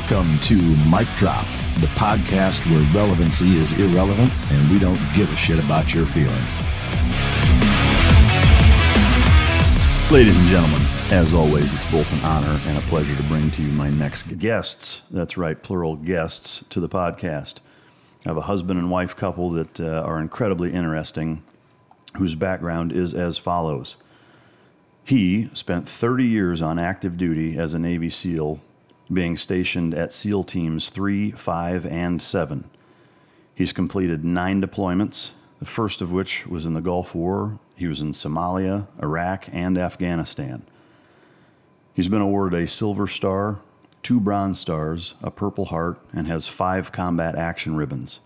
Welcome to Mic Drop, the podcast where relevancy is irrelevant and we don't give a shit about your feelings. Ladies and gentlemen, as always, it's both an honor and a pleasure to bring to you my next guests. That's right, plural guests to the podcast. I have a husband and wife couple that are incredibly interesting, whose background is as follows. He spent 30 years on active duty as a Navy SEAL, being stationed at SEAL Teams 3, 5, and 7. He's completed 9 deployments, the first of which was in the Gulf War. He was in Somalia, Iraq, and Afghanistan. He's been awarded a Silver Star, 2 Bronze Stars, a Purple Heart, and has 5 combat action ribbons.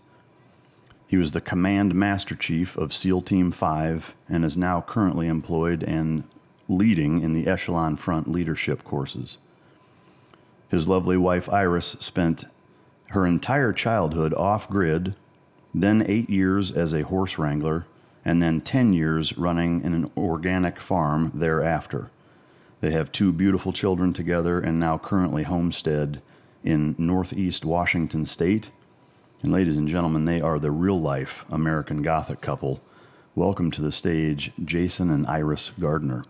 He was the Command Master Chief of SEAL Team 5 and is now currently employed and leading in the Echelon Front leadership courses. His lovely wife Iris spent her entire childhood off-grid, then 8 years as a horse wrangler, and then 10 years running an organic farm thereafter. They have 2 beautiful children together and now currently homestead in Northeast Washington State. And ladies and gentlemen, they are the real-life American Gothic couple. Welcome to the stage, Jason and Iris Gardner.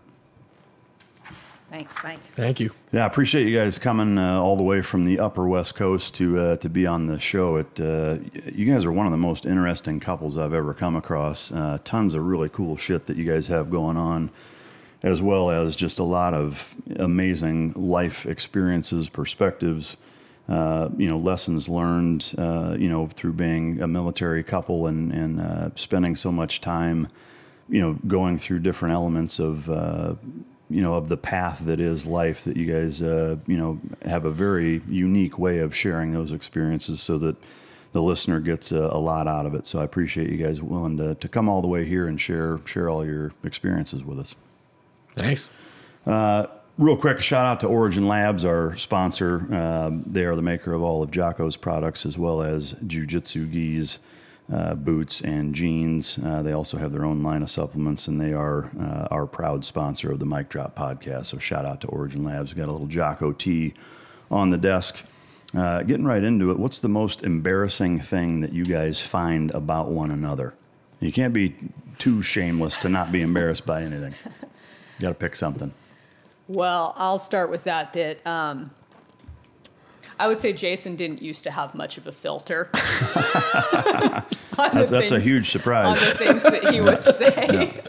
Thanks, Mike. Thank you. Yeah, I appreciate you guys coming all the way from the upper West Coast to be on the show. You guys are one of the most interesting couples I've ever come across. Tons of really cool shit that you guys have going on, as well as just a lot of amazing life experiences, perspectives, lessons learned, through being a military couple and spending so much time, going through different elements of the path that is life, that you guys, have a very unique way of sharing those experiences so that the listener gets a lot out of it. So I appreciate you guys willing to come all the way here and share all your experiences with us. Thanks. Real quick, shout out to Origin Labs, our sponsor. They are the maker of all of Jocko's products, as well as Jiu-Jitsu gis, boots, and jeans. They also have their own line of supplements, and they are our proud sponsor of the Mic Drop podcast. So shout out to Origin Labs. We've got a little Jocko tee on the desk. Getting right into it, what's the most embarrassing thing that you guys find about one another? You can't be too shameless to not be embarrassed by anything. You got to pick something. Well, I'll start with that I would say Jason didn't used to have much of a filter. That's a huge surprise. On the things that he would say.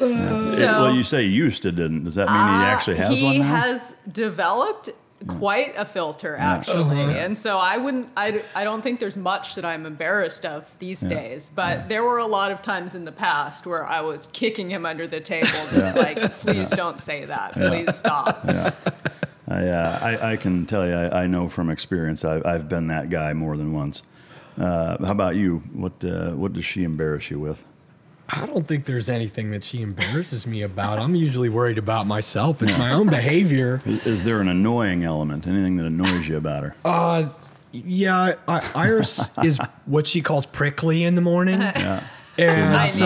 Well, you say used to didn't. Does that mean he actually has one now? He has developed quite a filter, actually. And so I don't think there's much that I'm embarrassed of these days. But there were a lot of times in the past where I was kicking him under the table, just like, please don't say that. Please stop. I can tell you, I know from experience, I've been that guy more than once. How about you? What does she embarrass you with? I don't think there's anything that she embarrasses me about. I'm usually worried about myself. It's my own behavior. Is there an annoying element? Anything that annoys you about her? Iris is what she calls prickly in the morning. Yeah. And I so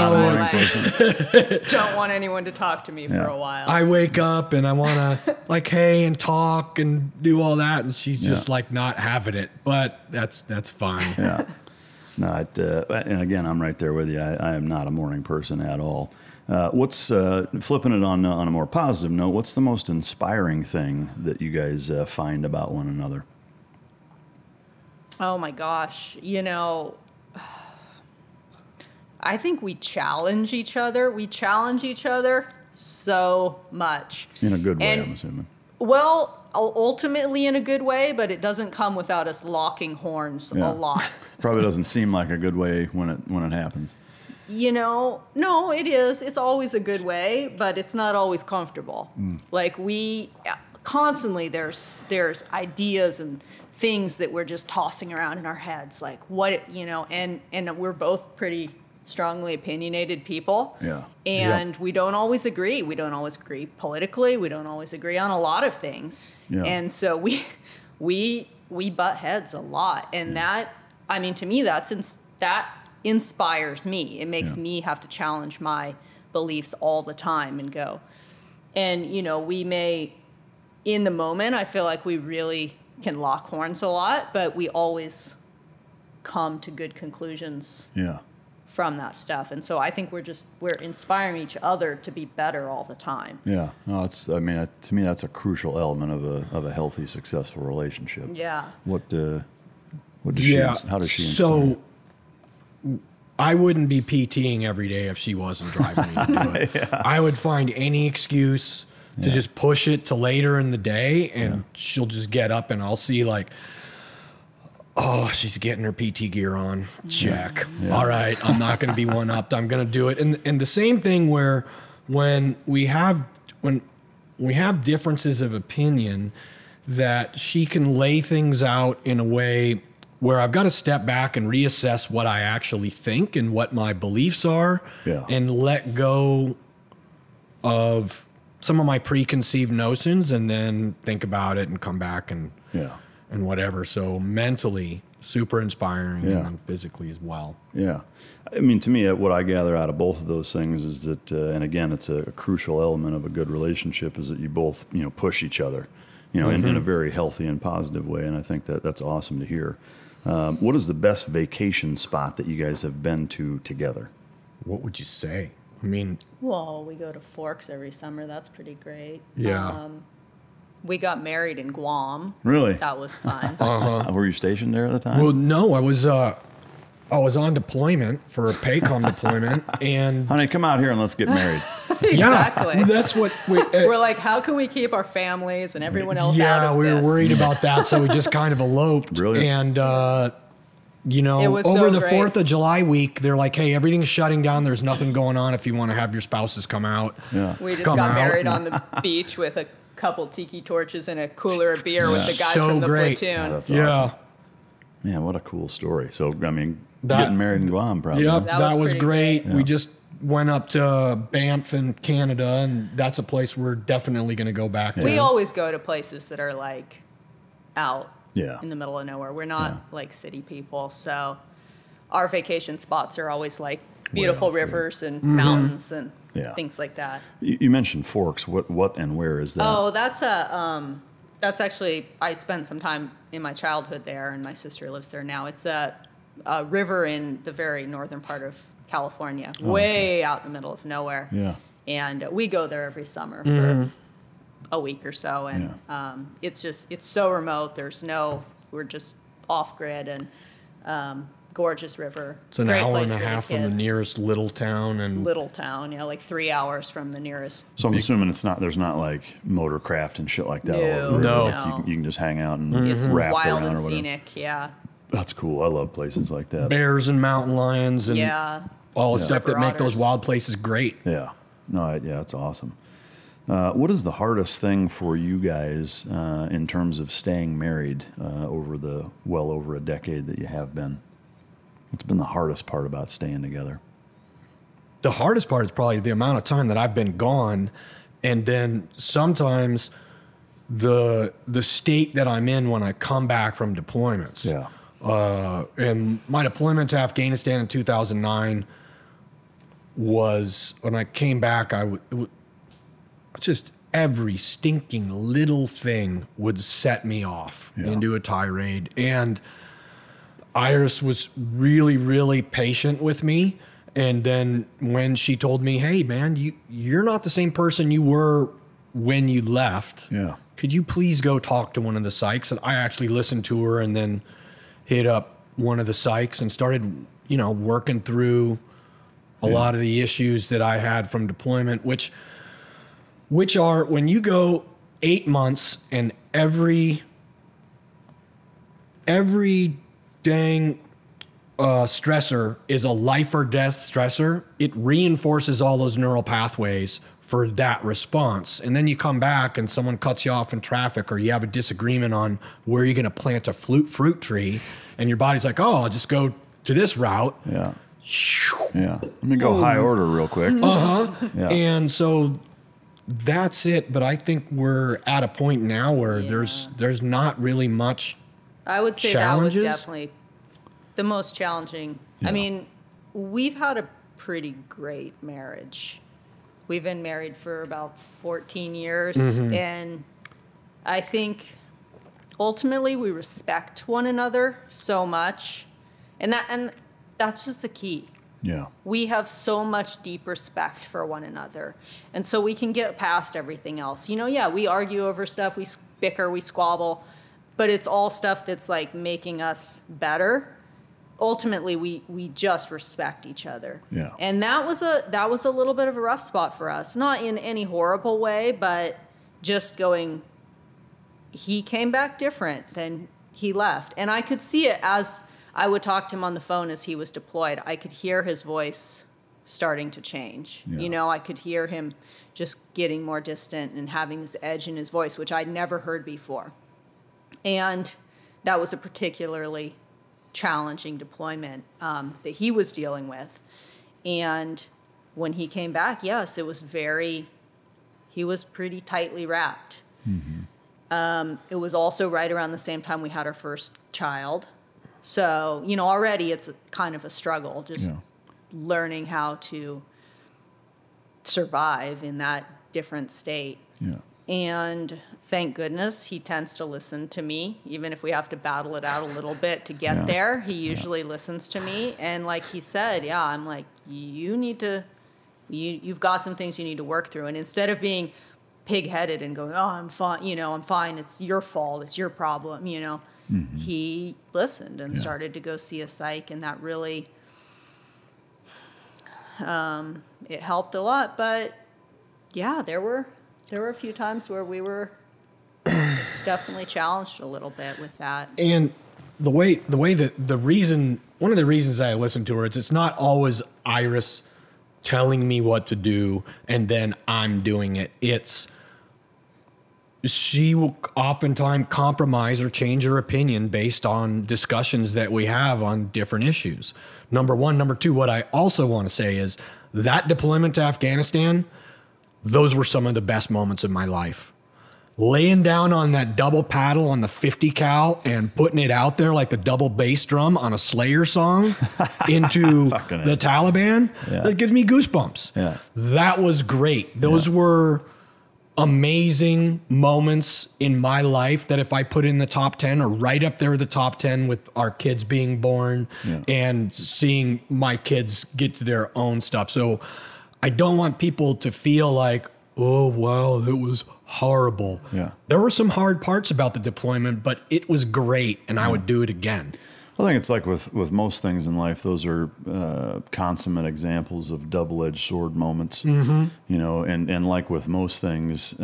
don't want anyone to talk to me for a while. I wake up and I want to hey and talk and do all that, and she's just not having it. But that's fine. Yeah. No, and again, I'm right there with you. I am not a morning person at all. What's flipping it on a more positive note? What's the most inspiring thing that you guys find about one another? Oh my gosh, I think we challenge each other. We challenge each other so much. In a good way, I'm assuming. Well, ultimately in a good way, but it doesn't come without us locking horns a lot. Probably doesn't seem like a good way when it happens. No, it is. It's always a good way, but it's not always comfortable. Like we constantly there's ideas and things that we're just tossing around in our heads, like and we're both pretty strongly opinionated people. Yeah. And we don't always agree. We don't always agree politically. We don't always agree on a lot of things. Yeah. And so we butt heads a lot. And to me, that inspires me. It makes me have to challenge my beliefs all the time and go. And, we may, in the moment, I feel like we really can lock horns a lot, but we always come to good conclusions from that stuff. And so I think we're inspiring each other to be better all the time. Yeah. No, to me, that's a crucial element of a healthy, successful relationship. Yeah. What does she, how does she inspire? So I wouldn't be PTing every day if she wasn't driving me to do it. I would find any excuse to just push it to later in the day, and she'll just get up and I'll see like, oh, she's getting her PT gear on. Check. Yeah. All right, I'm not going to be one upped. I'm going to do it. And the same thing where when we have differences of opinion, that she can lay things out in a way where I've got to step back and reassess what I actually think and what my beliefs are, and let go of some of my preconceived notions, and then think about it and come back and whatever. So mentally, super inspiring, and then physically as well. Yeah. I mean, to me, what I gather out of both of those things is that, and again, it's a crucial element of a good relationship, is that you both, push each other, in a very healthy and positive way. And I think that's awesome to hear. What is the best vacation spot that you guys have been to together? What would you say? I mean, well, we go to Forks every summer. That's pretty great. Yeah. We got married in Guam. Really? That was fun. Were you stationed there at the time? Well, no, I was on deployment for a PACOM deployment, and honey, come out here and let's get married. Exactly. Yeah, that's what we're like. How can we keep our families and everyone else out of we this? were worried about that, so we just kind of eloped. Brilliant. It And was over so the great. 4th of July week, they're like, "Hey, everything's shutting down. There's nothing going on. If you want to have your spouses come out, We just come got out." married on the beach with a couple tiki torches and a cooler of beer with the guys So from the great. platoon. That's Yeah. awesome. Man, what a cool story. So, I mean, getting married in Guam, probably. Yep, That that was was pretty great. great. We just went up to Banff in Canada, and that's a place we're definitely going to go back to. We always go to places that are like out Yeah. in the middle of nowhere. We're not like city people, so our vacation spots are always like beautiful rivers and mountains and things like that. You mentioned Forks. What and where is that? Oh, that's actually, I spent some time in my childhood there, and my sister lives there now. It's a river in the very northern part of California, way out in the middle of nowhere. Yeah. And we go there every summer for a week or so, and it's so remote. We're just off grid, and gorgeous river. It's an Great hour place and a for half the from the kids. nearest little town, and Little town, like 3 hours from the nearest. So I'm assuming there's not like motorcraft and shit like that. No, all over the river. no. Like, you can just hang out and It's raft wild around and or whatever. scenic, yeah. That's cool. I love places like that. bears and mountain lions and all the stuff that make those Marauders. wild places great. Yeah. No, it's awesome. What is the hardest thing for you guys in terms of staying married over a decade that you have been? What's been the hardest part about staying together? The hardest part is probably the amount of time that I've been gone, and then sometimes the state that I'm in when I come back from deployments. Yeah. And my deployment to Afghanistan in 2009 was, when I came back, just every stinking little thing would set me off into a tirade. And Iris was really, really patient with me. And then when she told me, "Hey, man, you're not the same person you were when you left. Yeah. Could you please go talk to one of the psychs?" And I actually listened to her and then hit up one of the psychs and started, working through a lot of the issues that I had from deployment, which are when you go 8 months and every dang stressor is a life or death stressor, it reinforces all those neural pathways for that response. And then you come back and someone cuts you off in traffic, or you have a disagreement on where you're going to plant a fruit tree, and your body's like, "Oh, I'll just go to this route." Yeah. Yeah. Let me go high order real quick. Yeah. And so that's it. But I think we're at a point now where there's not really much. I would say challenges? that was definitely the most challenging. Yeah. I mean, we've had a pretty great marriage. We've been married for about 14 years, and I think ultimately we respect one another so much, and that's just the key. Yeah. We have so much deep respect for one another, and so we can get past everything else. Yeah, we argue over stuff, we bicker, we squabble, but it's all stuff that's like making us better. Ultimately, we just respect each other. Yeah. And that was a little bit of a rough spot for us, not in any horrible way, but just going, he came back different than he left. And I could see it as I would talk to him on the phone as he was deployed. I could hear his voice starting to change. Yeah. I could hear him just getting more distant and having this edge in his voice, which I'd never heard before. And that was a particularly challenging deployment that he was dealing with. And when he came back, yes, it was he was pretty tightly wrapped. Mm-hmm. It was also right around the same time we had our first child. So, already it's kind of a struggle, just learning how to survive in that different state. Yeah. And thank goodness he tends to listen to me, even if we have to battle it out a little bit to get there. He usually listens to me. And like he said, I'm like, you've got some things you need to work through. And instead of being pig-headed and going, oh, I'm fine, I'm fine, it's your fault, it's your problem, mm-hmm. He listened and started to go see a psych, and that really, it helped a lot. But yeah, there were a few times where we were definitely challenged a little bit with that. And one of the reasons I listen to her is it's not always Iris telling me what to do and then I'm doing it. She will oftentimes compromise or change her opinion based on discussions that we have on different issues. Number one. Number two, what I also want to say is that deployment to Afghanistan, those were some of the best moments of my life. Laying down on that double paddle on the 50 cal and putting it out there like the double bass drum on a Slayer song into the Taliban, that gives me goosebumps. Yeah. That was great. Those were amazing moments in my life that if I put in the top 10 or right up there with the top 10 with our kids being born and seeing my kids get to their own stuff. So I don't want people to feel like, oh, wow, that was horrible. Yeah. There were some hard parts about the deployment, but it was great, and I would do it again. I think it's like with most things in life, those are consummate examples of double-edged sword moments. Mm-hmm. And like with most things,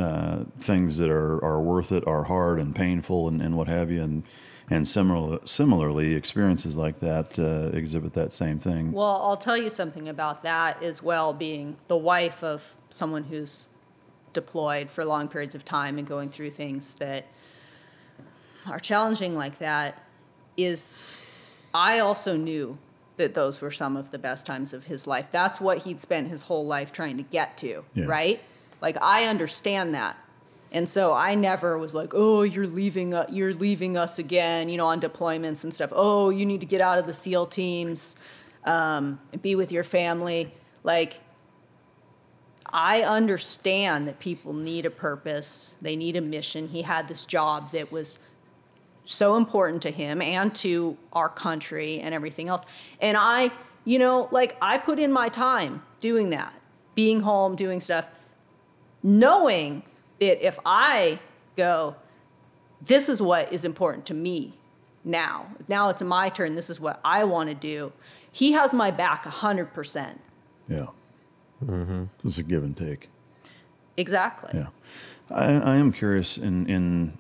things that are worth it are hard and painful and what have you. And similarly, experiences like that exhibit that same thing. Well, I'll tell you something about that as well, being the wife of someone who's deployed for long periods of time and going through things that are challenging like that. I also knew that those were some of the best times of his life. That's what he'd spent his whole life trying to get to, right? Like, I understand that. And so I never was like, oh, you're leaving us again, on deployments and stuff. Oh, you need to get out of the SEAL teams and be with your family. Like, I understand that people need a purpose. They need a mission. He had this job that was so important to him and to our country and everything else. And I put in my time doing that, being home, doing stuff, knowing that if I go, this is what is important to me now it's my turn, this is what I want to do, he has my back 100%. Yeah. Mm-hmm. It's a give and take. Exactly. Yeah. I am curious in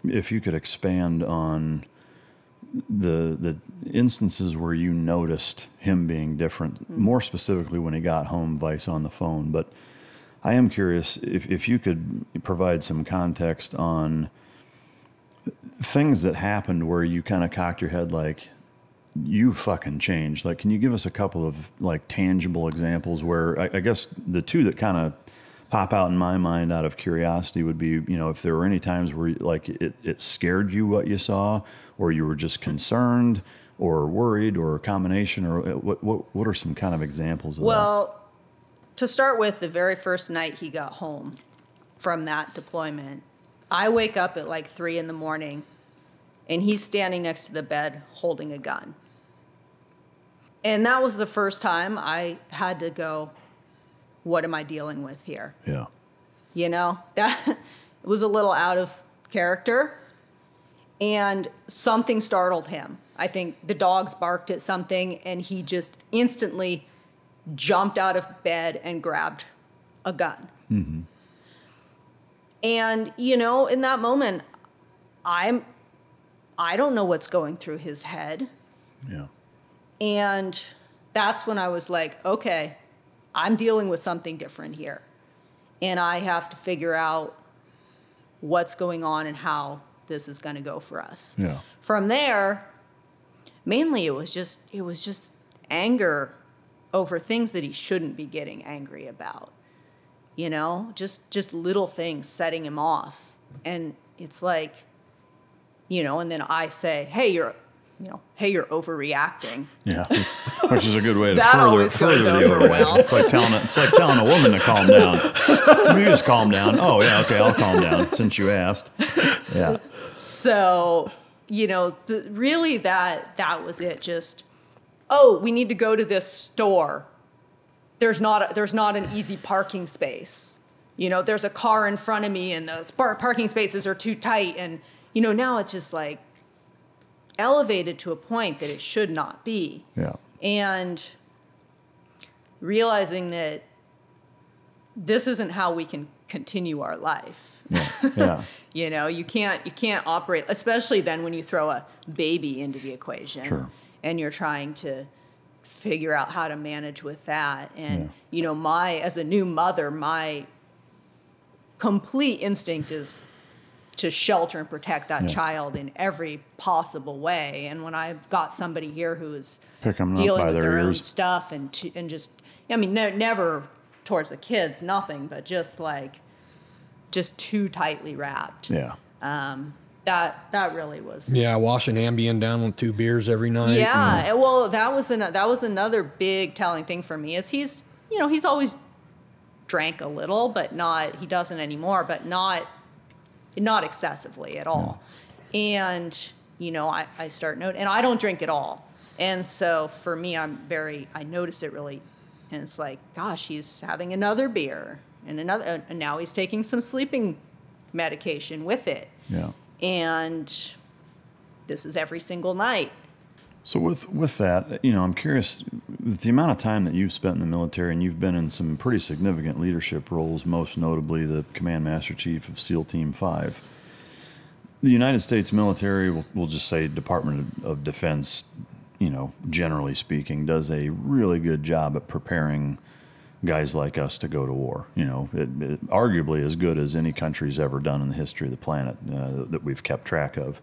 if you could expand on the instances where you noticed him being different, more specifically when he got home, Vice on the phone. But I am curious if you could provide some context on things that happened where you kind of cocked your head like, you fucking changed. Like, can you give us a couple of like tangible examples where I guess the two that kind of pop out in my mind out of curiosity would be, if there were any times where like it scared you what you saw, or you were just concerned or worried, or a combination, or what are some kind of examples of that? Well, to start with, the very first night he got home from that deployment, I wake up at like 3 in the morning, and he's standing next to the bed holding a gun. And that was the first time I had to go, what am I dealing with here? Yeah. You know, that was a little out of character, and something startled him. I think the dogs barked at something, and he just instantly jumped out of bed and grabbed a gun. Mm-hmm. And, you know, in that moment, I don't know what's going through his head. Yeah. And that's when I was like, okay, I'm dealing with something different here. And I have to figure out what's going on and how this is going to go for us. Yeah. From there, mainly it was just anger over things that he shouldn't be getting angry about. You know, just little things setting him off. And it's like, you know, and then I say, hey, you're overreacting. Yeah, which is a good way to That further always goes the over overreaction. well. It's like telling a woman to calm down. You just calm down. Oh yeah, okay, I'll calm down since you asked. Yeah. So, you know, really that was it. Just, oh, we need to go to this store. There's not an easy parking space. You know, there's a car in front of me, and the parking spaces are too tight. And you know, now it's just like elevated to a point that it should not be. Yeah. And realizing that this isn't how we can continue our life. Yeah. Yeah. You know, you can't operate, especially then when you throw a baby into the equation. Sure. And you're trying to figure out how to manage with that. And you know, as a new mother, my complete instinct is to shelter and protect that child in every possible way. And when I've got somebody here who is dealing with their own stuff and just, I mean, never towards the kids, nothing, but just too tightly wrapped. Yeah. That really was. Yeah, washing Ambien down with 2 beers every night. Yeah, well, that was another big telling thing for me. Is he's always drank a little, but he doesn't anymore, but not excessively at all. Yeah. And you know, I start noting, and I don't drink at all. And so for me, I notice it really, and it's like, gosh, he's having another beer and now he's taking some sleeping medication with it. Yeah. And this is every single night. So with that, you know, I'm curious, with the amount of time that you've spent in the military, and you've been in some pretty significant leadership roles, most notably the Command Master Chief of SEAL Team 5. The United States military, we'll just say Department of Defense, you know, generally speaking, does a really good job at preparing guys like us to go to war. You know, it arguably as good as any country's ever done in the history of the planet that we've kept track of.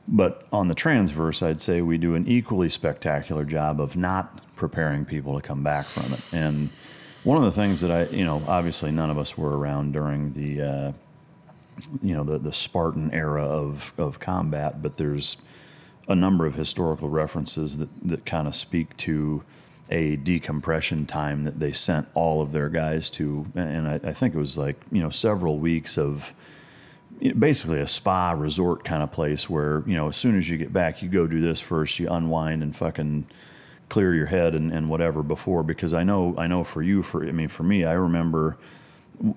But on the transverse, I'd say we do an equally spectacular job of not preparing people to come back from it. And one of the things that obviously none of us were around during the Spartan era of combat, but there's a number of historical references that kind of speak to a decompression time that they sent all of their guys to. And I think it was like, you know, several weeks of basically a spa resort kind of place where, you know, as soon as you get back, you go do this first, you unwind and fucking clear your head and whatever before, because I know for you, for me, I remember,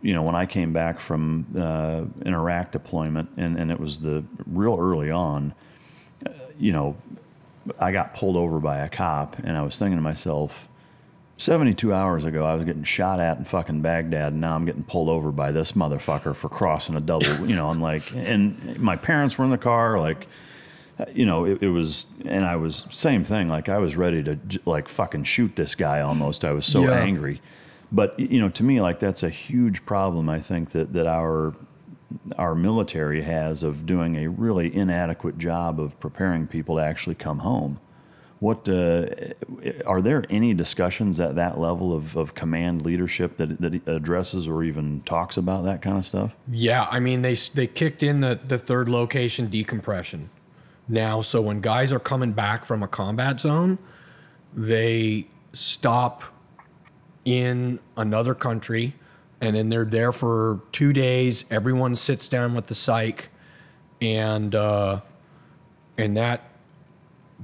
you know, when I came back from an Iraq deployment and it was the real early on, you know, I got pulled over by a cop, and I was thinking to myself, 72 hours ago, I was getting shot at in fucking Baghdad, and now I'm getting pulled over by this motherfucker for crossing a double, you know, I'm like, and my parents were in the car, like, you know, it was, and I was, same thing, like, I was ready to, like, fucking shoot this guy almost. I was so angry. But, you know, to me, like, that's a huge problem, I think, that our military has of doing a really inadequate job of preparing people to actually come home. What are there any discussions at that level of command leadership that addresses or even talks about that kind of stuff? Yeah, I mean, they kicked in the third location decompression now. So when guys are coming back from a combat zone, they stop in another country And then they're there for 2 days. Everyone sits down with the psych, and that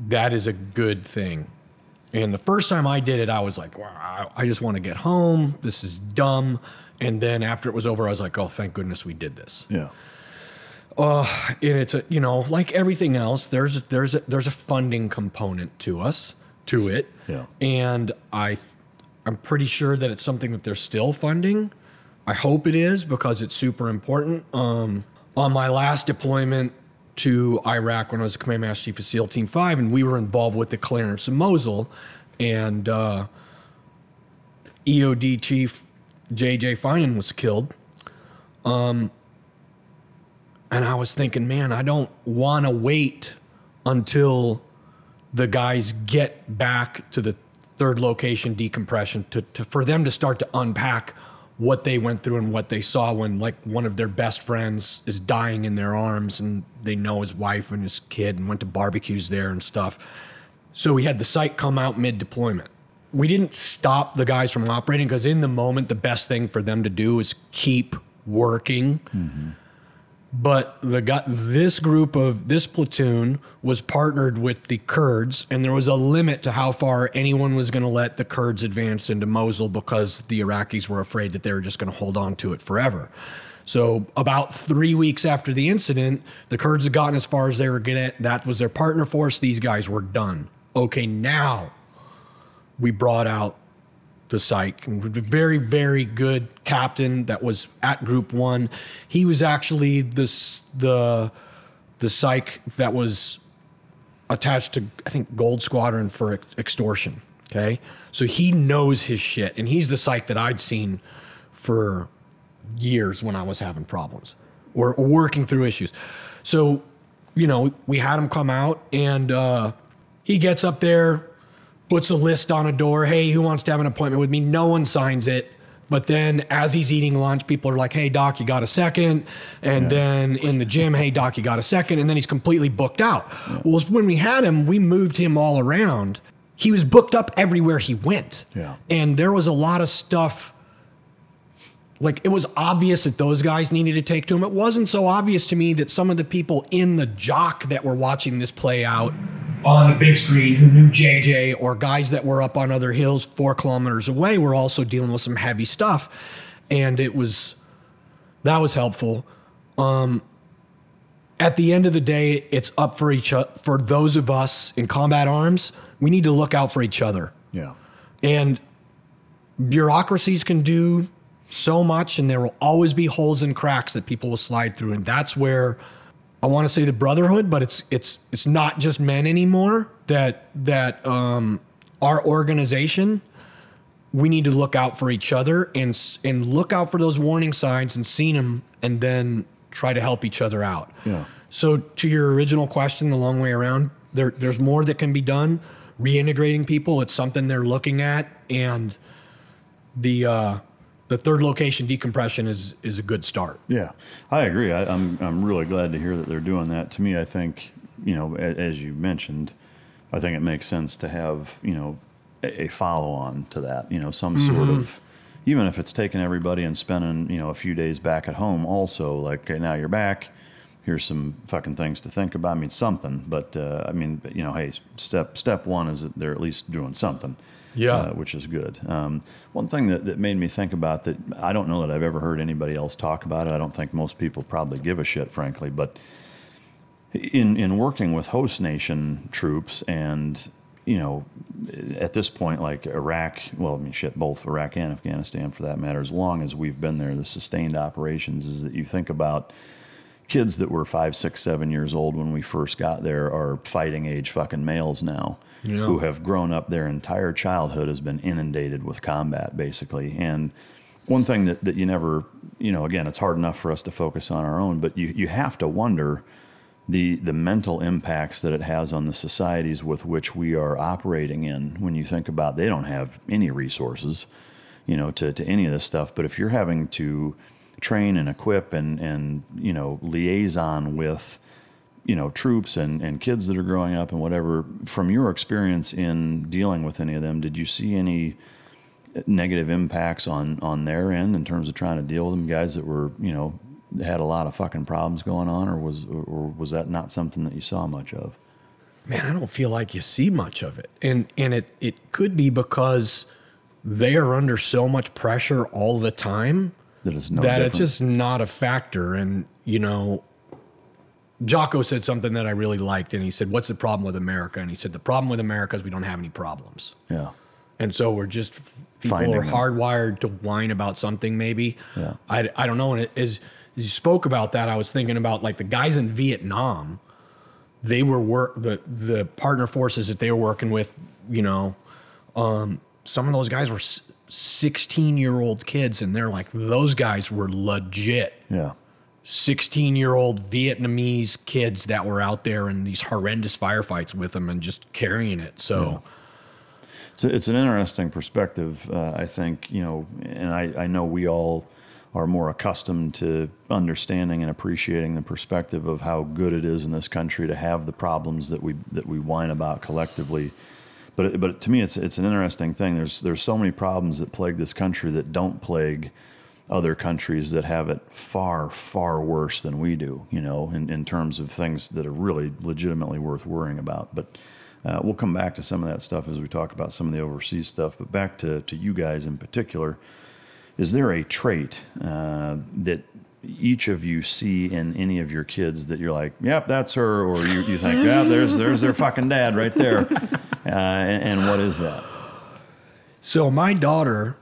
is a good thing. And the first time I did it, I was like, wow, I just want to get home. This is dumb. And then after it was over, I was like, oh, thank goodness we did this. Yeah. And it's a, like everything else, there's a funding component to it. Yeah. And I'm pretty sure that it's something that they're still funding. I hope it is, because it's super important. On my last deployment to Iraq, when I was a Command Master Chief of SEAL Team 5, and we were involved with the clearance of Mosul, and EOD Chief J.J. Finan was killed. And I was thinking, man, I don't want to wait until the guys get back to the third location decompression for them to start to unpack what they went through and what they saw when, like, one of their best friends is dying in their arms, and they know his wife and his kid and went to barbecues there and stuff. So we had the site come out mid-deployment. We didn't stop the guys from operating, because in the moment, the best thing for them to do is keep working. Mm-hmm. But this platoon was partnered with the Kurds, and there was a limit to how far anyone was going to let the Kurds advance into Mosul, because the Iraqis were afraid that they were just going to hold on to it forever. So about 3 weeks after the incident, the Kurds had gotten as far as they were getting. That was their partner force. These guys were done. Okay, now we brought out the psych. And the very, very good captain that was at Group 1. He was actually the psych that was attached to, I think, Gold Squadron for extortion. Okay, so he knows his shit, and he's the psych that I'd seen for years when I was having problems or working through issues. So, we had him come out, and he gets up there, puts a list on a door. Hey, who wants to have an appointment with me? No one signs it. But then as he's eating lunch, people are like, hey, Doc, you got a second? And then in the gym, hey, Doc, you got a second? And then he's completely booked out. Yeah. Well, when we had him, we moved him all around. He was booked up everywhere he went. Yeah. And there was a lot of stuff. Like, it was obvious that those guys needed to take to him. It wasn't so obvious to me that some of the people in the jock that were watching this play out on the big screen who knew JJ, or guys that were up on other hills 4 kilometers away, were also dealing with some heavy stuff. And that was helpful. At the end of the day, it's up for those of us in combat arms. We need to look out for each other. Yeah. And bureaucracies can do so much, and there will always be holes and cracks that people will slide through. And that's where I want to say the brotherhood, but it's not just men anymore. That our organization, we need to look out for each other and look out for those warning signs and see them, and then try to help each other out. Yeah. So to your original question, the long way around, there's more that can be done. Reintegrating people, it's something they're looking at, and the third location decompression is a good start. Yeah, I agree. I'm really glad to hear that they're doing that. To me, I think, as you mentioned, I think it makes sense to have, a follow-on to that, some sort of, even if it's taking everybody and spending, a few days back at home also, like, okay, now you're back, here's some fucking things to think about. I mean, something, but, hey, step one is that they're at least doing something. Yeah, which is good. One thing that made me think about that, I don't know that I've ever heard anybody else talk about it. I don't think most people probably give a shit, frankly. But in working with host nation troops, and at this point, like Iraq, both Iraq and Afghanistan for that matter, as long as we've been there, the sustained operations, is that you think about kids that were 5, 6, 7 years old when we first got there are fighting age fucking males now. Yeah. Who have grown up, their entire childhood has been inundated with combat, basically. And one thing that you never, again, it's hard enough for us to focus on our own, but you have to wonder the mental impacts that it has on the societies with which we are operating in. When you think about, they don't have any resources, to any of this stuff. But if you're having to train and equip and liaison with troops and kids that are growing up and whatever, from your experience in dealing with any of them, did you see any negative impacts on their end in terms of trying to deal with them, guys that were, had a lot of fucking problems going on, or was that not something that you saw much of? Man, I don't feel like you see much of it. And it could be because they are under so much pressure all the time that it's just not a factor. And, Jocko said something that I really liked, and he said, "What's the problem with America?" And he said, "The problem with America is we don't have any problems." Yeah. And so we're just, people are hardwired to whine about something maybe. Yeah. I don't know. And as you spoke about that, I was thinking about like the guys in Vietnam. They were the partner forces that they were working with, some of those guys were 16-year-old kids, and they're like, those guys were legit. Yeah. 16-year-old Vietnamese kids that were out there in these horrendous firefights with them and just carrying it. So it's an interesting perspective, I think, and I know we all are more accustomed to understanding and appreciating the perspective of how good it is in this country to have the problems that we whine about collectively. But to me, it's an interesting thing. There's so many problems that plague this country that don't plague other countries that have it far, far worse than we do, in terms of things that are really legitimately worth worrying about. But we'll come back to some of that stuff as we talk about some of the overseas stuff. But back to you guys in particular, is there a trait that each of you see in any of your kids that you're like, yep, that's her, or you think, yeah, there's their fucking dad right there, and what is that? So my daughter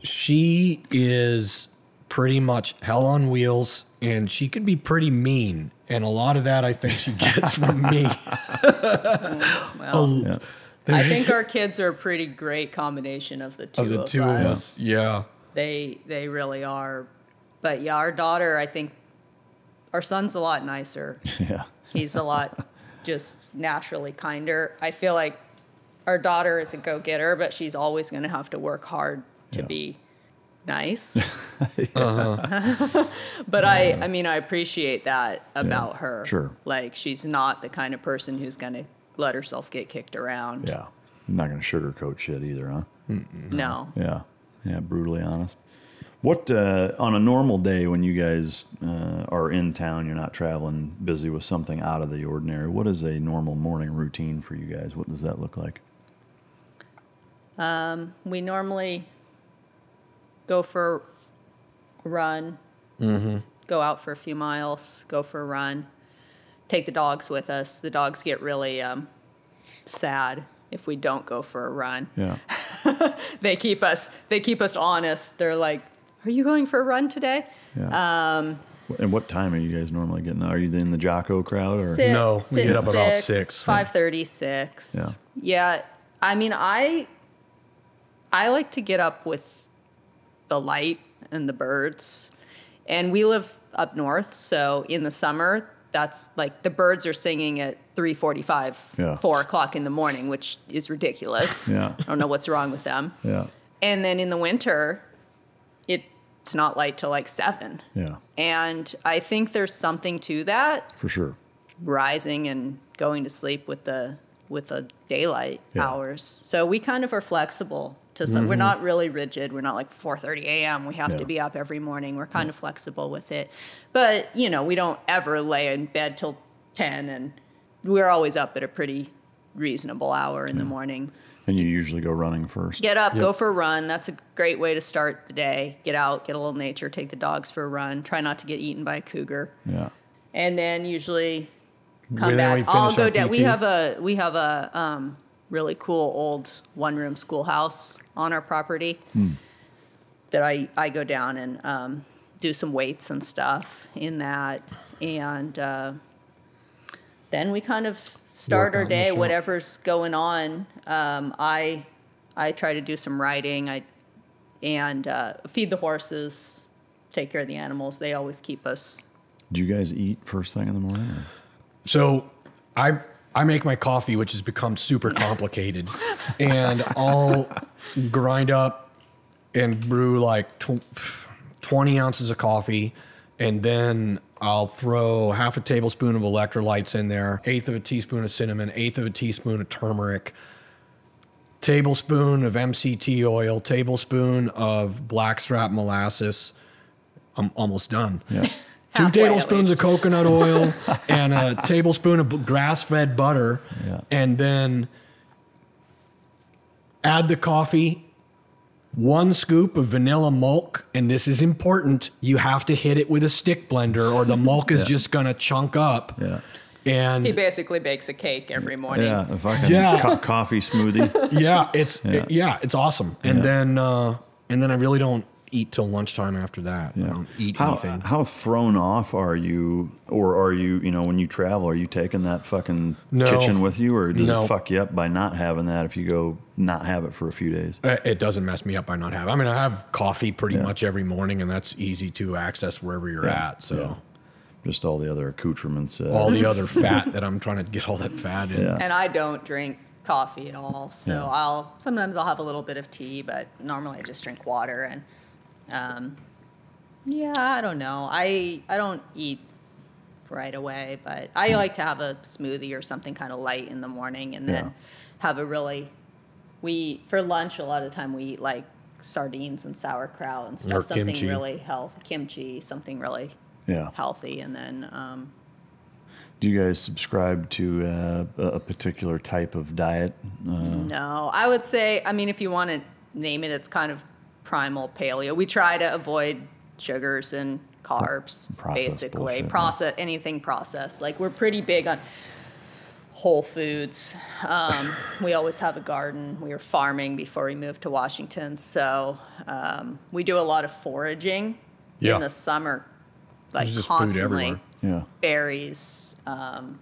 she is pretty much hell on wheels, and she can be pretty mean, and a lot of that I think she gets from me. Well, I think our kids are a pretty great combination of the two of us. Yeah. They really are. But yeah, our daughter, I think our son's a lot nicer. Yeah. He's a lot just naturally kinder. I feel like our daughter is a go-getter, but she's always going to have to work hard to be nice. But I mean, I appreciate that about her. Sure. Like, she's not the kind of person who's going to let herself get kicked around. Yeah. I'm not going to sugarcoat shit either, huh? No. Yeah. Yeah, brutally honest. What, on a normal day when you guys are in town, you're not traveling, busy with something out of the ordinary, what is a normal morning routine for you guys? What does that look like? We normally go for a run, go out for a few miles, go for a run, take the dogs with us. The dogs get really sad if we don't go for a run. Yeah. They keep us honest. They're like, "Are you going for a run today?" Yeah. And what time are you guys normally getting? Are you in the Jocko crowd, or no? We get up about 6, 5:30, 6. Yeah. Yeah. I mean, I like to get up with the light and the birds, and we live up north, so in the summer, that's like the birds are singing at 3:45, 4 o'clock in the morning, which is ridiculous. Yeah. I don't know what's wrong with them. Yeah. And then in the winter, it's not light till like 7. Yeah. And I think there's something to that. For sure. Rising and going to sleep with the daylight hours. So we kind of are flexible to some. We're not really rigid. We're not like 4:30 a.m. We have to be up every morning. We're kind of flexible with it. But, we don't ever lay in bed till 10, and we're always up at a pretty reasonable hour in the morning. And you usually go running first? Get up, go for a run. That's a great way to start the day. Get out, get a little nature, take the dogs for a run. Try not to get eaten by a cougar. Yeah. And then usually come back. I'll go down. We have a really cool old one-room schoolhouse on our property that I go down and do some weights and stuff in that. And then we kind of start our day, whatever's going on. I try to do some riding. And feed the horses, take care of the animals. They always keep us. Do you guys eat first thing in the morning? Or? So I make my coffee, which has become super complicated, and I'll grind up and brew like 20 ounces of coffee, and then I'll throw half a tablespoon of electrolytes in there, 1/8 of a teaspoon of cinnamon, 1/8 of a teaspoon of turmeric, tablespoon of MCT oil, tablespoon of blackstrap molasses. I'm almost done. Yeah. 2 Halfway, tablespoons of coconut oil and a tablespoon of grass-fed butter. Yeah. And then add the coffee, 1 scoop of vanilla milk, and this is important. You have to hit it with a stick blender or the milk is just going to chunk up. Yeah. And He basically bakes a cake every morning. Yeah. If I can coffee smoothie. yeah, it's awesome. And then I really don't eat till lunchtime after that. I don't eat anything. How thrown off are you, or are you, when you travel, are you taking that fucking kitchen with you, or does it fuck you up by not having that if you go not have it for a few days? It doesn't mess me up by not having. I mean, I have coffee pretty much every morning, and that's easy to access wherever you're at. So, just all the other accoutrements, all the other fat that I'm trying to get all that fat in. Yeah. And I don't drink coffee at all, so sometimes I'll have a little bit of tea, but normally I just drink water. And I don't know. I don't eat right away, but I like to have a smoothie or something kind of light in the morning, and then have a for lunch a lot of the time we eat like sardines and sauerkraut and stuff, something kimchi. really healthy, kimchi, something really healthy. And then do you guys subscribe to a particular type of diet? no, I would say, I mean, if you want to name it, it's kind of primal paleo. We try to avoid sugars and carbs, basically. Anything processed. Like, we're pretty big on whole foods. We always have a garden. We were farming before we moved to Washington. So we do a lot of foraging in the summer, like There's just constantly. food everywhere. Berries,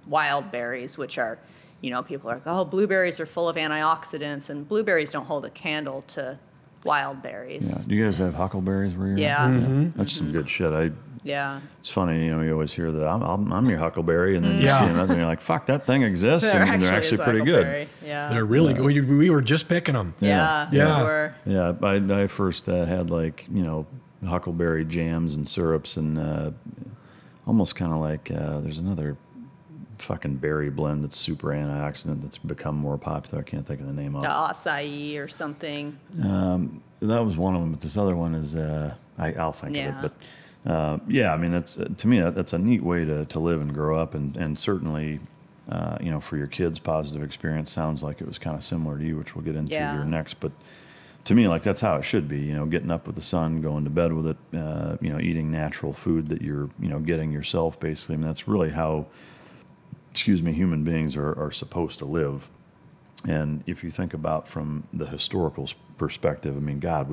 wild berries, which are, people are like, oh, blueberries are full of antioxidants, and blueberries don't hold a candle to wild berries. Yeah. Do you guys have huckleberries where you're Yeah. at? That's some good shit. It's funny, you always hear that I'm your huckleberry, and then you see another, and you're like, fuck, that thing exists, and they're actually pretty good. Yeah. They're really good. We were just picking them. Yeah. Yeah. We were. Yeah, I first had huckleberry jams and syrups, and almost kind of like there's another fucking berry blend that's super antioxidant that's become more popular. I can't think of the name of it. The acai or something. That was one of them, but this other one is I'll think of it. But I mean, that's to me that's a neat way to live and grow up, and certainly for your kids' positive experience sounds like it was kind of similar to you, which we'll get into here next. But to me, like, that's how it should be. Getting up with the sun, going to bed with it. Eating natural food that you're getting yourself. Basically, I mean, that's really how human beings are supposed to live. And if you think about from the historical perspective, I mean, God,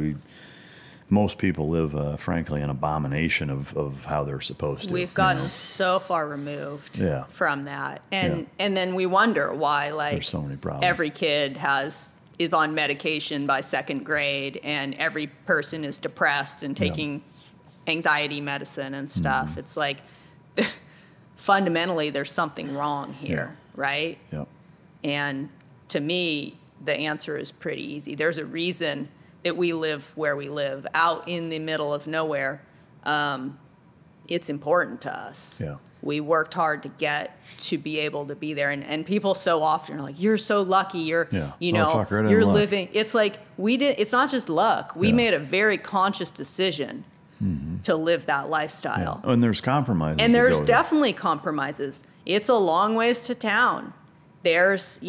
most people live, frankly, an abomination of how they're supposed to. We've gotten so far removed from that. And then we wonder why, like, there's so many problems. Every kid is on medication by 2nd grade, and every person is depressed and taking anxiety medicine and stuff. Mm-hmm. It's like, fundamentally, there's something wrong here, right? Yep. And to me, the answer is pretty easy. There's a reason that we live where we live, out in the middle of nowhere. It's important to us. Yeah. We worked hard to get to be able to be there. And people so often are like, you're so lucky. You're you're living. It's like, it's not just luck. We made a very conscious decision to live that lifestyle. Yeah. And there's compromises. And there's definitely compromises. It's a long ways to town. There's,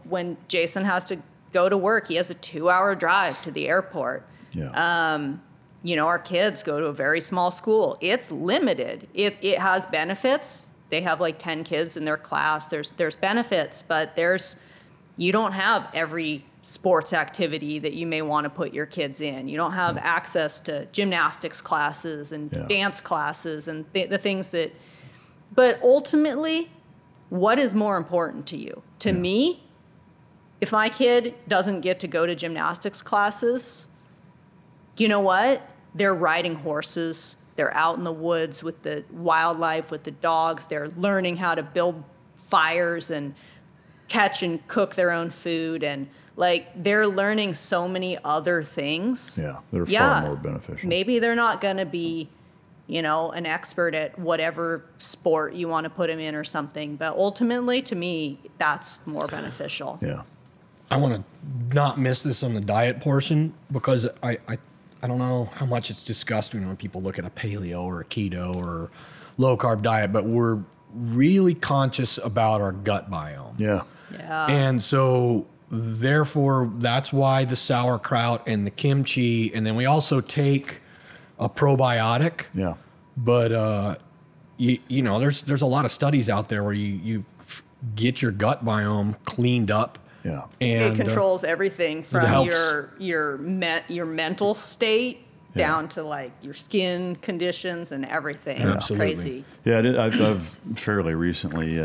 when Jason has to go to work, he has a 2-hour drive to the airport. Yeah. Our kids go to a very small school. It's limited. It has benefits. They have like 10 kids in their class. There's benefits, but you don't have every sports activity that you may want to put your kids in. You don't have access to gymnastics classes and dance classes and the things that, but ultimately, what is more important to you? To me, if my kid doesn't get to go to gymnastics classes, you know what? They're riding horses. They're out in the woods with the wildlife, with the dogs. They're learning how to build fires and catch and cook their own food. And like, they're learning so many other things. Yeah, they're far more beneficial. Maybe they're not going to be, an expert at whatever sport you want to put them in or something. But ultimately, to me, that's more beneficial. Yeah. I want to not miss this on the diet portion because I don't know how much it's discussed when people look at a paleo or a keto or low carb diet, but we're really conscious about our gut biome. Yeah. Yeah. And so therefore that's why the sauerkraut and the kimchi, and then we also take a probiotic. Yeah. But you know, there's a lot of studies out there where you get your gut biome cleaned up. Yeah. And it controls everything from helps. your mental state down to like your skin conditions and everything. Absolutely. It's crazy. Yeah, I've fairly recently,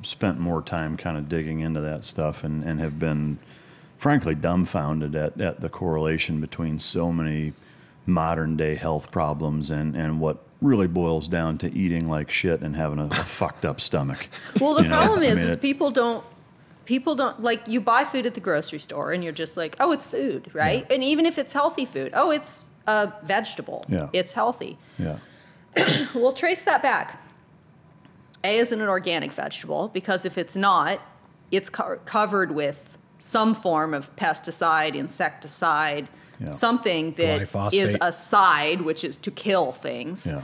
spent more time kind of digging into that stuff and have been, frankly, dumbfounded at the correlation between so many modern day health problems and what really boils down to eating like shit and having a fucked up stomach. Well, the problem is people don't like, you buy food at the grocery store and you're just like, oh, it's food, right? Yeah. And even if it's healthy food, oh, it's a vegetable. Yeah. It's healthy. Yeah. We'll trace that back. A isn't an organic vegetable because if it's not, it's covered with some form of pesticide, insecticide, something that is a side, which is to kill things. Yeah.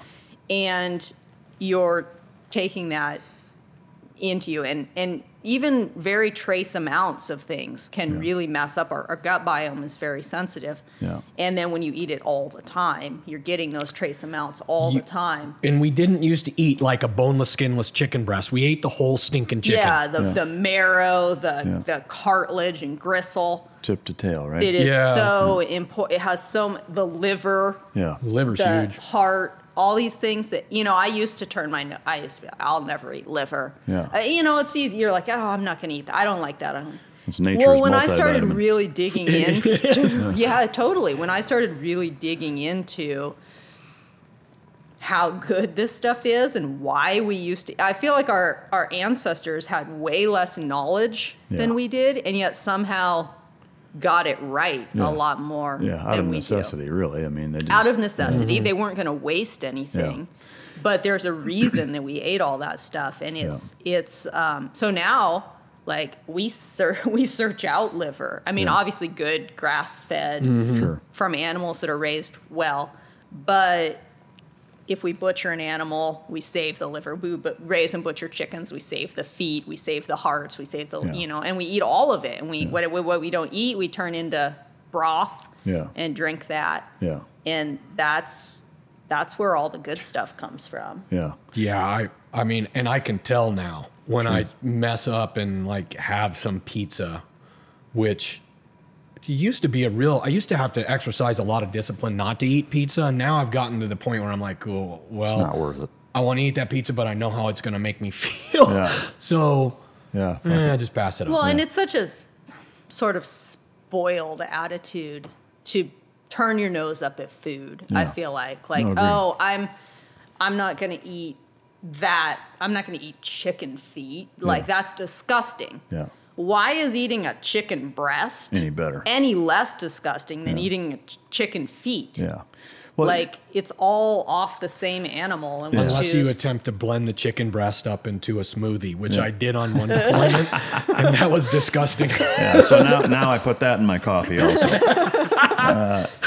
And you're taking that into you. And even very trace amounts of things can really mess up. Our gut biome is very sensitive. Yeah. And then when you eat it all the time, you're getting those trace amounts all the time. And we didn't used to eat like a boneless, skinless chicken breast. We ate the whole stinking chicken. Yeah, the marrow, the cartilage and gristle. Tip to tail, right? It is so important. It has the liver. Yeah. Liver's the huge. heart, all these things that, I used to turn I'll never eat liver. Yeah. It's easy. You're like, oh, I'm not going to eat that. I don't like that. It's nature's Well, when I started multivitamin. really digging in, totally. When I started really digging into how good this stuff is and why we used to, I feel like our ancestors had way less knowledge than we did, and yet somehow got it right a lot more out of than we necessity, do. really. I mean, they just, Out of necessity. They weren't going to waste anything. Yeah. But there's a reason that we ate all that stuff. And it's so now, like, we search out liver. I mean, obviously good grass-fed Sure. from animals that are raised well. But if we butcher an animal, we save the liver. We raise and butcher chickens, we save the feet, we save the hearts, we save the, and we eat all of it. And what we don't eat, we turn into broth and drink that. Yeah. And that's where all the good stuff comes from. Yeah. Yeah, I mean, and I can tell now when I mess up and like have some pizza, which used to be I used to have to exercise a lot of discipline not to eat pizza. And now I've gotten to the point where I'm like, oh, well, It's not worth it. I want to eat that pizza, but I know how it's going to make me feel. Yeah. So Yeah. just pass it Well, on. and it's such a sort of spoiled attitude to turn your nose up at food. I feel like, agreed. oh, I'm not going to eat that. I'm not going to eat chicken feet. Like, that's disgusting. Yeah. Why is eating a chicken breast Any better? any less disgusting than eating a chicken feet? Yeah. Well, Like, it's all off the same animal. And Unless you attempt to blend the chicken breast up into a smoothie, which I did on one deployment, and that was disgusting. yeah. So now I put that in my coffee also.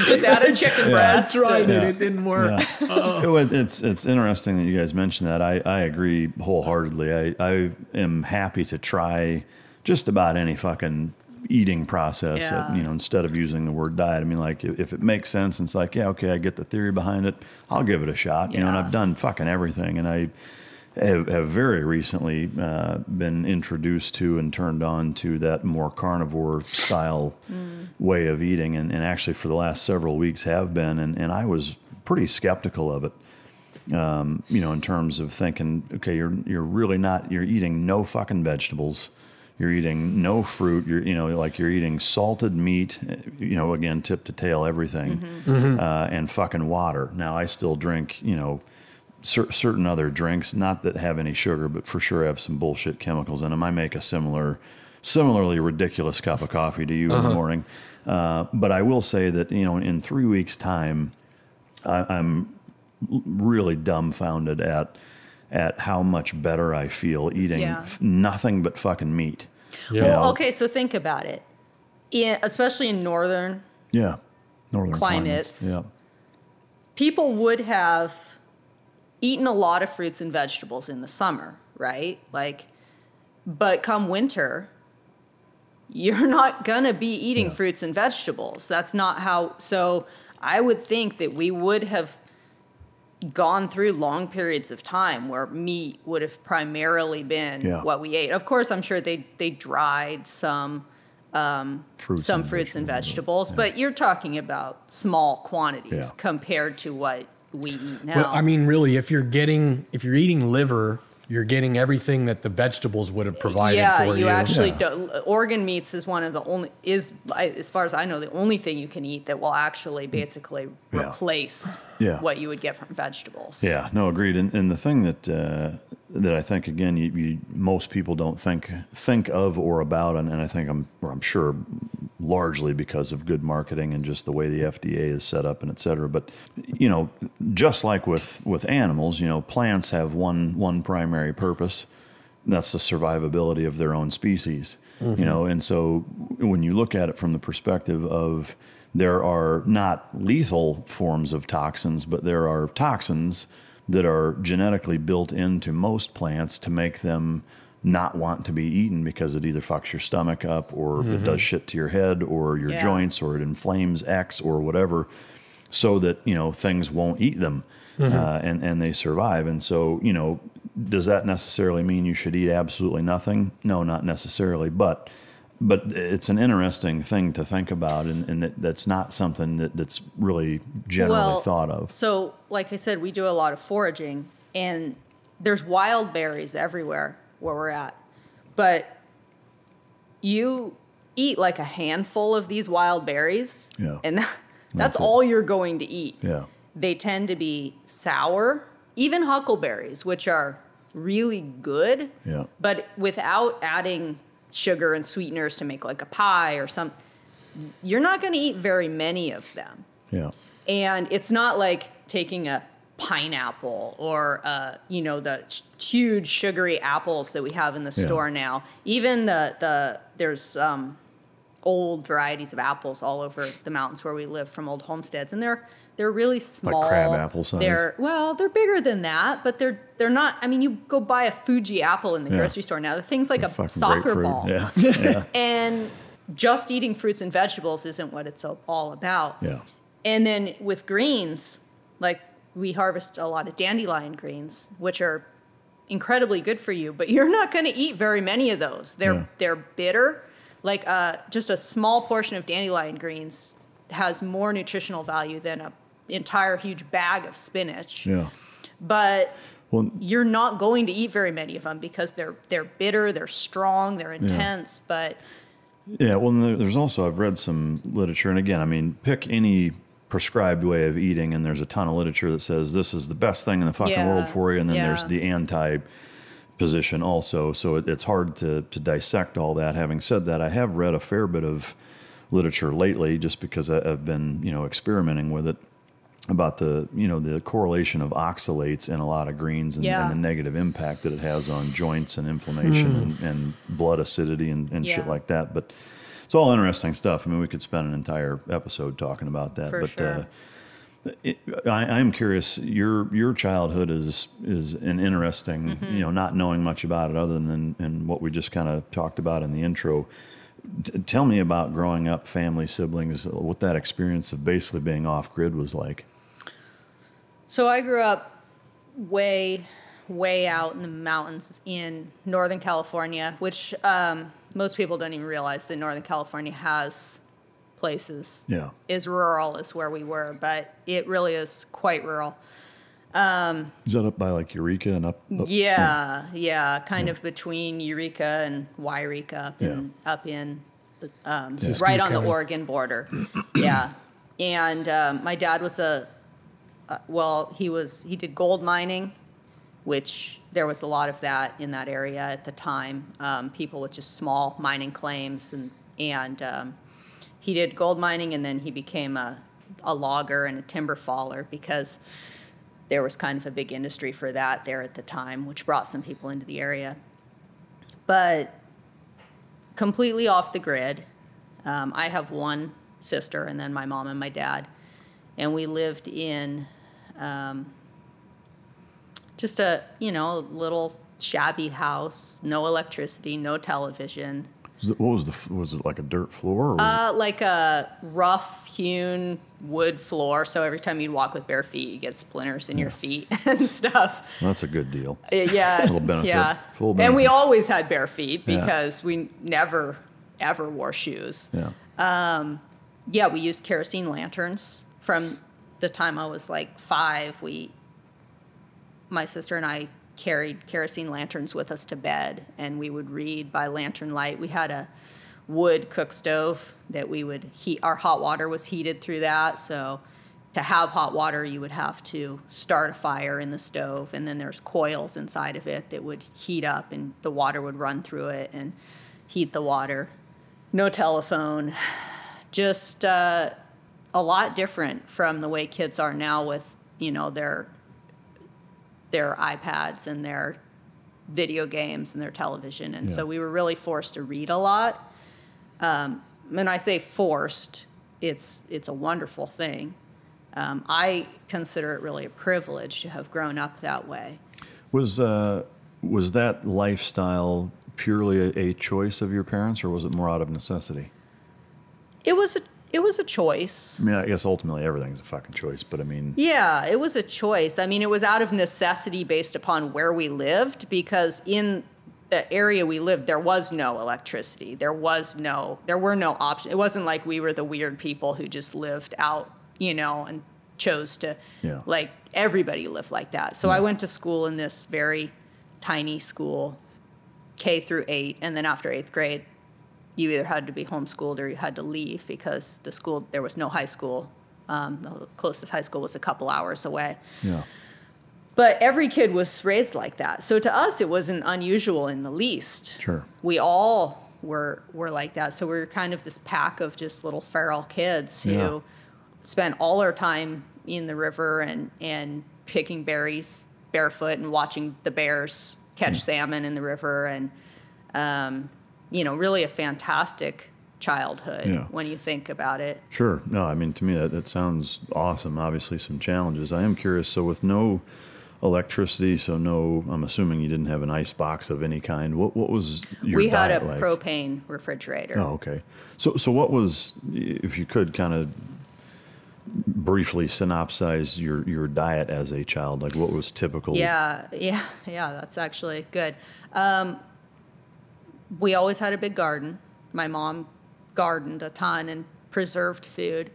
just add a chicken breast. That's right, Yeah. it didn't work. It's interesting that you guys mentioned that. I agree wholeheartedly. I am happy to try just about any fucking eating process, Yeah. instead of using the word diet. I mean, like, if it makes sense, and it's like, yeah, okay, I get the theory behind it, I'll give it a shot, and I've done fucking everything, and I have very recently been introduced to and turned on to that more carnivore style way of eating, and actually for the last several weeks have been, and I was pretty skeptical of it. In terms of thinking, okay, you're really not, you're eating no fucking vegetables. You're eating no fruit. You're eating salted meat. Again, tip to tail, everything, and fucking water. Now, I still drink, certain other drinks, not that have any sugar, but for sure have some bullshit chemicals in them. I make a similarly ridiculous cup of coffee to you in the morning. But I will say that, in 3 weeks' time, I'm really dumbfounded at how much better I feel eating nothing but fucking meat. Yeah. Well, okay, so think about it. Especially in northern northern climates, Yeah. people would have eaten a lot of fruits and vegetables in the summer, right? Like, but come winter, you're not gonna be eating fruits and vegetables. That's not how. So I would think that we would have gone through long periods of time where meat would have primarily been what we ate. Of course, I'm sure they dried some fruits and vegetables, but you're talking about small quantities compared to what we eat now. Well, I mean, really, if you're eating liver, you're getting everything that the vegetables would have provided for you. You actually organ meats is one of the only, as far as I know, the only thing you can eat that will actually basically replace what you would get from vegetables. Yeah, no, agreed. And the thing that I think, again, most people don't think of or about, and I think I'm sure largely because of good marketing and just the way the FDA is set up and et cetera. But, just like with animals, plants have one primary purpose. That's the survivability of their own species, and so when you look at it from the perspective of there are not lethal forms of toxins, but there are toxins that are genetically built into most plants to make them not want to be eaten because it either fucks your stomach up or it does shit to your head or your joints or it inflames X or whatever, so that, things won't eat them and they survive. And so, does that necessarily mean you should eat absolutely nothing? No, not necessarily, but it's an interesting thing to think about, and that's not something that's really generally thought of. So, like I said, we do a lot of foraging, and there's wild berries everywhere where we're at. But you eat like a handful of these wild berries, and that's all you're going to eat. Yeah. They tend to be sour, even huckleberries, which are really good, but without adding sugar and sweeteners to make like a pie or something, you're not going to eat very many of them. Yeah. And it's not like taking a pineapple or, the huge sugary apples that we have in the store now. Even there's old varieties of apples all over the mountains where we live from old homesteads, and they're really small. Like crab apple size. They're bigger than that, but they're not. I mean, you go buy a Fuji apple in the grocery store now. The thing's like a soccer ball. Yeah. And just eating fruits and vegetables isn't what it's all about. Yeah. And then with greens, like we harvest a lot of dandelion greens, which are incredibly good for you, but you're not going to eat very many of those. They're bitter. Like just a small portion of dandelion greens has more nutritional value than an entire huge bag of spinach. Yeah. But you're not going to eat very many of them because they're bitter, they're strong, they're intense. But there's also, I've read some literature, and again, I mean, pick any prescribed way of eating, and there's a ton of literature that says this is the best thing in the fucking world for you, and then there's the anti position also. So it's hard to dissect all that. Having said that, I have read a fair bit of literature lately, just because I've been experimenting with it, about the correlation of oxalates in a lot of greens and the negative impact that it has on joints and inflammation and blood acidity and shit like that. But it's all interesting stuff. I mean, we could spend an entire episode talking about that. For sure. I'm curious. Your childhood is an interesting, not knowing much about it other than what we just kind of talked about in the intro. Tell me about growing up, family, siblings, what that experience of basically being off grid was like. So I grew up way out in the mountains in Northern California, which most people don't even realize that Northern California has places as rural as where we were, but it really is quite rural. Is that up by like Eureka and up? Kind of between Eureka and Wairika, up in the, right on the Oregon border. And my dad was he did gold mining, which there was a lot of that in that area at the time. People with just small mining claims, and he did gold mining, and then he became a logger and a timber faller because there was kind of a big industry for that there at the time, which brought some people into the area. But completely off the grid. I have one sister, and then my mom and my dad. And we lived in just a, little shabby house, no electricity, no television. Was it like a dirt floor? Or Like a rough-hewn wood floor, so every time you'd walk with bare feet, you get splinters in your feet and stuff. That's a good deal. Yeah. Little benefit. Yeah. Full benefit. And we always had bare feet because we never, ever wore shoes. Yeah. We used kerosene lanterns. From the time I was like 5, my sister and I carried kerosene lanterns with us to bed, and we would read by lantern light. We had a wood cook stove that we would heat. Our hot water was heated through that, so to have hot water, you would have to start a fire in the stove, and then there's coils inside of it that would heat up, and the water would run through it and heat the water. No telephone. Just a lot different from the way kids are now with, their iPads and their video games and their television. And so we were really forced to read a lot. When I say forced, it's a wonderful thing. I consider it really a privilege to have grown up that way. Was that lifestyle purely a choice of your parents, or was it more out of necessity? It was a choice. I mean, I guess ultimately everything's a fucking choice, but I mean... Yeah, it was a choice. I mean, it was out of necessity based upon where we lived, because in the area we lived, there was no electricity. There were no options. It wasn't like we were the weird people who just lived out, and chose to... Yeah. Like, everybody lived like that. So I went to school in this very tiny school, K through 8, and then after 8th grade, you either had to be homeschooled or you had to leave, because there was no high school. The closest high school was a couple hours away. Yeah. But every kid was raised like that. So to us, it wasn't unusual in the least. Sure. We all were like that. So we were kind of this pack of just little feral kids who spent all our time in the river and picking berries barefoot and watching the bears catch salmon in the river. And, really a fantastic childhood when you think about it. Sure. No, I mean, to me, that sounds awesome. Obviously, some challenges. I am curious. So with no electricity, I'm assuming you didn't have an ice box of any kind. What was your diet like? We had a propane refrigerator. Oh, okay. So what was, if you could kind of briefly synopsize your diet as a child, like what was typical? Yeah, that's actually good. We always had a big garden. My mom gardened a ton and preserved food.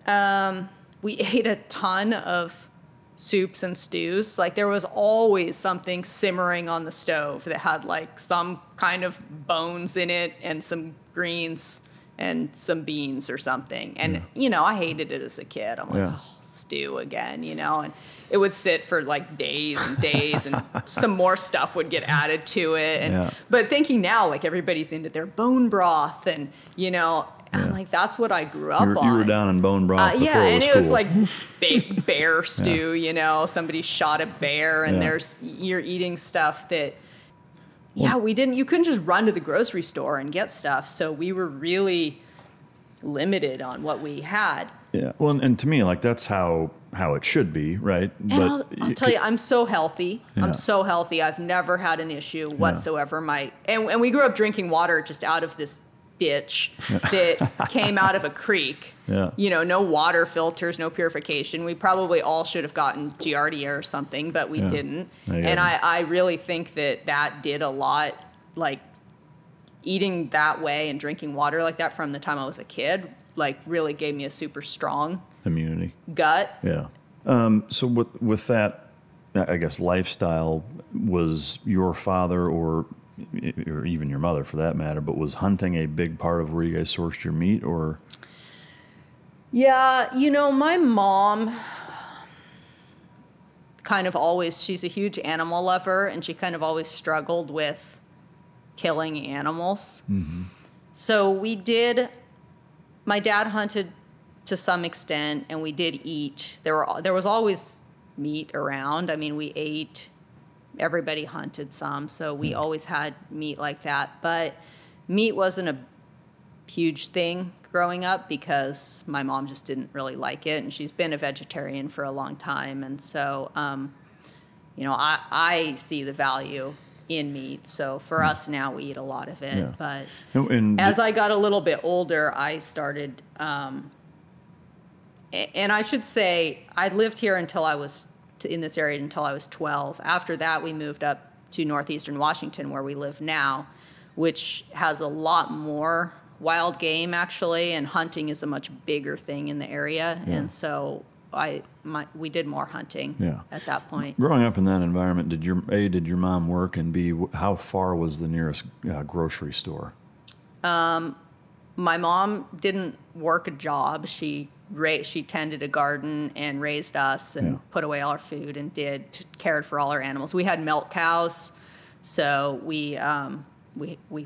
We ate a ton of soups and stews. Like, there was always something simmering on the stove that had like some kind of bones in it and some greens and some beans or something. And, I hated it as a kid. I'm like, stew again, and it would sit for like days and days, and some more stuff would get added to it. And but thinking now, like, everybody's into their bone broth, and I'm like, that's what I grew up on. You were down in bone broth before and it was cool. like baked bear stew. Somebody shot a bear, and you're eating stuff that. We didn't. You couldn't just run to the grocery store and get stuff. So we were really limited on what we had. Yeah. Well, and to me, like, that's how it should be, right? And I'll tell you, I'm so healthy. Yeah. I'm so healthy. I've never had an issue whatsoever. And we grew up drinking water just out of this ditch that came out of a creek. Yeah. No water filters, no purification. We probably all should have gotten Giardia or something, but we didn't. And I really think that did a lot, like, eating that way and drinking water like that from the time I was a kid, like, really gave me a super strong immunity gut. Yeah. So with that, I guess, lifestyle, was your father or even your mother for that matter, but was hunting a big part of where you guys sourced your meat, or? Yeah, my mom kind of always, she's a huge animal lover, and she kind of always struggled with killing animals. Mm-hmm. So my dad hunted to some extent, and we did eat. There was always meat around. I mean, we ate, everybody hunted some, so we always had meat like that. But meat wasn't a huge thing growing up because my mom just didn't really like it, and she's been a vegetarian for a long time. And so, I see the value in meat. So for us now, we eat a lot of it. Yeah. But And as I got a little bit older, I started, and I should say, I lived here until I was in this area until I was 12. After that, we moved up to northeastern Washington, where we live now, which has a lot more wild game, actually, and hunting is a much bigger thing in the area. Yeah. And so we did more hunting at that point. Growing up in that environment, did your mom work, and B, how far was the nearest grocery store? My mom didn't work a job. She tended a garden and raised us and put away all our food and cared for all our animals. We had milk cows, so we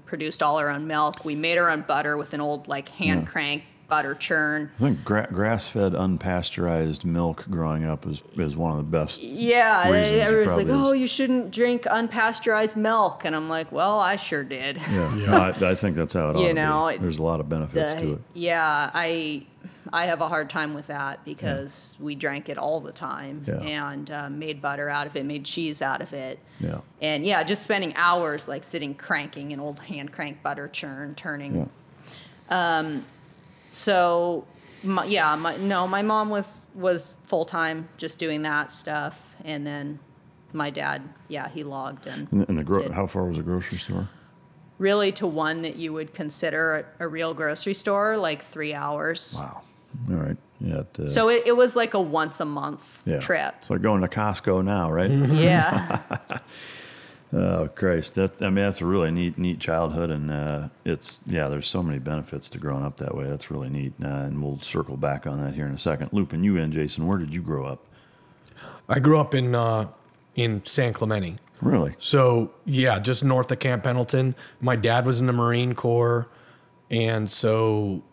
produced all our own milk. We made our own butter with an old hand crank butter churn. I think grass-fed, unpasteurized milk growing up is one of the best. Yeah, reasons everyone's like, probably "Oh, you shouldn't drink unpasteurized milk," and I'm like, "Well, I sure did." Yeah, I think that's how it ought to be. There's a lot of benefits to it. Yeah, I have a hard time with that because we drank it all the time and made butter out of it, made cheese out of it. Yeah. And just spending hours sitting cranking an old hand crank butter churn, turning. Yeah. So, my mom was full time just doing that stuff, and then my dad, he logged and how far was the grocery store? Really, to one that you would consider a real grocery store, 3 hours. Wow. All right. Yeah. So it was like a once a month trip. It's like going to Costco now, right? Yeah. Oh Christ! That's a really neat childhood, and there's so many benefits to growing up that way. That's really neat, and we'll circle back on that here in a second. Looping you in, Jason. Where did you grow up? I grew up in San Clemente. Really? So just north of Camp Pendleton. My dad was in the Marine Corps, and so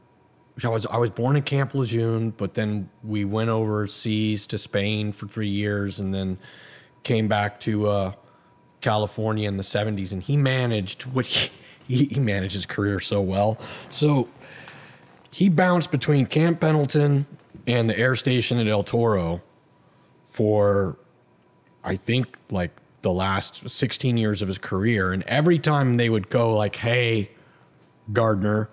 I was born in Camp Lejeune, but then we went overseas to Spain for 3 years, and then came back to California in the 70s, and he managed he managed his career so well. So he bounced between Camp Pendleton and the air station at El Toro for, I think, the last 16 years of his career. And every time they would go "Hey, Gardner,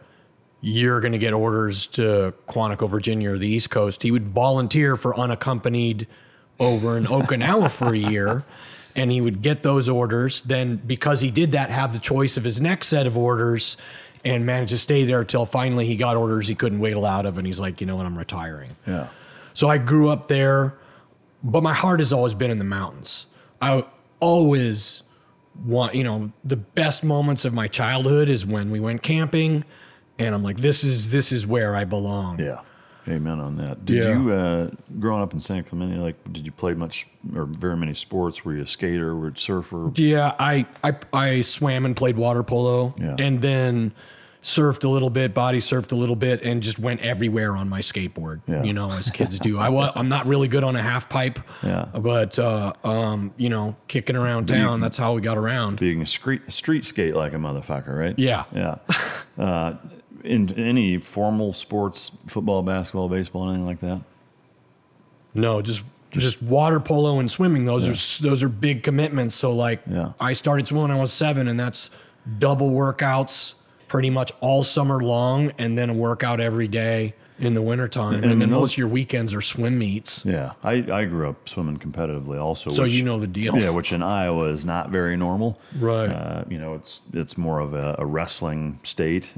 you're going to get orders to Quantico, Virginia, or the East Coast," he would volunteer for unaccompanied over in Okinawa for a year. And he would get those orders. Then, because he did that, have the choice of his next set of orders, and managed to stay there till finally he got orders he couldn't wiggle out of. And he's like, "You know what? I'm retiring." Yeah. So I grew up there, but my heart has always been in the mountains. I always want, the best moments of my childhood is when we went camping, and I'm like, this is where I belong. Yeah. Amen on that. Did you, growing up in San Clemente, did you play much or very many sports? Were you a skater? Were you a surfer? Yeah, I swam and played water polo, and then surfed a little bit, body surfed a little bit, and just went everywhere on my skateboard, as kids do. I'm not really good on a half pipe, but, kicking around town, that's how we got around. Being a street skate like a motherfucker, right? Yeah. Yeah. In any formal sports, football, basketball, baseball, anything like that? No, just water polo and swimming. Those are big commitments. So I started swimming when I was 7, and that's double workouts pretty much all summer long, and then a workout every day in the wintertime. And then most of your weekends are swim meets. Yeah. I grew up swimming competitively also. So you know the deal. Yeah, which in Iowa is not very normal. Right. It's more of a wrestling state.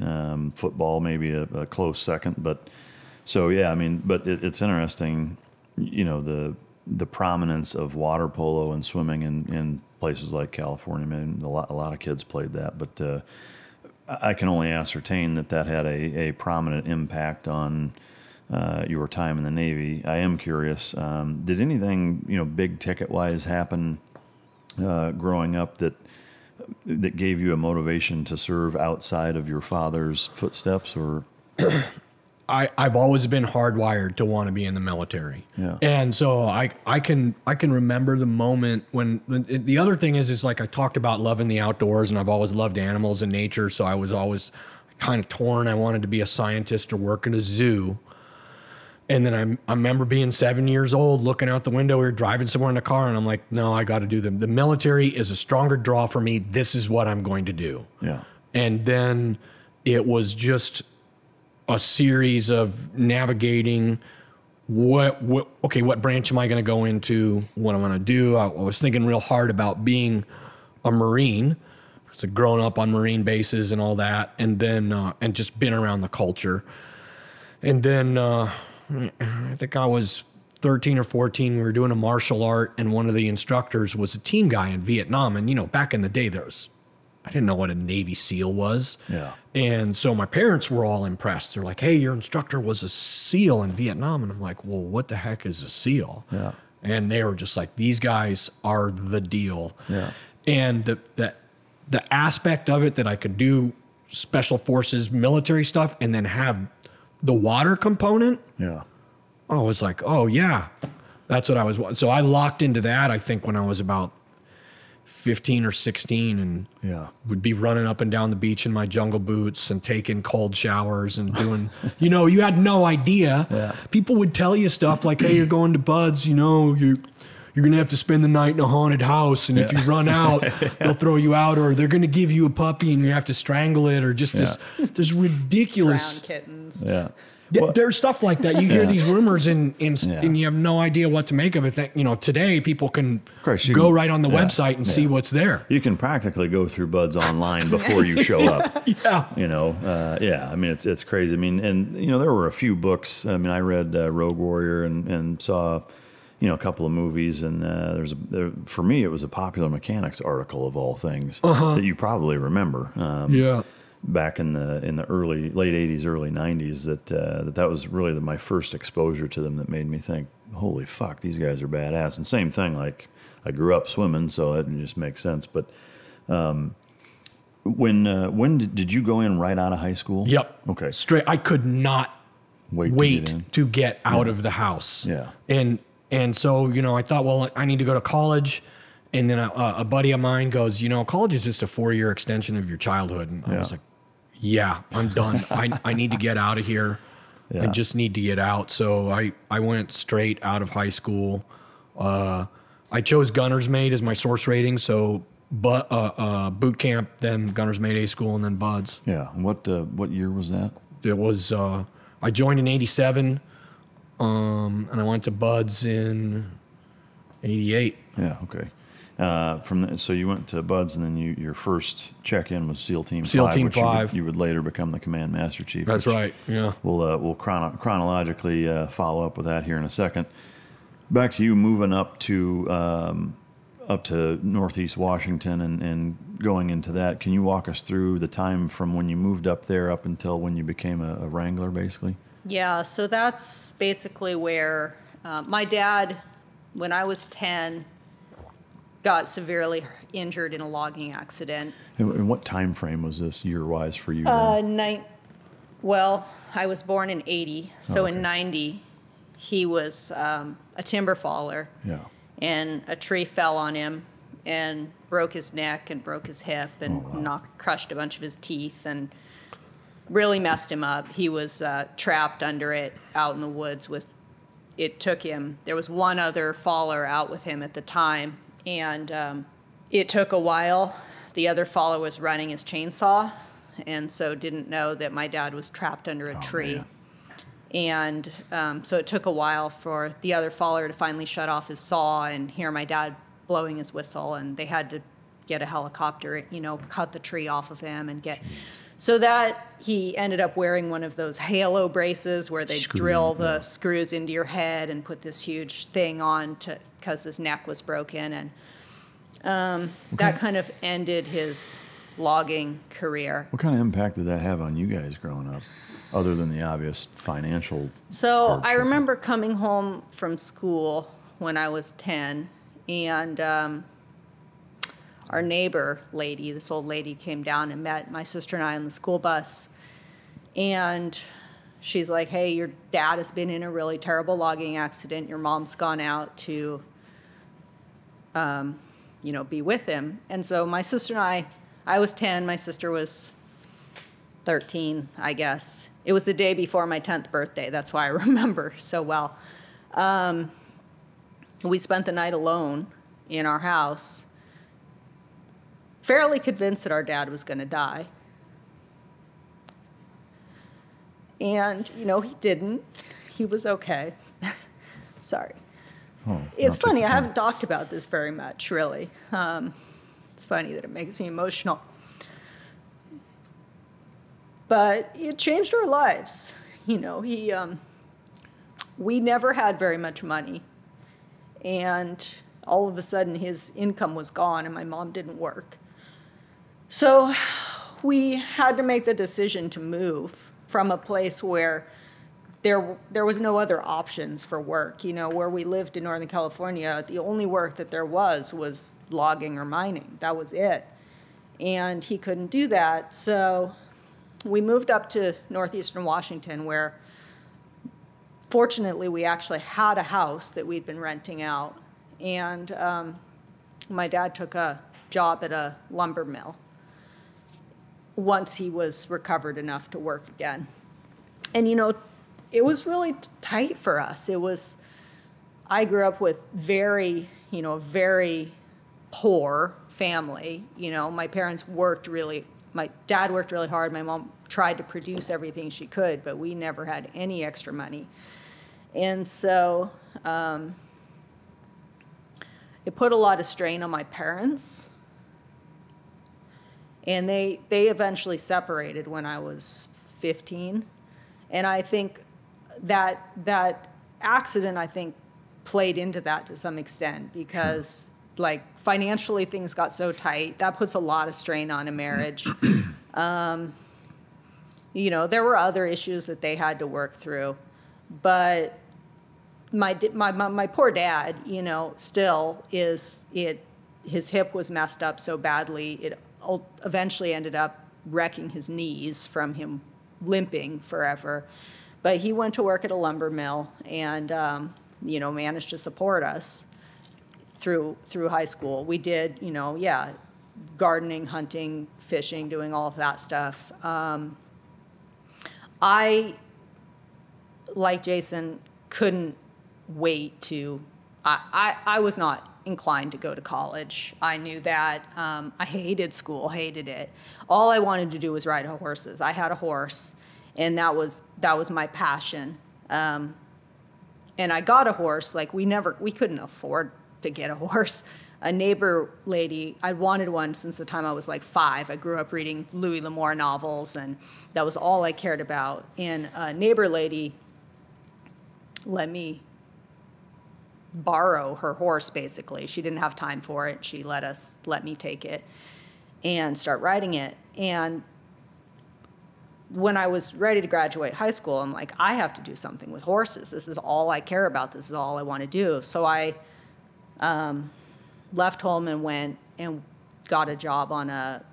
Football maybe a close second. But so, but it's interesting, the prominence of water polo and swimming in places like California. I mean, a lot of kids played that. But I can only ascertain that had a prominent impact on your time in the Navy. I am curious, did anything big ticket wise happen growing up that gave you a motivation to serve outside of your father's footsteps? Or I've always been hardwired to want to be in the military. Yeah. And so I can remember the moment when the other thing is like I talked about loving the outdoors, and I've always loved animals and nature. So I was always kind of torn. I wanted to be a scientist or work in a zoo. And then I remember being 7 years old, looking out the window. We were driving somewhere in the car, and I'm like, no, I got to do the military is a stronger draw for me. This is what I'm going to do. Yeah. And then it was just a series of navigating what branch am I going to go into, what I'm going to do. I was thinking real hard about being a Marine. So growing up on Marine bases and all that, and then and just been around the culture. And then I think I was 13 or 14. We were doing a martial art, and one of the instructors was a team guy in Vietnam. And, you know, back in the day, I didn't know what a Navy SEAL was. Yeah. And so my parents were all impressed. They're like, hey, your instructor was a SEAL in Vietnam. And I'm like, well, what the heck is a SEAL? Yeah. And they were just like, these guys are the deal. Yeah. And the aspect of it that I could do special forces, military stuff, and then have the water component. Yeah. I was like, oh yeah, that's what I was. So I locked into that, I think, when I was about 15 or 16, and would be running up and down the beach in my jungle boots and taking cold showers and doing, you know, you had no idea. Yeah. People would tell you stuff like, hey, you're going to Bud's, you know, you're going to have to spend the night in a haunted house. And if you run out, they'll throw you out, or they're going to give you a puppy and you have to strangle it, or just this ridiculous. Drowned kittens. Yeah. There's stuff like that. You hear these rumors and you have no idea what to make of it. That, you know, today people can go right on the website and see what's there. You can practically go through Bud's online before you show up. Yeah. You know, I mean, it's crazy. I mean, and, you know, there were a few books. I mean, I read Rogue Warrior and saw, you know, a couple of movies, and for me, it was a Popular Mechanics article of all things that you probably remember. Back in the late 80s, early 90s, that was really my first exposure to them that made me think, holy fuck, these guys are badass. And same thing, like I grew up swimming, so that just makes sense. But when did you go in right out of high school? Yep. Okay. Straight. I could not wait to get out of the house. Yeah. And so, you know, I thought, well, I need to go to college. And then a buddy of mine goes, you know, college is just a 4-year extension of your childhood. And I was like, yeah, I'm done. I need to get out of here. I just need to get out. So I went straight out of high school. I chose Gunner's Mate as my source rating. So boot camp, then Gunner's Mate A school, and then Bud's. Yeah. What year was that? It was, I joined in 87, and I went to Bud's in 88. Yeah, okay. So you went to Bud's, and then your first check-in was SEAL Team 5. SEAL Team 5. You would later become the Command Master Chief. That's right, yeah. We'll chronologically follow up with that here in a second. Back to you moving up to Northeast Washington and going into that. Can you walk us through the time from when you moved up there up until when you became a Wrangler, basically? Yeah, so that's basically where my dad, when I was 10, got severely injured in a logging accident. And what time frame was this year-wise for you? Well, I was born in 80, so in 90, he was a timber faller. Yeah. And a tree fell on him and broke his neck and broke his hip and crushed a bunch of his teeth and really messed him up. He was trapped under it out in the woods there was one other faller out with him at the time. And it took a while. The other faller was running his chainsaw, and so didn't know that my dad was trapped under a tree. Man. And so it took a while for the other faller to finally shut off his saw and hear my dad blowing his whistle, and they had to get a helicopter, you know, cut the tree off of him and get... So that he ended up wearing one of those halo braces where they drill the screws into your head and put this huge thing on because his neck was broken. And that kind of ended his logging career. What kind of impact did that have on you guys growing up, other than the obvious financial So hardship? I remember coming home from school when I was 10, and our neighbor lady, this old lady, came down and met my sister and I on the school bus. And she's like, hey, your dad has been in a really terrible logging accident. Your mom's gone out to, be with him. And so my sister and I was 10, my sister was 13, I guess. It was the day before my 10th birthday. That's why I remember so well. We spent the night alone in our house, fairly convinced that our dad was going to die. And, he didn't. He was okay. Sorry. Oh, it's funny. I haven't talked about this very much, really. It's funny that it makes me emotional. But it changed our lives. We never had very much money. And all of a sudden, his income was gone, and my mom didn't work. So we had to make the decision to move from a place where there was no other options for work. Where we lived in Northern California, the only work that there was logging or mining. That was it. And he couldn't do that. So we moved up to northeastern Washington, where fortunately we actually had a house that we'd been renting out. And my dad took a job at a lumber mill once he was recovered enough to work again. And, it was really tight for us. I grew up with very poor family. My parents my dad worked really hard. My mom tried to produce everything she could, but we never had any extra money. And so it put a lot of strain on my parents. And they eventually separated when I was 15. And I think that accident, played into that to some extent, because financially things got so tight. That puts a lot of strain on a marriage. There were other issues that they had to work through. But my poor dad, still his hip was messed up so badly, it eventually ended up wrecking his knees from him limping forever. But he went to work at a lumber mill and, managed to support us through high school. We did, gardening, hunting, fishing, doing all of that stuff. I, like Jason, couldn't wait to, I was not inclined to go to college. I knew that. I hated school, hated it. All I wanted to do was ride horses. I had a horse, and that was my passion. And I got a horse. We couldn't afford to get a horse. A neighbor lady, I wanted one since the time I was 5. I grew up reading Louis L'Amour novels, and that was all I cared about. And a neighbor lady let me borrow her horse, basically. She didn't have time for it. She let me take it and start riding it. And when I was ready to graduate high school, I'm like, I have to do something with horses. This is all I care about. This is all I want to do. So I left home and went and got a job on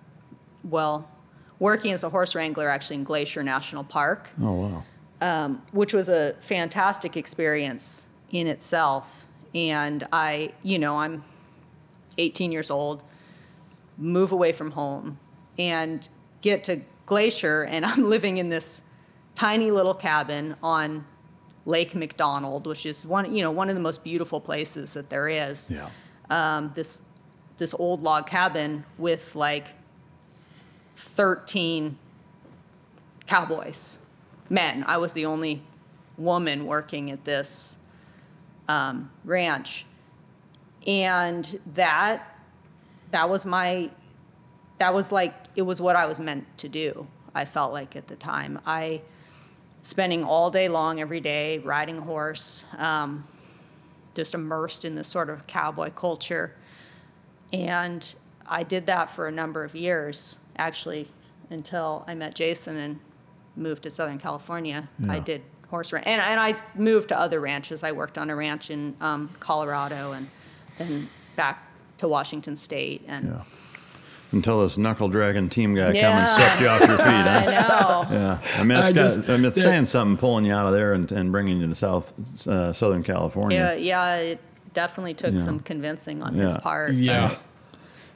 working as a horse wrangler actually in Glacier National Park. Oh, wow. Which was a fantastic experience in itself. And I'm 18 years old, move away from home, and get to Glacier, and I'm living in this tiny little cabin on Lake McDonald, which is one of the most beautiful places that there is. Yeah. This old log cabin with 13 cowboys, men. I was the only woman working at this ranch, and it was what I was meant to do. I felt like at the time, spending all day long every day riding a horse, just immersed in this sort of cowboy culture, and I did that for a number of years, actually, until I met Jason and moved to Southern California. Yeah. I did horse ranch, and I moved to other ranches. I worked on a ranch in Colorado, and then back to Washington State. And Yeah. until this knuckle dragging team guy come and swept you off your feet. Huh? I know. Yeah, I mean, it's saying something, pulling you out of there and bringing you to Southern California. Yeah, it definitely took some convincing on his part. Yeah.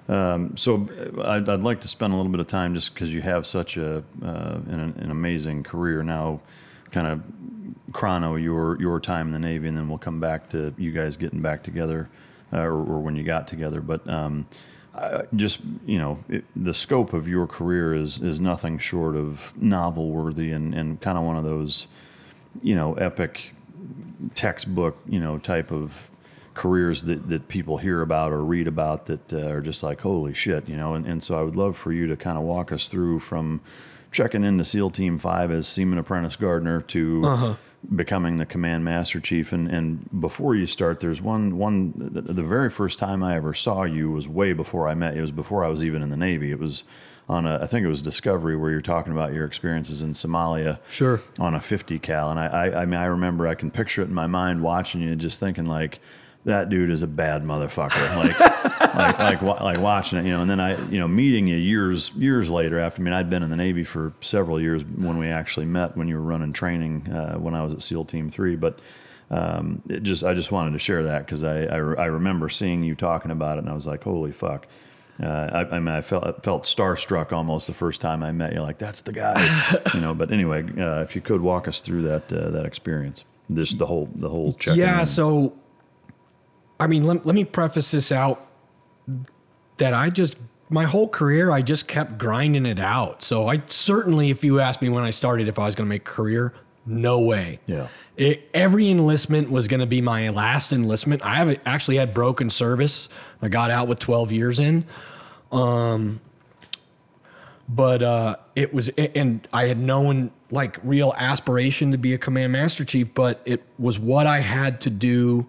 So I'd like to spend a little bit of time, just because you have such an amazing career now, kind of chrono your time in the Navy, and then we'll come back to you guys getting back together, or when you got together. But just, the scope of your career is nothing short of novel worthy, and kind of one of those, epic textbook, type of careers that people hear about or read about that are just like, holy shit, and so I would love for you to kind of walk us through from checking into SEAL Team 5 as Seaman Apprentice Gardner to becoming the Command Master Chief. And before you start, there's the very first time I ever saw you was way before I met you. It was before I was even in the Navy. It was on I think it was Discovery, where you're talking about your experiences in Somalia. Sure. On a 50 cal. And I mean, I remember, I can picture it in my mind watching you and just thinking, like, that dude is a bad motherfucker. Like watching it, and then meeting you years later after. I mean, I'd been in the Navy for several years when we actually met, when you were running training when I was at SEAL Team 3. But I just wanted to share that, because I remember seeing you talking about it, and I was like, holy fuck. I felt starstruck almost the first time I met you. Like, that's the guy, But anyway, if you could walk us through that experience, the whole check. Yeah. So, I mean, let me preface this out that my whole career, I just kept grinding it out. So I certainly, if you asked me when I started if I was going to make a career, no way. Yeah. Every enlistment was going to be my last enlistment. I actually had broken service. I got out with 12 years in. But it was, and I had known like real aspiration to be a Command Master Chief, but it was what I had to do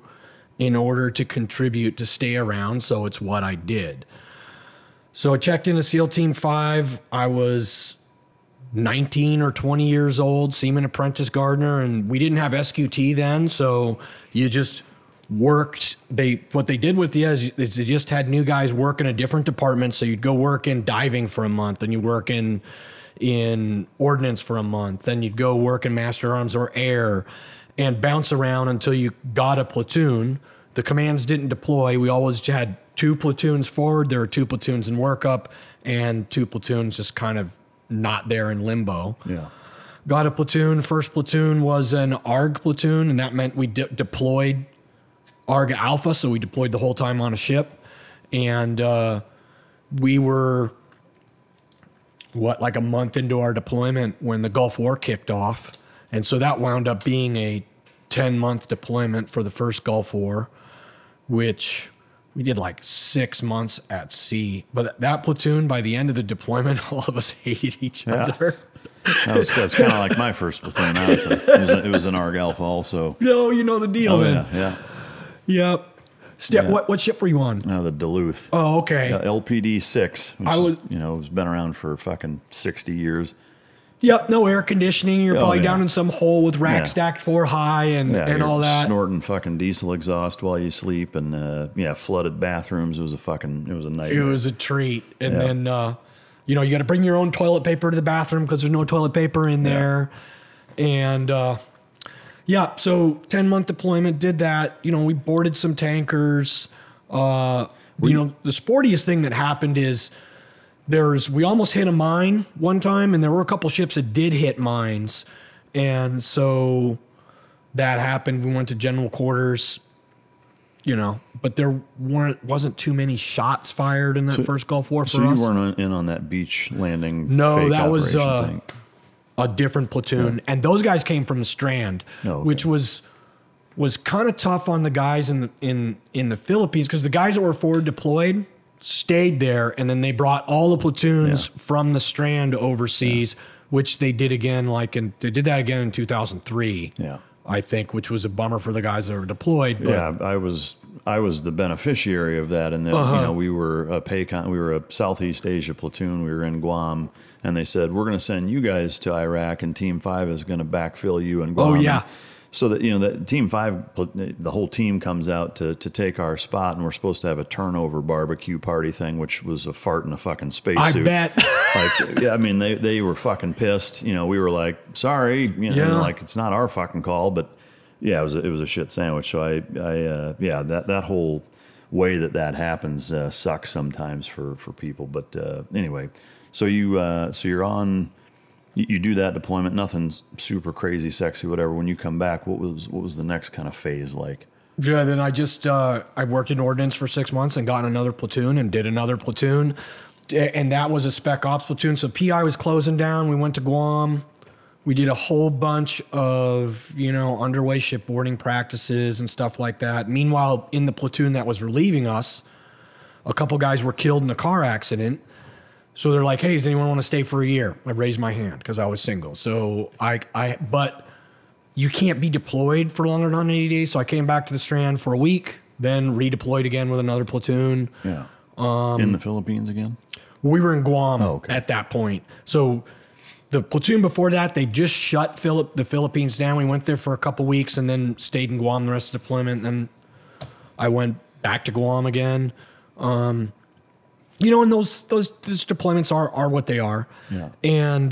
in order to contribute to stay around, so it's what I did. So I checked into SEAL Team 5. I was 19 or 20 years old, Seaman Apprentice Gardner, and we didn't have SQT then, so you just worked. What they did with you is they just had new guys work in a different department, so you'd go work in diving for a month, and you work in ordnance for a month, then you'd go work in Master Arms or air, and bounce around until you got a platoon. The commands didn't deploy. We always had 2 platoons forward. There were 2 platoons in workup, and 2 platoons just kind of not there in limbo. Yeah. Got a platoon. First platoon was an ARG platoon, and that meant we deployed ARG Alpha, so we deployed the whole time on a ship. And we were, like a month into our deployment when the Gulf War kicked off. And so that wound up being a 10-month deployment for the first Gulf War, which we did like 6 months at sea. But that platoon, by the end of the deployment, all of us hated each other. That was kind of like my first platoon, honestly. It was an ARG Alpha also. No, you know the deal, man. Yeah. Yep. What ship were you on? The Duluth. Oh, okay. LPD 6. Which it's been around for fucking 60 years. Yep, no air conditioning. You're probably down in some hole with rack stacked 4 high and all that. Snorting fucking diesel exhaust while you sleep, and flooded bathrooms. It was a nightmare. It was a treat. And then you got to bring your own toilet paper to the bathroom because there's no toilet paper in there. And so 10-month deployment, did that. We boarded some tankers. The sportiest thing that happened is we almost hit a mine one time, and there were a couple ships that did hit mines. And so that happened. We went to general quarters, but there wasn't too many shots fired in that first Gulf War for us. So you weren't in on that beach landing? No, that was a different platoon. Yeah. And those guys came from the Strand, which was kind of tough on the guys in the Philippines, because the guys that were forward deployed stayed there, and then they brought all the platoons from the Strand overseas, which they did again. They did that again in 2003. Yeah, I think, which was a bummer for the guys that were deployed. But I was the beneficiary of that, and then we were a PACON, we were a Southeast Asia platoon. We were in Guam, and they said, we're going to send you guys to Iraq, and Team 5 is going to backfill you in Guam. Oh yeah. So that, that Team 5, the whole team comes out to take our spot, and we're supposed to have a turnover barbecue party thing, which was a fart in a fucking spacesuit. I bet. I mean, they were fucking pissed. We were like, sorry, like it's not our fucking call, but yeah, it was a shit sandwich. So that whole way that happens sucks sometimes for people. But anyway, so you're on. You do that deployment, nothing's super crazy, sexy, whatever. When you come back, what was the next kind of phase like? Yeah, then I worked in ordnance for 6 months and got in another platoon and did another platoon. And that was a spec ops platoon. So PI was closing down. We went to Guam. We did a whole bunch of, underway shipboarding practices and stuff like that. Meanwhile, in the platoon that was relieving us, a couple guys were killed in a car accident. So they're like, hey, does anyone want to stay for a year? I raised my hand because I was single. So but you can't be deployed for longer than 180 days. So I came back to the Strand for a week, then redeployed again with another platoon. Yeah. In the Philippines again? We were in Guam at that point. So the platoon before that, they just shut the Philippines down. We went there for a couple weeks and then stayed in Guam the rest of the deployment. And then I went back to Guam again. And those deployments are what they are. Yeah. And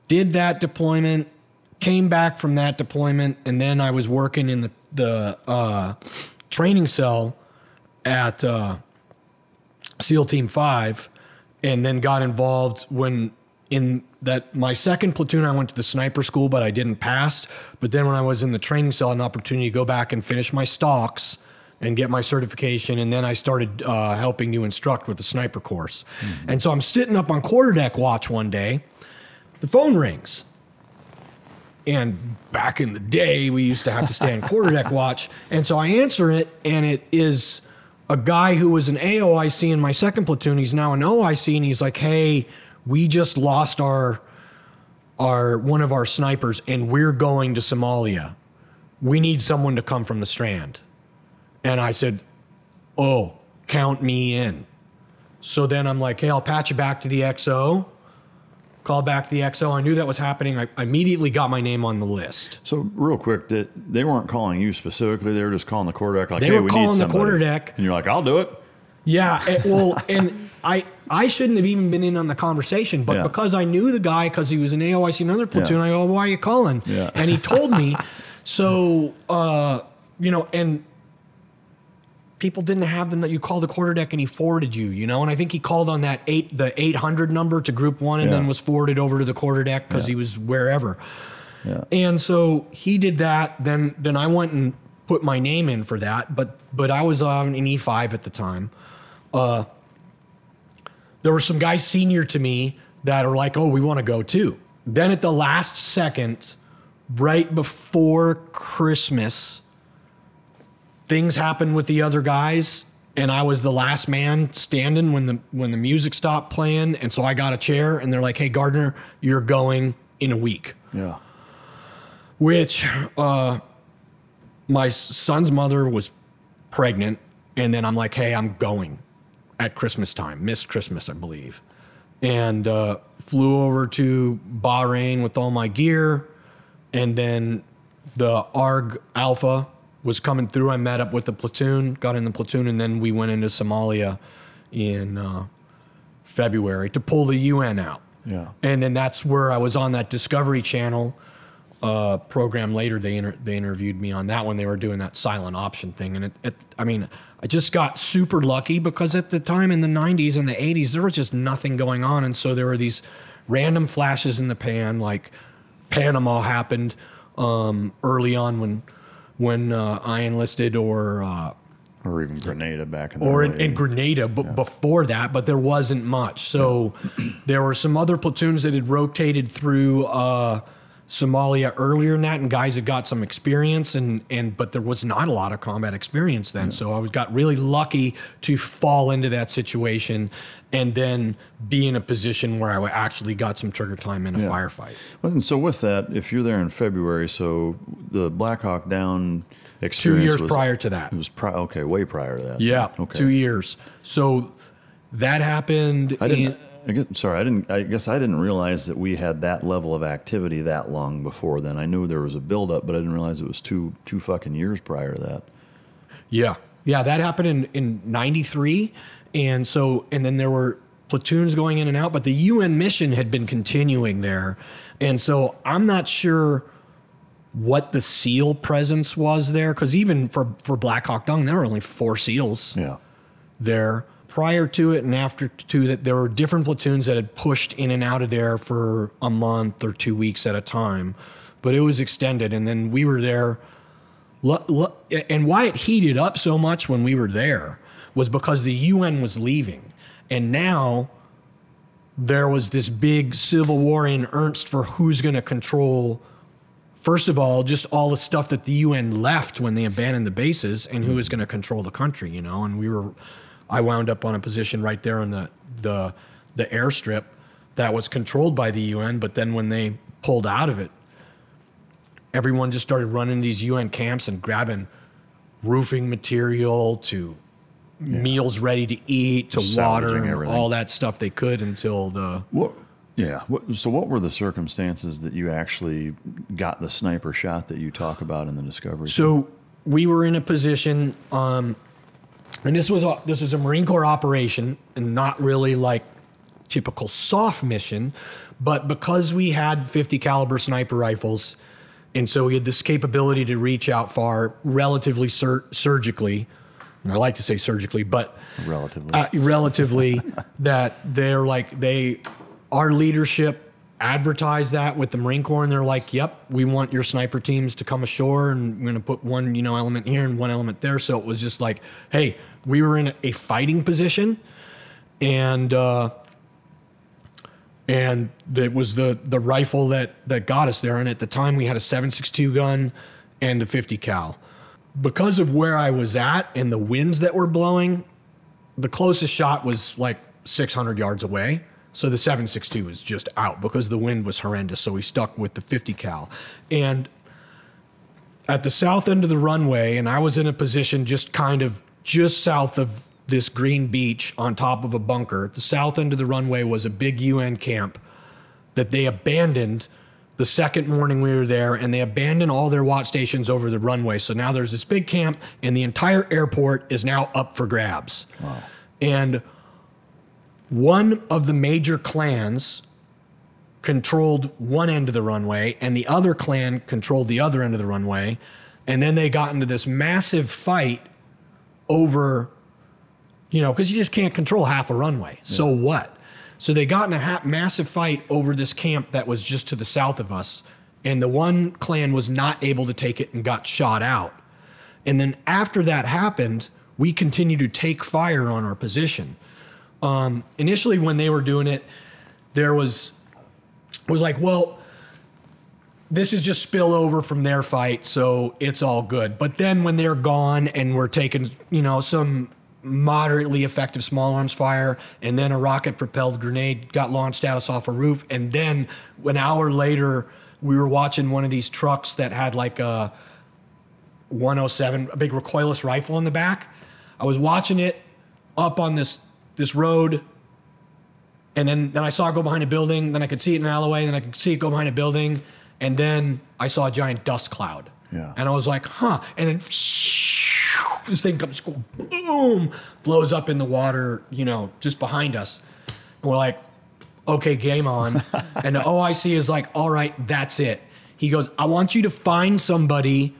did that deployment, came back from that deployment, and then I was working in the training cell at SEAL Team 5, and then got involved my second platoon. I went to the sniper school, but I didn't pass. But then when I was in the training cell, I had an opportunity to go back and finish my stalks and get my certification, and then I started helping to instruct with the sniper course. Mm-hmm. And so I'm sitting up on quarterdeck watch one day, the phone rings. And back in the day, we used to have to stay on quarterdeck watch, and so I answer it, and it is a guy who was an AOIC in my second platoon. He's now an OIC, and he's like, hey, we just lost our one of our snipers, and we're going to Somalia. We need someone to come from the Strand. And I said, oh, count me in. So then I'm like, hey, I'll patch you back to the XO. Call back to the XO. I knew that was happening. I immediately got my name on the list. So real quick, they weren't calling you specifically. They were just calling the quarterdeck like, hey, we need somebody. They were calling the quarterdeck. And you're like, I'll do it. Yeah. And I shouldn't have even been in on the conversation, but because I knew the guy, because he was an AOIC in another platoon, I go, why are you calling? Yeah. And he told me. So, and people didn't have them that you call the quarterdeck, and he forwarded you, and I think he called on the 800 number to Group 1 and then was forwarded over to the quarterdeck because he was wherever. Yeah. And so he did that. Then I went and put my name in for that, but I was on an E5 at the time. There were some guys senior to me that are like, oh, we want to go too. Then at the last second, right before Christmas, things happened with the other guys, and I was the last man standing when the music stopped playing, and so I got a chair, and they're like, hey, Gardner, you're going in a week. Yeah. Which my son's mother was pregnant, and then I'm like, hey, I'm going at Christmas time. Missed Christmas, I believe. And flew over to Bahrain with all my gear, and then the ARG Alpha was coming through. I met up with the platoon, got in the platoon, and then we went into Somalia in February to pull the UN out. Yeah. And then that's where I was on that Discovery Channel program later. They interviewed me on that when they were doing that silent option thing. And I just got super lucky because at the time in the 90s and the 80s, there was just nothing going on. And so there were these random flashes in the pan, like Panama happened early on when I enlisted, or even Grenada back in the or in Grenada, but before that, but there wasn't much. So there were some other platoons that had rotated through Somalia earlier than that, and guys had got some experience, but there was not a lot of combat experience then. Yeah. So I got really lucky to fall into that situation and then be in a position where I actually got some trigger time in a firefight. Well, and so with that, if you're there in February, so the Black Hawk Down experience 2 years prior to that. It was way prior to that. Yeah, okay. 2 years. So that happened. I guess I didn't realize that we had that level of activity that long before then. I knew there was a buildup, but I didn't realize it was two fucking years prior to that. Yeah. Yeah, that happened in 93. And then there were platoons going in and out, but the UN mission had been continuing there. And so I'm not sure what the SEAL presence was there, because even for Black Hawk Down, there were only 4 SEALs there. Prior to it and after to that, there were different platoons that had pushed in and out of there for a month or 2 weeks at a time, but it was extended. And then we were there. And why it heated up so much when we were there was because the UN was leaving. And now there was this big civil war in earnest for who's going to control, first of all, just all the stuff that the UN left when they abandoned the bases, and who was going to control the country, you know? And I wound up on a position right there on the airstrip that was controlled by the UN, but then when they pulled out of it, everyone just started running these UN camps and grabbing roofing material to meals ready to eat to water and everything. All that stuff they could until the... So what were the circumstances that you actually got the sniper shot that you talk about in the Discovery? So we were in a position... and this was a Marine Corps operation, and not really like typical soft mission, but because we had 50 caliber sniper rifles, and so we had this capability to reach out far relatively surgically. And I like to say surgically, but relatively that our leadership advertised that with the Marine Corps, and they're like, "Yep, we want your sniper teams to come ashore, and we're going to put one, element here and one element there." So it was just like, hey, we were in a fighting position, and it was the rifle that got us there. And at the time, we had a 7.62 gun and a 50 cal. Because of where I was at and the winds that were blowing, the closest shot was like 600 yards away. So the 7.62 was just out because the wind was horrendous. So we stuck with the 50 cal. And at the south end of the runway, and I was in a position just south of this green beach on top of a bunker. At the south end of the runway was a big UN camp that they abandoned the second morning we were there, and they abandoned all their watch stations over the runway. So now there's this big camp, and the entire airport is now up for grabs. Wow. And one of the major clans controlled one end of the runway, and the other clan controlled the other end of the runway. And then they got into this massive fight over, because you just can't control half a runway. Yeah. So what? So they got in a massive fight over this camp that was just to the south of us. And the one clan was not able to take it and got shot out. And then after that happened, we continued to take fire on our position. Initially, when they were doing it, there was like, well, this is just spillover from their fight, so it's all good. But then when they're gone and we're taking, some moderately effective small arms fire, and then a rocket-propelled grenade got launched at us off a roof, and then an hour later, we were watching one of these trucks that had like a 107, a big recoilless rifle in the back. I was watching it up on this road, and then I saw it go behind a building, then I could see it in an alleyway, then I could see it go behind a building, and then I saw a giant dust cloud. Yeah. And I was like, huh. And then this thing comes, boom, blows up in the water, just behind us. And we're like, okay, game on. And the OIC is like, all right, that's it. He goes, I want you to find somebody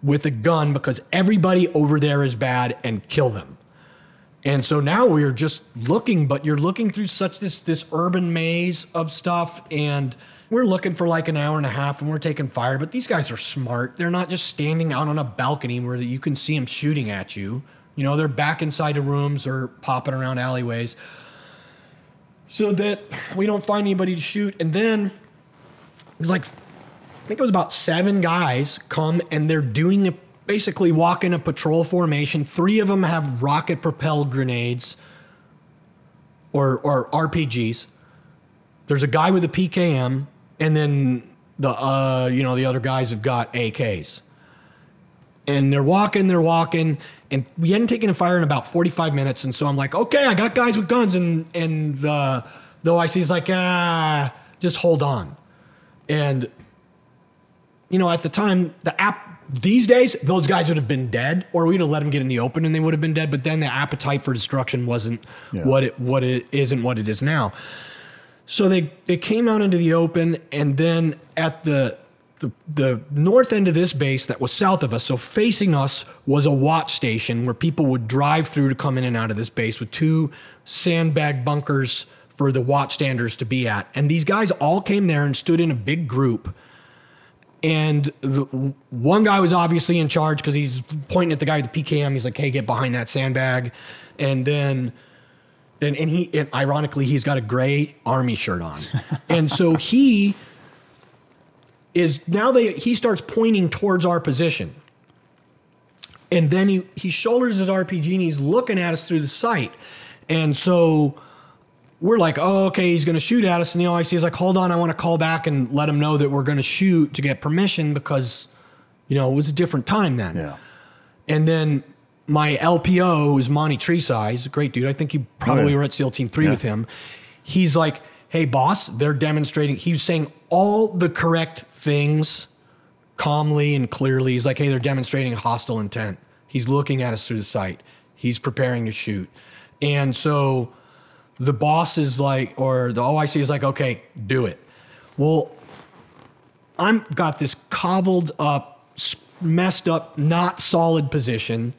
with a gun because everybody over there is bad, and kill them. And so now we're just looking, but you're looking through such this urban maze of stuff, and we're looking for like an hour and a half, and we're taking fire. But these guys are smart. They're not just standing out on a balcony where you can see them shooting at you. They're back inside of rooms or popping around alleyways. So that we don't find anybody to shoot. And then it's like, I think it was about 7 guys come, and they're basically walking a patrol formation. 3 of them have rocket-propelled grenades or RPGs. There's a guy with a PKM, and then the other guys have got AKs. And they're walking, and we hadn't taken a fire in about 45 minutes. And so I'm like, okay, I got guys with guns. And the the OIC is like, just hold on. And, you know, at the time, these days, those guys would have been dead, or we'd have let them get in the open and they would have been dead. But then the appetite for destruction wasn't what it is now. So they came out into the open, and then at the north end of this base that was south of us, so facing us was a watch station where people would drive through to come in and out of this base with 2 sandbag bunkers for the watchstanders to be at. And these guys all came there and stood in a big group. And the one guy was obviously in charge because he's pointing at the guy with the PKM. He's like, hey, get behind that sandbag. And then ironically, he's got a gray army shirt on. And so he starts pointing towards our position. And then he shoulders his RPG and he's looking at us through the sight. And so we're like, oh, okay, he's going to shoot at us. And the OIC is like, hold on, I want to call back and let him know that we're going to shoot to get permission because, you know, it was a different time then. Yeah. And then my LPO, who's Monty Treesize, he's a great dude. I think you probably were at SEAL Team 3 with him. He's like, hey, boss, they're demonstrating. He was saying all the correct things calmly and clearly. He's like, hey, they're demonstrating hostile intent. He's looking at us through the sight. He's preparing to shoot. And so the boss is like, or the OIC is like, okay, do it. Well, I've got this cobbled up, messed up, not solid position,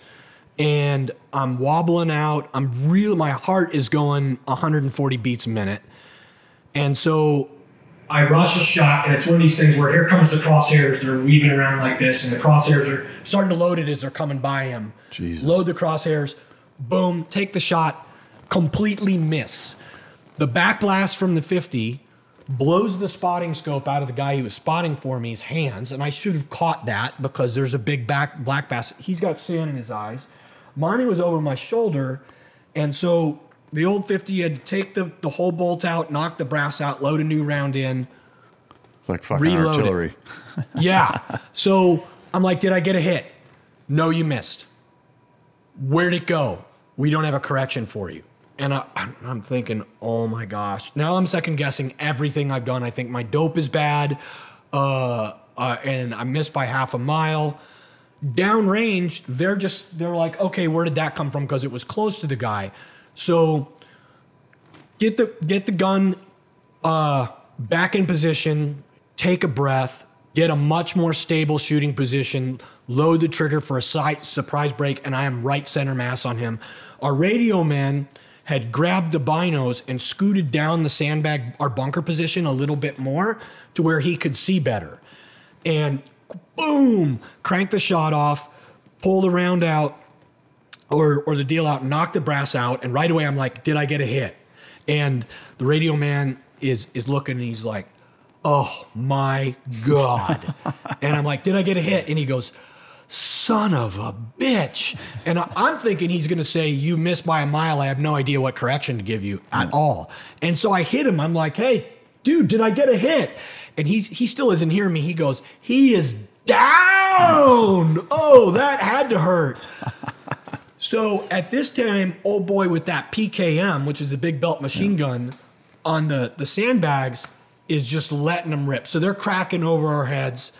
and I'm wobbling out. My heart is going 140 beats a minute. And so I rush a shot, and it's one of these things where here comes the crosshairs. They're weaving around like this, and the crosshairs are starting to load it as they're coming by him. Jesus. Load the crosshairs, boom, take the shot, completely miss. The backblast from the 50 blows the spotting scope out of the guy who was spotting for me's hands, and I should have caught that because there's a big black bass. He's got sand in his eyes. Monty was over my shoulder, and so the old 50 had to take the whole bolt out, knock the brass out, load a new round in. It's like fucking artillery. Yeah. So I'm like, did I get a hit? No, you missed. Where'd it go? We don't have a correction for you. And I'm thinking, oh my gosh. Now I'm second guessing everything I've done. I think my dope is bad, and I missed by half a mile. Downrange, they're like, okay, where did that come from? Because it was close to the guy. So get the gun back in position, take a breath, get a much more stable shooting position, load the trigger for a surprise break, and I am right center mass on him. Our radio man had grabbed the binos and scooted down the sandbag, our bunker position, a little bit more to where he could see better. And boom, crank the shot off, pull the round out, or the deal out, knock the brass out, and right away I'm like, did I get a hit? And the radio man is looking and he's like, oh my God. And I'm like, did I get a hit? And he goes, son of a bitch. And I'm thinking he's going to say, you missed by a mile. I have no idea what correction to give you at all. And so I hit him. I'm like, hey, dude, did I get a hit? And he still isn't hearing me. He goes, he is down. Oh, that had to hurt. So at this time, old boy with that PKM, which is the big belt machine gun on the sandbags, is just letting them rip. So they're cracking over our heads.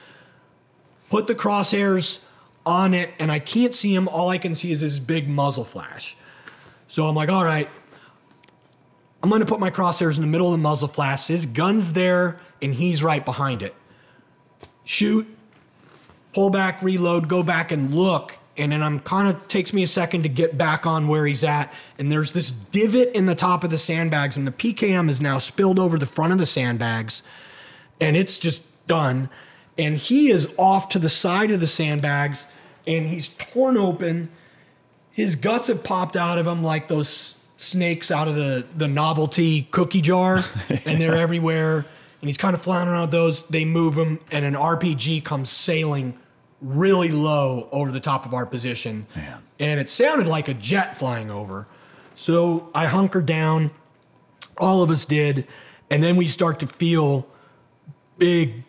Put the crosshairs on it, and I can't see him. All I can see is this big muzzle flash. So I'm like, all right, I'm going to put my crosshairs in the middle of the muzzle flash. His gun's there, and he's right behind it. Shoot, pull back, reload, go back and look. And then I'm kind of takes me a second to get back on where he's at. And there's this divot in the top of the sandbags, and the PKM is now spilled over the front of the sandbags, and it's just done. And he is off to the side of the sandbags, and he's torn open. His guts have popped out of him like those snakes out of the novelty cookie jar, and they're everywhere. And he's kind of floundering around those. They move him, and an RPG comes sailing really low over the top of our position. Man. And it sounded like a jet flying over. So I hunkered down. All of us did. And then we start to feel big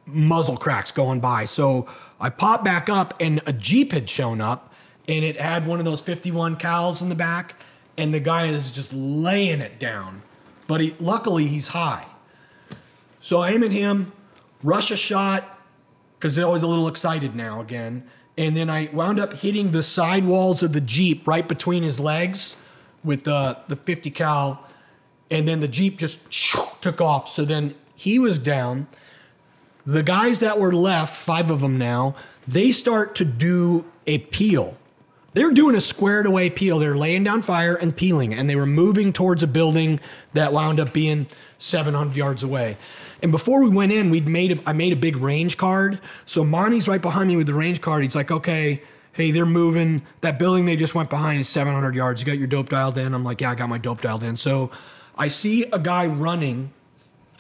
muzzle cracks going by. So I popped back up, and a Jeep had shown up, and it had one of those 51 cals in the back, and the guy is just laying it down. But luckily, he's high. So I aim at him, rush a shot, because they're always a little excited now again. And then I wound up hitting the side walls of the Jeep right between his legs with the 50 cal. And then the Jeep just took off. So then he was down. The guys that were left, 5 of them now, they start to do a peel. They're doing a squared away peel. They're laying down fire and peeling, and they were moving towards a building that wound up being 700 yards away. And before we went in, I made a big range card. So Monty's right behind me with the range card. He's like, okay, hey, they're moving. That building they just went behind is 700 yards. You got your dope dialed in? I'm like, yeah, I got my dope dialed in. So I see a guy running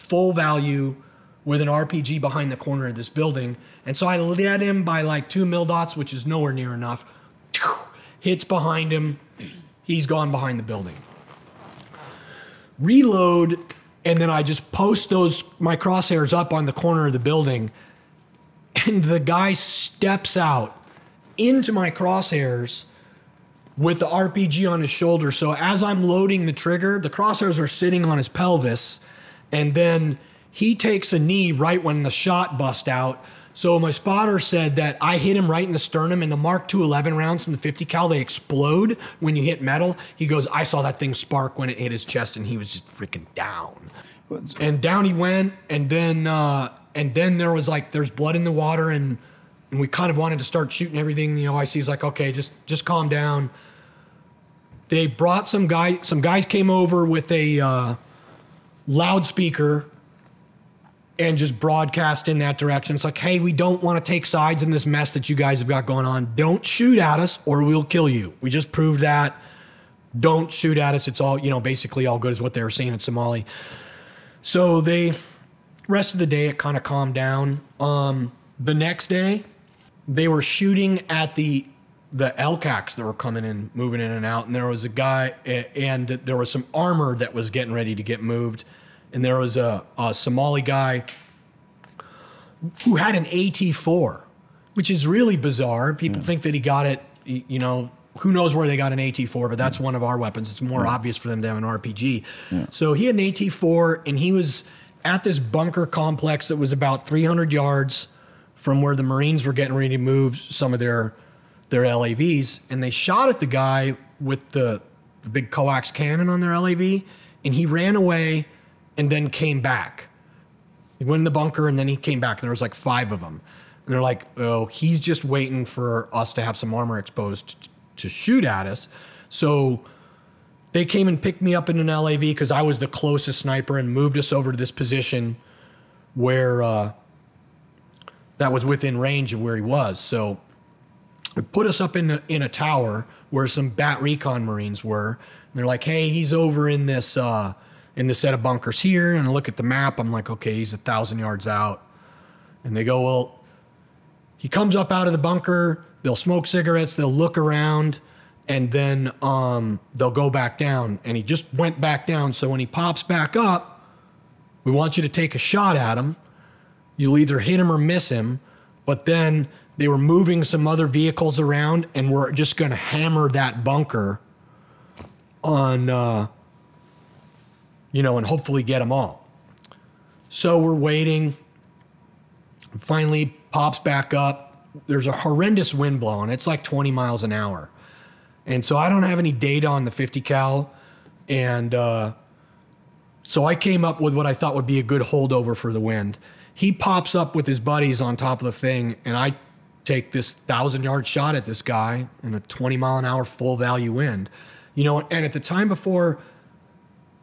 full value with an RPG behind the corner of this building. And so I led him by like 2 mil dots, which is nowhere near enough. Hits behind him. He's gone behind the building. Reload, and then I just post my crosshairs up on the corner of the building, and the guy steps out into my crosshairs with the RPG on his shoulder. So as I'm loading the trigger, the crosshairs are sitting on his pelvis, and then he takes a knee right when the shot bust out. So my spotter said that I hit him right in the sternum, and the Mark II 11 rounds from the 50 cal, they explode when you hit metal. He goes, I saw that thing spark when it hit his chest, and he was just freaking down. And down he went, and then there was like, there's blood in the water, and we kind of wanted to start shooting everything. You know, IC's like, okay, just calm down. They brought some guys came over with a loudspeaker and just broadcast in that direction. It's like, hey, we don't want to take sides in this mess that you guys have got going on. Don't shoot at us or we'll kill you. We just proved that. Don't shoot at us. It's all, basically all good is what they were saying in Somali. So rest of the day, it kind of calmed down. The next day, they were shooting at the LCACs that were coming in, moving in and out. And there was a guy, and there was some armor that was getting ready to get moved. And there was a Somali guy who had an AT-4, which is really bizarre. People think that he got it, who knows where they got an AT-4, but that's one of our weapons. It's more obvious for them to have an RPG. Yeah. So he had an AT-4, and he was at this bunker complex that was about 300 yards from where the Marines were getting ready to move some of their LAVs. And they shot at the guy with the big coax cannon on their LAV, and he ran away and then came back. He went in the bunker, and then he came back. There was like 5 of them. And they're like, oh, he's just waiting for us to have some armor exposed to shoot at us. So they came and picked me up in an LAV because I was the closest sniper and moved us over to this position where that was within range of where he was. So it put us up in a tower where some Bat Recon Marines were. And they're like, hey, he's over in this set of bunkers here. And I look at the map. I'm like, okay, he's 1,000 yards out. And they go, well, he comes up out of the bunker. They'll smoke cigarettes. They'll look around. And then they'll go back down. And he just went back down. So when he pops back up, we want you to take a shot at him. You'll either hit him or miss him. But then they were moving some other vehicles around, and we're just going to hammer that bunker on, and hopefully get them all. So we're waiting. Finally pops back up. There's a horrendous wind blowing. It's like 20 miles an hour. And so I don't have any data on the 50 cal. And so I came up with what I thought would be a good holdover for the wind. He pops up with his buddies on top of the thing, and I take this 1,000-yard shot at this guy in a 20-mile-an-hour full value wind. And at the time before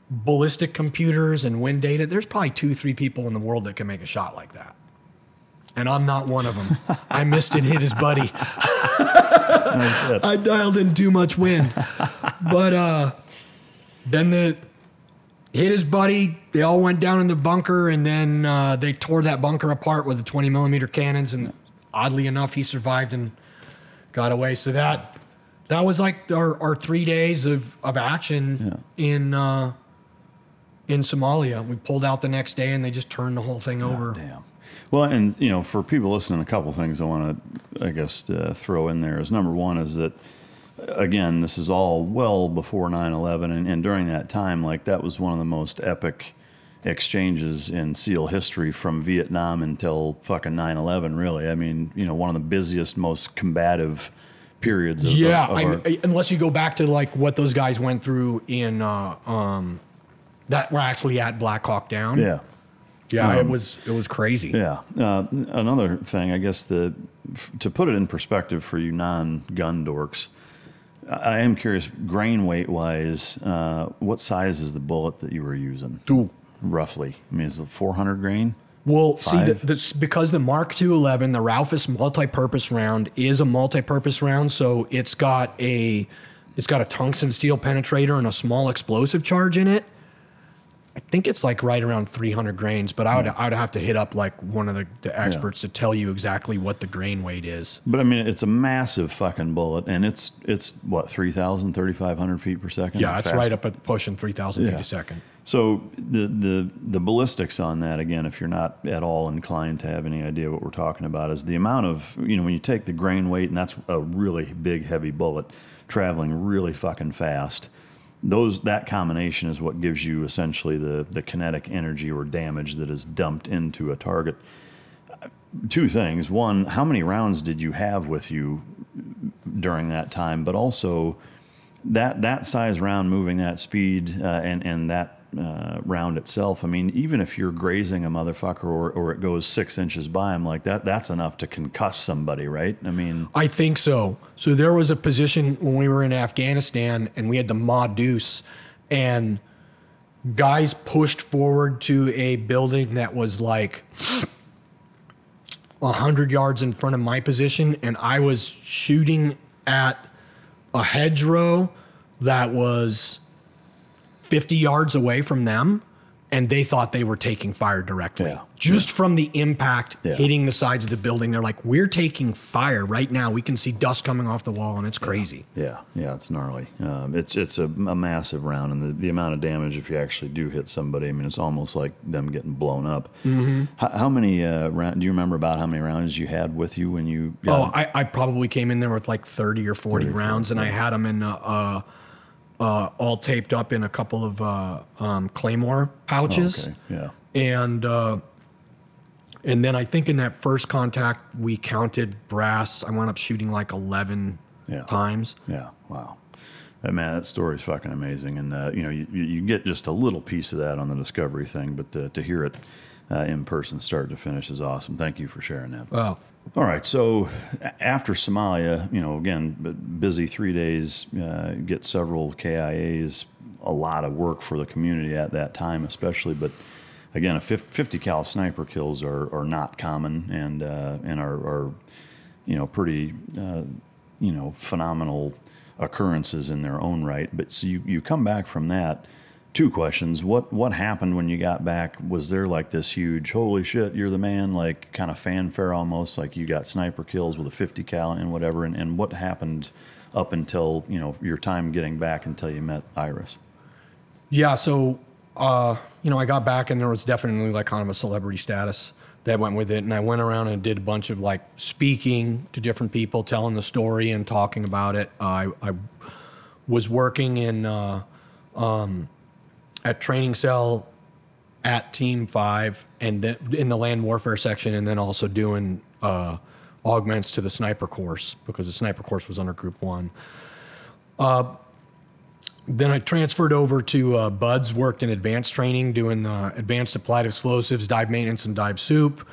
ballistic computers and wind data, there's probably 2-3 people in the world that can make a shot like that. And I'm not one of them. I missed and hit his buddy. I dialed in too much wind. But then hit his buddy. They all went down in the bunker, and then they tore that bunker apart with the 20-millimeter cannons. And oddly enough, he survived and got away. So that was like our 3 days of action in Somalia. We pulled out the next day, and they just turned the whole thing over. Damn. Well, and for people listening, a couple things I want to, throw in there is number one is that again, this is all well before 9/11, and during that time, like that was one of the most epic exchanges in SEAL history from Vietnam until fucking 9/11. Really, I mean, you know, one of the busiest, most combative periods. Of unless you go back to like what those guys went through in that were actually at Black Hawk Down. Yeah. Yeah, it was crazy. Yeah. Another thing, I guess, to put it in perspective for you non-gun dorks, I am curious, grain weight wise, what size is the bullet that you were using? Roughly. I mean, is it 400 grain? Well, see, because the Mark II 11, the Raufoss multi-purpose round, is a multi-purpose round, so it's got a tungsten steel penetrator and a small explosive charge in it. I think it's like right around 300 grains, but I would have to hit up like one of the experts to tell you exactly what the grain weight is. But I mean, it's a massive fucking bullet, and it's what, 3,000, 3,500 feet per second? Yeah, it's right up at pushing 3,000 feet a second. So the ballistics on that, again, if you're not at all inclined to have any idea what we're talking about, is the amount of, you know, when you take the grain weight, and that's a really big, heavy bullet traveling really fucking fast. That combination is what gives you essentially the kinetic energy or damage that is dumped into a target. Two things. One, how many rounds did you have with you during that time? But also, that size round moving that speed and that round itself, I mean, even if you're grazing a motherfucker or it goes 6 inches by him like that, that's enough to concuss somebody, right? I mean, I think so. So there was a position when we were in Afghanistan and we had the Ma Deuce, and guys pushed forward to a building that was like 100 yards in front of my position, and I was shooting at a hedgerow that was 50 yards away from them, and they thought they were taking fire directly. Just from the impact hitting the sides of the building. They're like, we're taking fire right now. We can see dust coming off the wall, and it's crazy. Yeah, it's gnarly. It's a massive round, and the amount of damage, if you actually do hit somebody, I mean, it's almost like them getting blown up. Mm-hmm. How many rounds, do you remember about how many rounds you had with you when you got I probably came in there with like 30 or 40 rounds, and I had them in all taped up in a couple of Claymore pouches. And then I think in that first contact, we counted brass. I wound up shooting like 11 times. Yeah, wow. Man, that story is fucking amazing. And, you know, you get just a little piece of that on the Discovery thing, but to hear it in person, start to finish, is awesome. Thank you for sharing that. Well, all right, so after Somalia, you know, again, busy 3 days, get several KIAs, a lot of work for the community at that time especially, but again, 50 cal sniper kills are not common and are you know, pretty you know, phenomenal occurrences in their own right. But so you come back from that. Two questions. What happened when you got back? Was there like this huge, holy shit, you're the man, like kind of fanfare almost, like you got sniper kills with a 50 cal and whatever, and what happened up until, you know, your time getting back until you met Iris? Yeah, so, you know, I got back and there was definitely like kind of a celebrity status that went with it, and I went around and did a bunch of like speaking to different people, telling the story and talking about it. I was working in at training cell at Team 5 and then in the land warfare section, and then also doing augments to the sniper course because the sniper course was under Group 1. Then I transferred over to BUDS, worked in advanced training, doing advanced applied explosives, dive maintenance, and dive soup.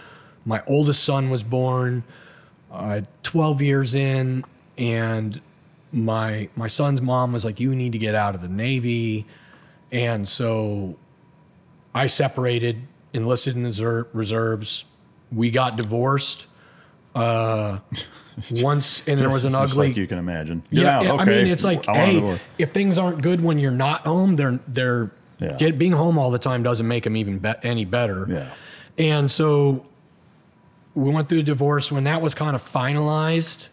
My oldest son was born 12 years in, and my son's mom was like, you need to get out of the Navy. And so I separated, enlisted in the reserves. We got divorced once, and there was an ugly. Like you can imagine. Yeah, okay. I mean, it's like, hey, if things aren't good when you're not home, being home all the time doesn't make them even any better. Yeah. And so we went through a divorce. When that was kind of finalized,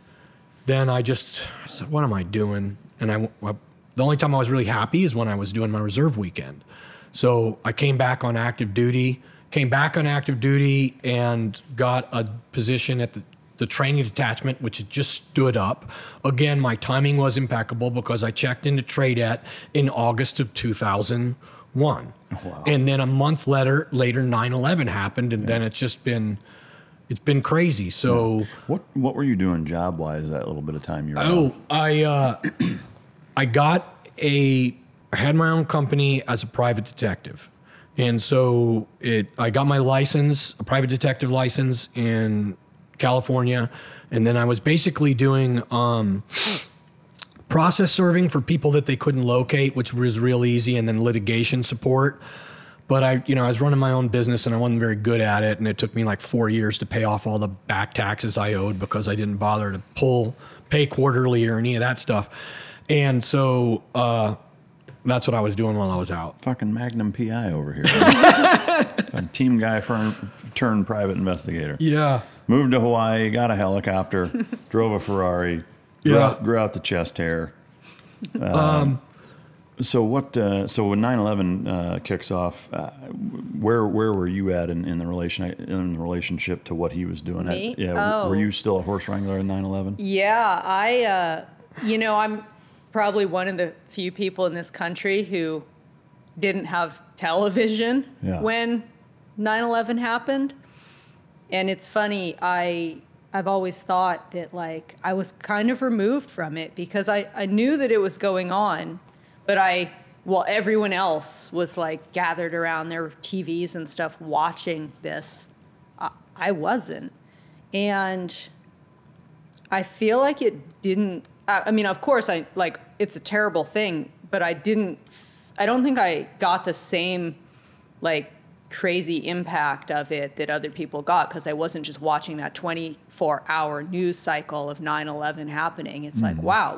then I said, what am I doing? And the only time I was really happy is when I was doing my reserve weekend. So I came back on active duty and got a position at the the training detachment, which had just stood up. Again, my timing was impeccable because I checked into TRADET in August of 2001. Wow. And then a month later 9/11 happened, and then it's been crazy. So what were you doing job wise that little bit of time you were out? I had my own company as a private detective. And so I got my license, a private detective license in California. And then I was basically doing process serving for people that they couldn't locate, which was real easy, and then litigation support. But I was running my own business and I wasn't very good at it. And it took me like 4 years to pay off all the back taxes I owed because I didn't bother to pay quarterly or any of that stuff. And so that's what I was doing while I was out. Fucking Magnum PI over here. Team guy turned private investigator. Yeah. Moved to Hawaii, got a helicopter, drove a Ferrari, grew out the chest hair. So when 9/11 kicks off, where were you at in the relationship to what he was doing? Me? Were you still a horse wrangler in 9/11? Yeah, I'm probably one of the few people in this country who didn't have television when 9/11 happened. And it's funny, I've always thought that like I was kind of removed from it because I knew that it was going on, but everyone else was like gathered around their TVs and stuff watching this. I wasn't. And I feel like it didn't, I mean, of course, it's a terrible thing, but I don't think I got the same, like, crazy impact of it that other people got because I wasn't just watching that 24-hour news cycle of 9/11 happening. It's like, wow,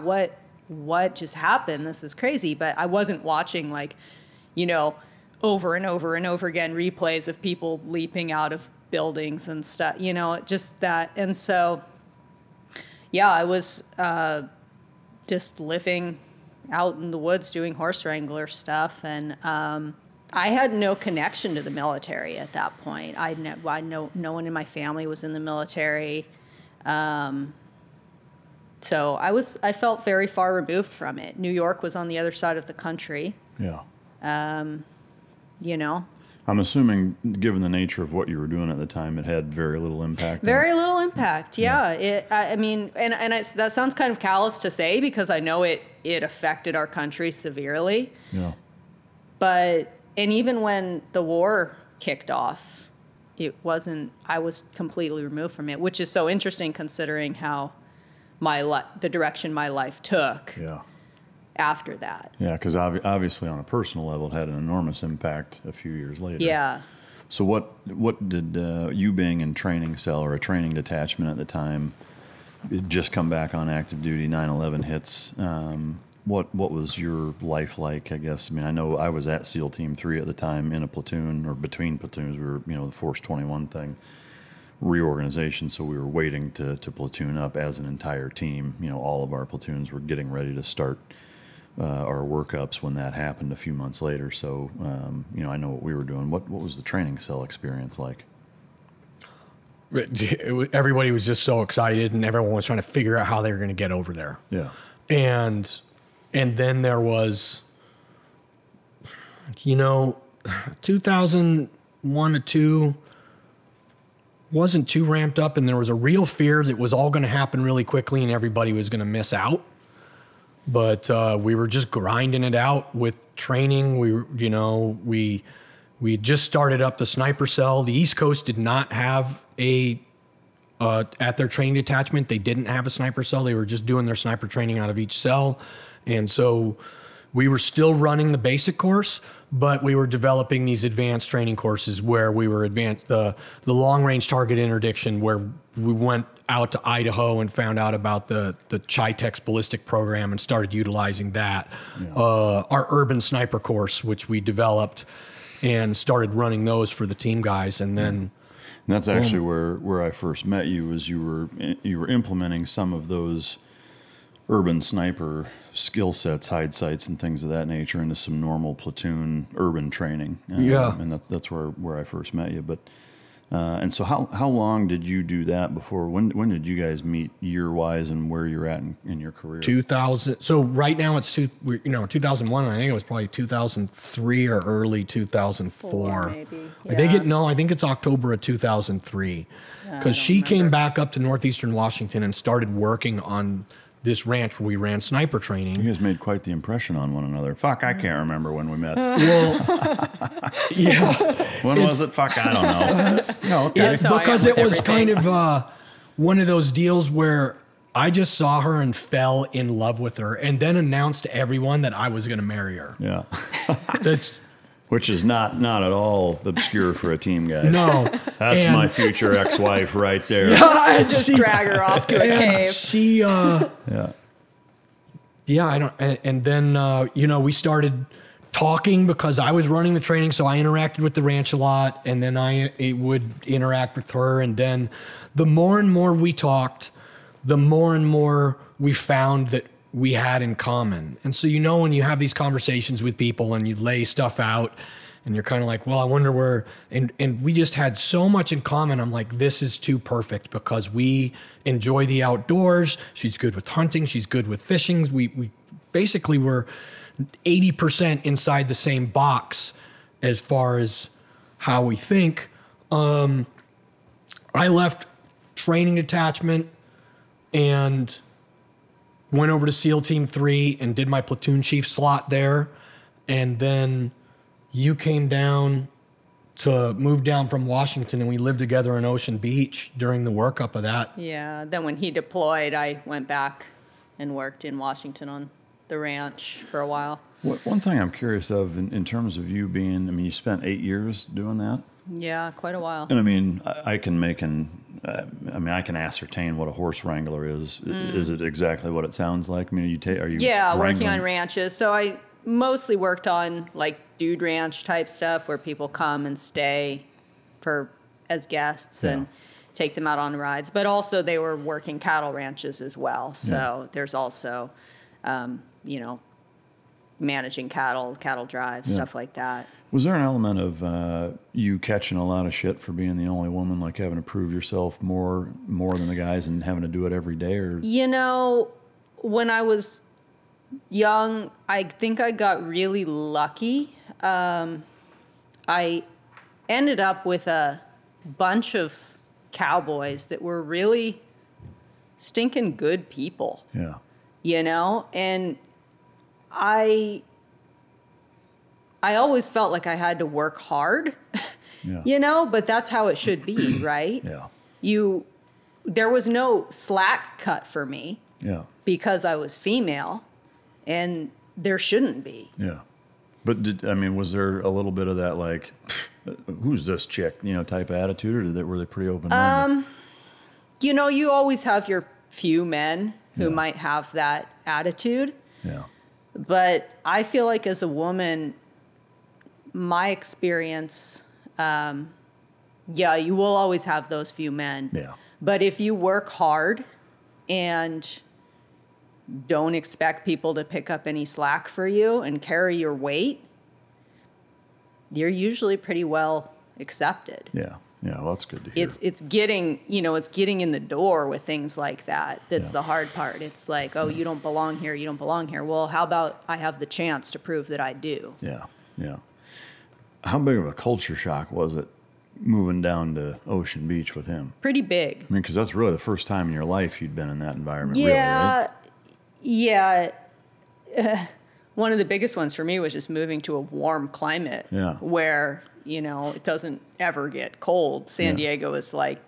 what just happened? This is crazy. But I wasn't watching, like, over and over and over again replays of people leaping out of buildings and stuff, just that. And so, yeah, I was just living out in the woods doing horse wrangler stuff. And I had no connection to the military at that point. No one in my family was in the military. So I felt very far removed from it. New York was on the other side of the country. Yeah. You know. I'm assuming, given the nature of what you were doing at the time, it had very little impact. Very little impact. Yeah. I mean, that sounds kind of callous to say because I know it affected our country severely. Yeah. And even when the war kicked off, I was completely removed from it, which is so interesting considering how the direction my life took. Yeah. After that. Yeah, because obviously on a personal level, it had an enormous impact a few years later. Yeah. So what did you being in training cell or a training detachment at the time, just come back on active duty, 9/11 hits, what was your life like, I guess? I mean, I know I was at SEAL Team 3 at the time in a platoon or between platoons. We were, the Force 21 thing, reorganization, so we were waiting to platoon up as an entire team. All of our platoons were getting ready to start our workups when that happened a few months later. So, I know what we were doing. What was the training cell experience like? Everybody was just so excited, and everyone was trying to figure out how they were going to get over there. Yeah. And then there was, 2001 to 2 wasn't too ramped up, and there was a real fear that it was all going to happen really quickly and everybody was going to miss out. But we were just grinding it out with training. We had just started up the sniper cell. The East Coast did not have at their training detachment, they didn't have a sniper cell. They were just doing their sniper training out of each cell. And so we were still running the basic course, but we were developing these advanced training courses where we were the long-range target interdiction, where we went out to Idaho and found out about the Chi-Tex ballistic program and started utilizing that. Yeah. Our urban sniper course, which we developed and started running those for the team guys. And then... And that's actually where I first met you, was you were implementing some of those urban sniper skill sets, hide sites and things of that nature into some normal platoon urban training. And that's where I first met you. But And so how long did you do that before? When did you guys meet year-wise and where you're at in your career? 2000. So right now it's 2001. I think it was probably 2003 or early 2004. Maybe. I think it's October of 2003. Because she came back up to northeastern Washington and started working on this ranch where we ran sniper training. You guys made quite the impression on one another. Fuck, I can't remember when we met. Well, yeah. When was it? Fuck, I don't know. No, okay. Because it was kind of one of those deals where I just saw her and fell in love with her and then announced to everyone that I was going to marry her. Yeah. Which is not at all obscure for a team guy. No. That's my future ex-wife right there. Yeah, just drag her off to a cave. She, I don't, and then, we started talking because I was running the training, so I interacted with the ranch a lot, and then I would interact with her, and then the more and more we talked, the more and more we found that we had in common. And so, when you have these conversations with people and you lay stuff out and you're kind of like, well, I wonder where, and we just had so much in common. I'm like, this is too perfect because we enjoy the outdoors. She's good with hunting. She's good with fishing. We basically were 80% inside the same box as far as how we think. I left training detachment and went over to SEAL Team 3 and did my platoon chief slot there. And then you came down to move down from Washington, and we lived together in Ocean Beach during the workup of that. Yeah, then when he deployed, I went back and worked in Washington on the ranch for a while. One thing I'm curious of in terms of you being, you spent 8 years doing that? Yeah, quite a while. And I can ascertain what a horse wrangler is. Is it exactly what it sounds like? Are you working on ranches. So I mostly worked on like dude ranch type stuff where people come and stay as guests and take them out on rides. But also they were working cattle ranches as well. So there's also, managing cattle drives, stuff like that. Was there an element of you catching a lot of shit for being the only woman, like having to prove yourself more than the guys and having to do it every day? Or when I was young, I think I got really lucky. I ended up with a bunch of cowboys that were really stinking good people. Yeah. And I always felt like I had to work hard, but that's how it should be, right? Yeah. There was no slack cut for me because I was female, and there shouldn't be. Yeah. But was there a little bit of that, like, who's this chick, type of attitude, or were they pretty open-minded? You always have your few men who might have that attitude. Yeah. But I feel like as a woman, my experience, you will always have those few men. Yeah. But if you work hard and don't expect people to pick up any slack for you and carry your weight, you're usually pretty well accepted. Yeah. Yeah, well, that's good to hear. It's getting in the door with things like that. That's the hard part. It's like, oh, you don't belong here. You don't belong here. Well, how about I have the chance to prove that I do? Yeah, yeah. How big of a culture shock was it moving down to Ocean Beach with him? Pretty big. Because that's really the first time in your life you'd been in that environment, yeah, really, right? Yeah. One of the biggest ones for me was just moving to a warm climate where, it doesn't ever get cold. San Diego is like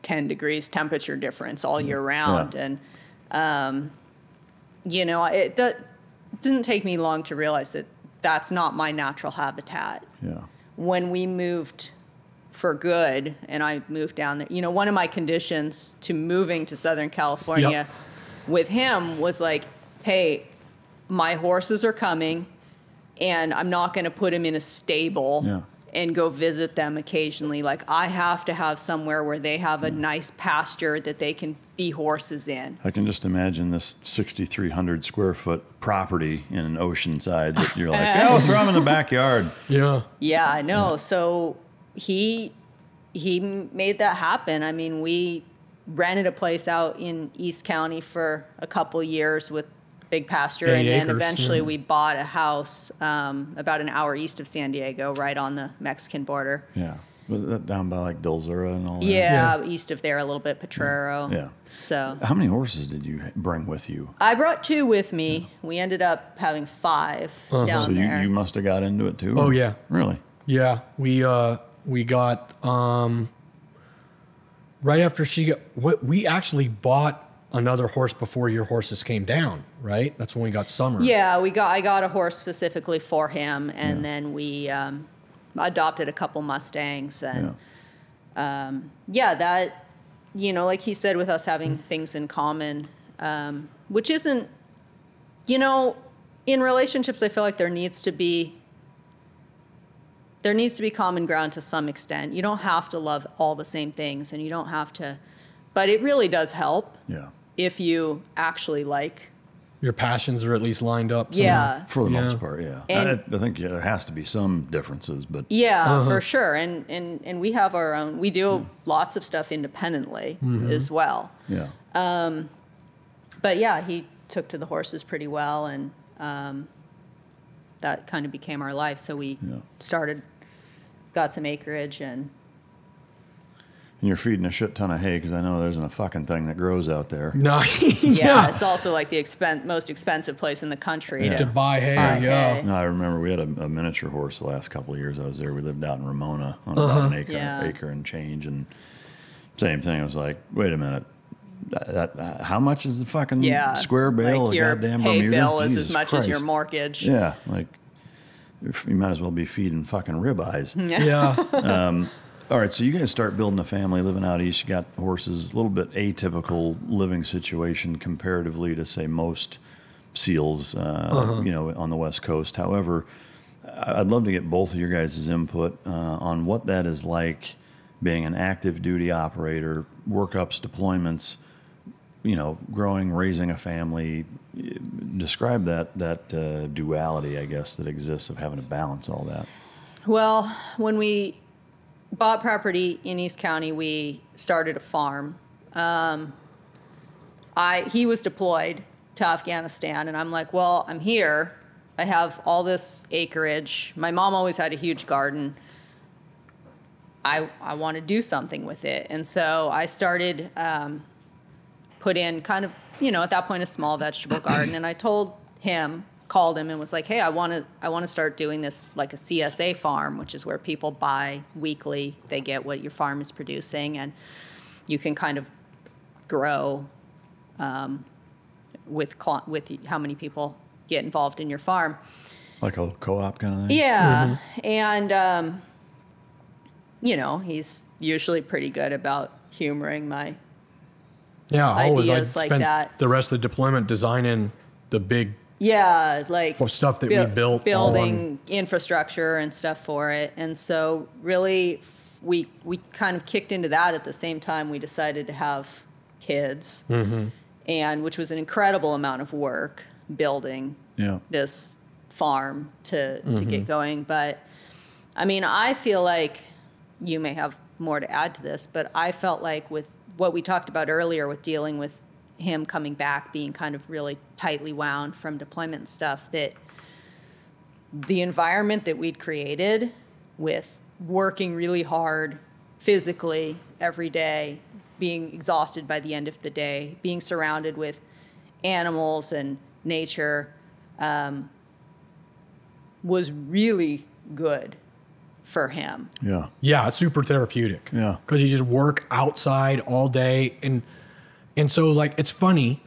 10 degrees temperature difference all year round. Yeah. And, it didn't take me long to realize that that's not my natural habitat. Yeah. When we moved for good and I moved down there, one of my conditions to moving to Southern California with him was like, hey, my horses are coming, and I'm not going to put them in a stable and go visit them occasionally. Like, I have to have somewhere where they have a nice pasture that they can be horses in. I can just imagine this 6,300 square foot property in Oceanside that you're like, throw them in the backyard. Yeah. Yeah, I know. So he he made that happen. I mean, we rented a place out in East County for a couple years with big pasture, and then eventually we bought a house about an hour east of San Diego, right on the Mexican border. Yeah. Down by like Dulzura and all that? Yeah, east of there a little bit, Potrero. Yeah. So. How many horses did you bring with you? I brought 2 with me. We ended up having 5 down there. So you must have got into it too? Oh, yeah. Really? Yeah. We got, right after we actually bought another horse before your horses came down, right? That's when we got Summer. Yeah, I got a horse specifically for him, and then we adopted a couple Mustangs, and that, like he said, with us having things in common, which isn't, in relationships, I feel like there needs to be common ground to some extent. You don't have to love all the same things, and you don't have to, but it really does help. Yeah. If you actually like. Your passions are at least lined up somehow. Yeah. For the most part, yeah. And I think there has to be some differences, but. Yeah, for sure. And we have our own, we do lots of stuff independently as well. Yeah. But yeah, he took to the horses pretty well, and that kind of became our life. So we got some acreage, and you're feeding a shit ton of hay, because I know there isn't a fucking thing that grows out there. No. Yeah, it's also like the most expensive place in the country to buy hay. Hay. No, I remember we had a miniature horse the last couple of years I was there. We lived out in Ramona on about an acre and change, and same thing. I was like, wait a minute. How much is the fucking square bale? Like your goddamn hay Bermuda? bill is Jesus as much Christ. as your mortgage. Yeah, like you might as well be feeding fucking ribeyes. Yeah. All right, so you guys start building a family, living out east. You got horses, a little bit atypical living situation comparatively to, say, most SEALs, on the West Coast. However, I'd love to get both of your guys' input on what that is like, being an active duty operator, workups, deployments, growing, raising a family. Describe that duality, I guess, that exists of having to balance all that. Well, when we bought property in East County, we started a farm. He was deployed to Afghanistan, and I'm like, well, I'm here. I have all this acreage. My mom always had a huge garden. I want to do something with it. And so I started, put in kind of, at that point, a small vegetable garden. And I called him and was like, hey, I want to start doing this like a CSA farm, which is where people buy weekly. They get what your farm is producing, and you can kind of grow with how many people get involved in your farm. Like a co-op kind of thing? Yeah. And, he's usually pretty good about humoring my ideas like that. The rest of the deployment designing the big stuff that we built, building infrastructure and stuff for it. And so really we kind of kicked into that at the same time we decided to have kids, and which was an incredible amount of work building this farm to get going. But I mean, I feel like you may have more to add to this, but I felt like with what we talked about earlier with dealing with him coming back, being kind of really tightly wound from deployment stuff, that the environment that we'd created with working really hard physically every day, being exhausted by the end of the day, being surrounded with animals and nature, was really good for him. Yeah, it's super therapeutic. Yeah. Because you just work outside all day. And so, like, it's funny,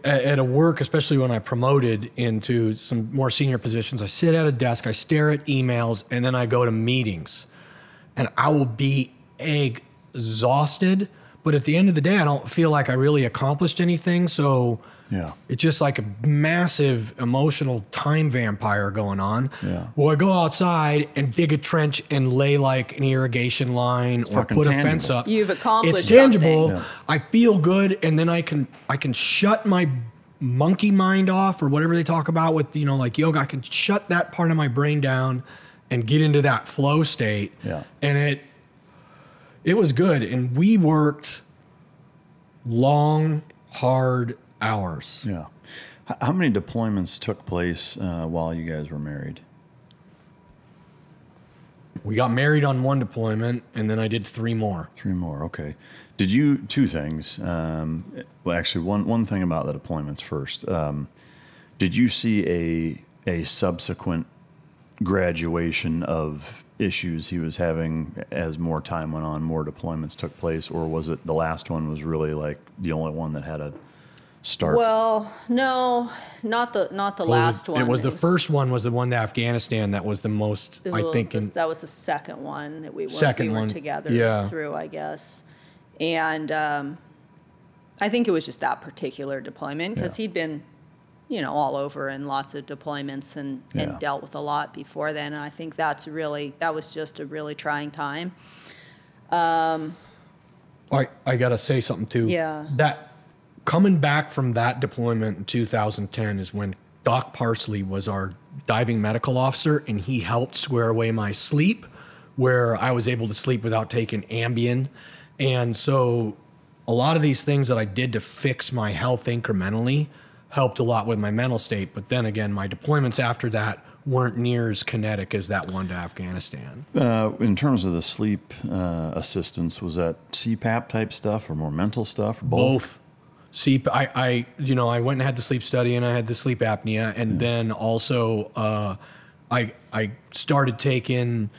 at a work, especially when I promoted into some more senior positions, I sit at a desk, I stare at emails, and then I go to meetings. And I will be exhausted, but at the end of the day, I don't feel like I really accomplished anything. So it's just like a massive emotional time vampire going on. Well, I go outside and dig a trench and lay like an irrigation line or put a fence up. You've accomplished It's tangible. something. I feel good, and then I can shut my monkey mind off, or whatever they talk about with, like yoga. I can shut that part of my brain down and get into that flow state. And It was good. And we worked long, hard hours. Yeah. How many deployments took place while you guys were married? We got married on one deployment, and then I did 3 more. 3 more, okay. Did you, 2 things. Well, actually, one thing about the deployments first. Did you see a subsequent graduation of issues he was having as more time went on, more deployments took place, or was it the last one was really like the only one that had a start? Well, no, not the last one. It was the first one was the one to Afghanistan that was the most, I think. That was the second one that we were together through, I guess. And I think it was just that particular deployment because he'd been, all over in lots of deployments and dealt with a lot before then. And I think that was just a really trying time. I got to say something too. Yeah. That coming back from that deployment in 2010 is when Doc Parsley was our diving medical officer, and he helped square away my sleep, where I was able to sleep without taking Ambien. And so a lot of these things that I did to fix my health incrementally helped a lot with my mental state. But then again, my deployments after that weren't near as kinetic as that one to Afghanistan. In terms of the sleep assistance, was that CPAP type stuff or more mental stuff or both? I went and had the sleep study, and I had the sleep apnea, and then also I started taking,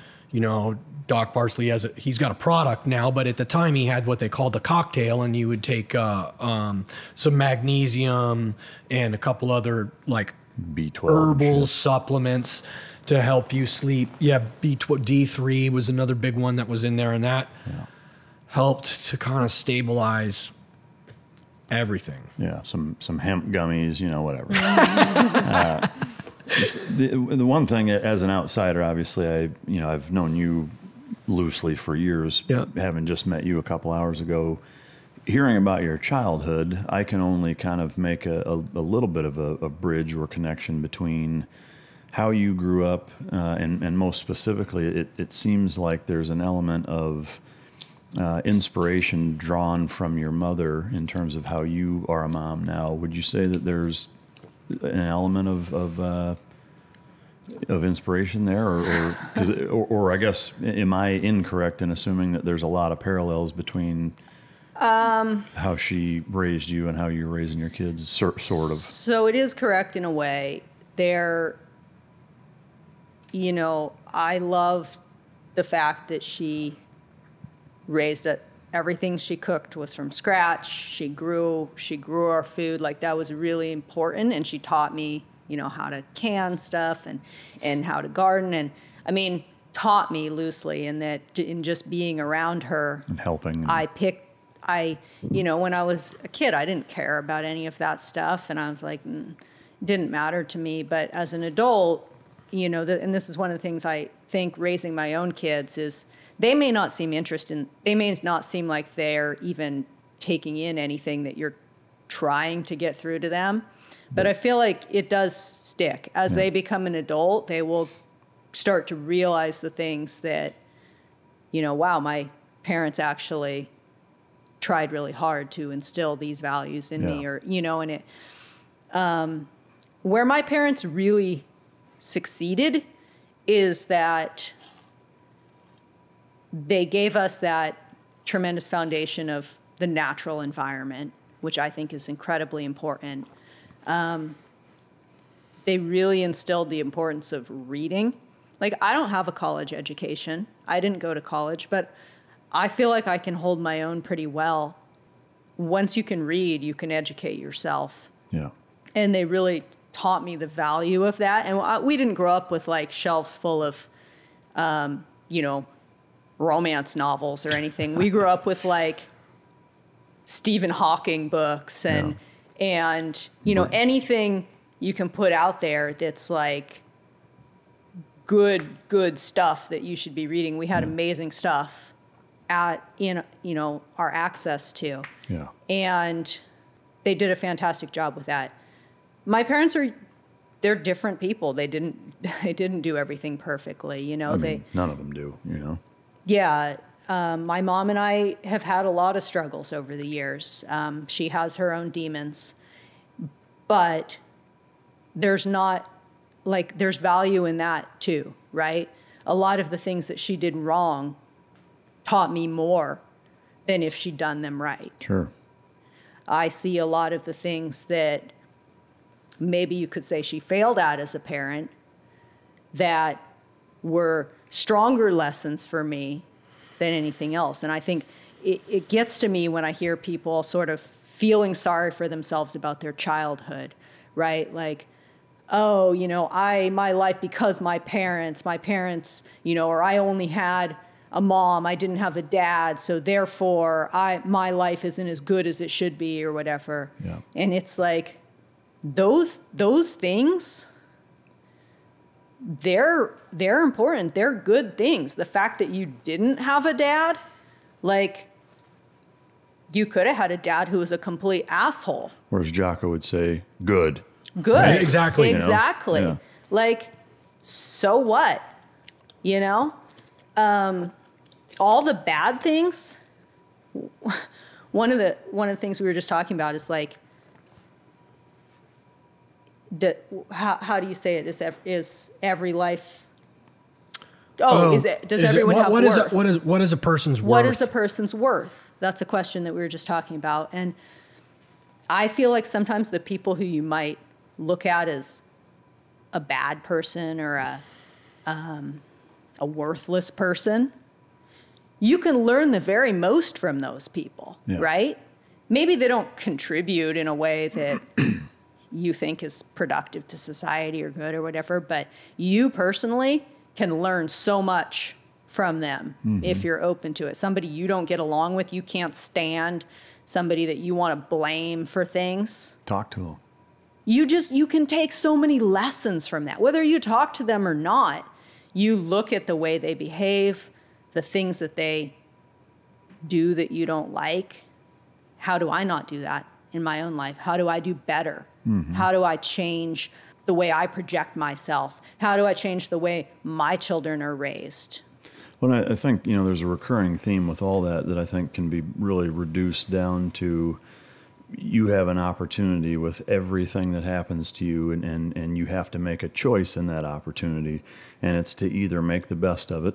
Doc Parsley he's got a product now, but at the time he had what they called the cocktail, and you would take some magnesium and a couple other like B12 herbal supplements to help you sleep. Yeah, D3 was another big one that was in there, and that helped to kind of stabilize everything. Yeah, some hemp gummies, whatever. The one thing, as an outsider, obviously, I've known you loosely for years, having just met you a couple hours ago. Hearing about your childhood, I can only kind of make a little bit of a bridge or connection between how you grew up, and most specifically, it seems like there's an element of inspiration drawn from your mother in terms of how you are a mom now. Would you say that there's an element of inspiration there, or I guess, am I incorrect in assuming that there's a lot of parallels between how she raised you and how you're raising your kids, sort of? So it is correct in a way. I love the fact that she raised it. Everything she cooked was from scratch. She grew our food. Like, that was really important. And she taught me, how to can stuff and how to garden. And taught me loosely, and that in just being around her and helping. When I was a kid, I didn't care about any of that stuff. And I was like, it didn't matter to me. But as an adult, and this is one of the things I think raising my own kids is, they may not seem like they're even taking in anything that you're trying to get through to them. But I feel like it does stick. As they become an adult, they will start to realize the things that, wow, my parents actually tried really hard to instill these values in me, or, and it, where my parents really succeeded is that they gave us that tremendous foundation of the natural environment, which I think is incredibly important. They really instilled the importance of reading. Like, I don't have a college education. I didn't go to college, but I feel like I can hold my own pretty well. Once you can read, you can educate yourself. Yeah. And they really taught me the value of that. And we didn't grow up with like shelves full of, romance novels or anything. We grew up with like Stephen Hawking books and anything you can put out there that's like good stuff that you should be reading. We had amazing stuff our access to. Yeah. And they did a fantastic job with that. My parents they're different people. They didn't do everything perfectly, none of them do, Yeah. my mom and I have had a lot of struggles over the years. She has her own demons, but there's value in that too, right? A lot of the things that she did wrong taught me more than if she'd done them right. Sure. I see a lot of the things that maybe you could say she failed at as a parent that were stronger lessons for me than anything else. And I think it gets to me when I hear people sort of feeling sorry for themselves about their childhood, right? Like, oh, you know, my life, because my parents, you know, or I only had a mom, I didn't have a dad, so therefore my life isn't as good as it should be or whatever. Yeah. And it's like, those things, they're important. They're good things. The fact that you didn't have a dad, like, you could have had a dad who was a complete asshole. Or as Jocko would say, good. Good. Right? Exactly. Exactly. You know? Yeah. Like, so what? You know? All the bad things. One of the things we were just talking about is like, how do you say it? Is every life? Does everyone have worth? What is a person's worth? What is a person's worth? That's a question that we were just talking about. And I feel like sometimes the people who you might look at as a bad person or a worthless person, you can learn the very most from those people, right? Maybe they don't contribute in a way that you think is productive to society or good or whatever, but you personally can learn so much from them if you're open to it. Somebody you don't get along with, you can't stand, somebody that you want to blame for things. Talk to them. You can take so many lessons from that. Whether you talk to them or not, you look at the way they behave, the things that they do that you don't like. How do I not do that in my own life? How do I do better? How do I change the way I project myself? How do I change the way my children are raised? Well, I think, you know, there's a recurring theme with all that I think can be really reduced down to you have an opportunity with everything that happens to you, and you have to make a choice in that opportunity, and it's to either make the best of it,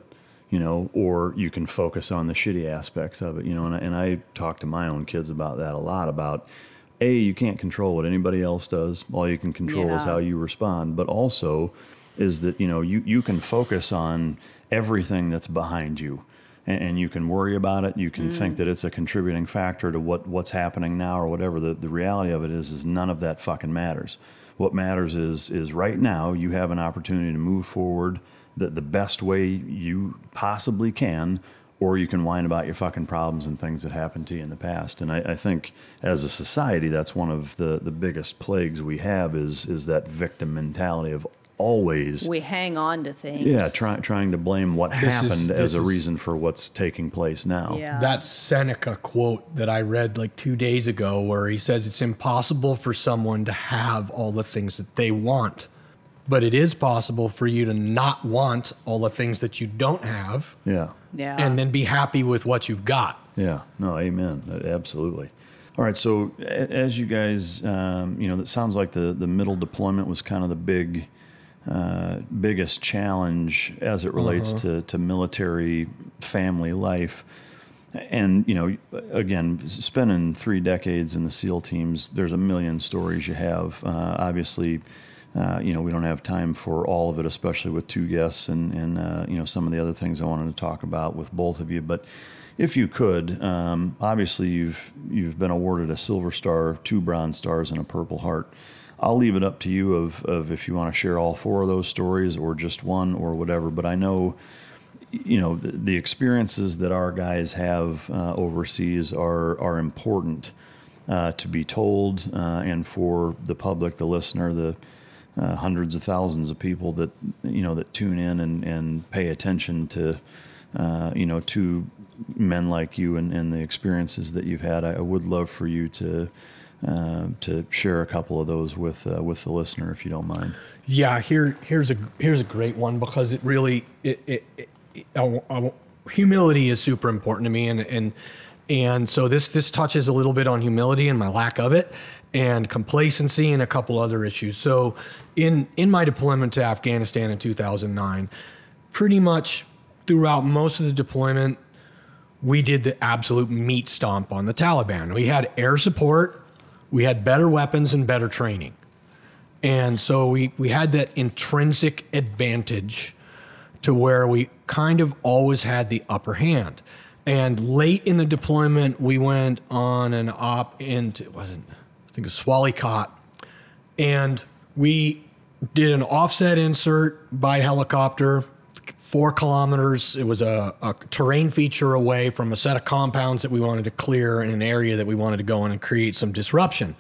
you know, or you can focus on the shitty aspects of it, you know, and I talk to my own kids about that a lot, about you can't control what anybody else does. All you can control is how you respond, but also is that, you know, you can focus on everything that's behind you, and you can worry about it. You can think that it's a contributing factor to what's happening now or whatever. The reality of it is none of that fucking matters. What matters is right now you have an opportunity to move forward the best way you possibly can, or you can whine about your fucking problems and things that happened to you in the past. And I think as a society, that's one of the biggest plagues we have is that victim mentality of always... We hang on to things. Yeah, trying to blame what happened as a reason for what's taking place now. Yeah. That Seneca quote that I read like 2 days ago where he says it's impossible for someone to have all the things that they want, but it is possible for you to not want all the things that you don't have. Yeah. Yeah. And then be happy with what you've got. Yeah. No, amen. Absolutely. All right. So as you guys, you know, that sounds like the middle deployment was kind of the biggest challenge as it relates to military family life. And, you know, again, spending 3 decades in the SEAL teams, there's a million stories you have. Obviously, you know, we don't have time for all of it, especially with 2 guests and you know, some of the other things I wanted to talk about with both of you. But if you could, obviously you've been awarded a Silver Star, 2 Bronze Stars, and a Purple Heart. I'll leave it up to you of if you want to share all 4 of those stories or just one or whatever. But I know, you know, the experiences that our guys have overseas are important to be told, and for the public, the listener, the hundreds of thousands of people that, you know, that tune in and pay attention to, you know, to men like you and the experiences that you've had. I would love for you to share a couple of those with the listener, if you don't mind. Yeah, here's a great one, because it really humility is super important to me, and so this touches a little bit on humility and my lack of it, and complacency and a couple other issues. So in my deployment to Afghanistan in 2009, pretty much throughout most of the deployment, we did the absolute meat stomp on the Taliban. We had air support, we had better weapons and better training. And so we had that intrinsic advantage to where we kind of always had the upper hand. And late in the deployment, we went on an op into, I think it was Swally-Cot, and we did an offset insert by helicopter, 4 kilometers. It was a terrain feature away from a set of compounds that we wanted to clear in an area that we wanted to go in and create some disruption.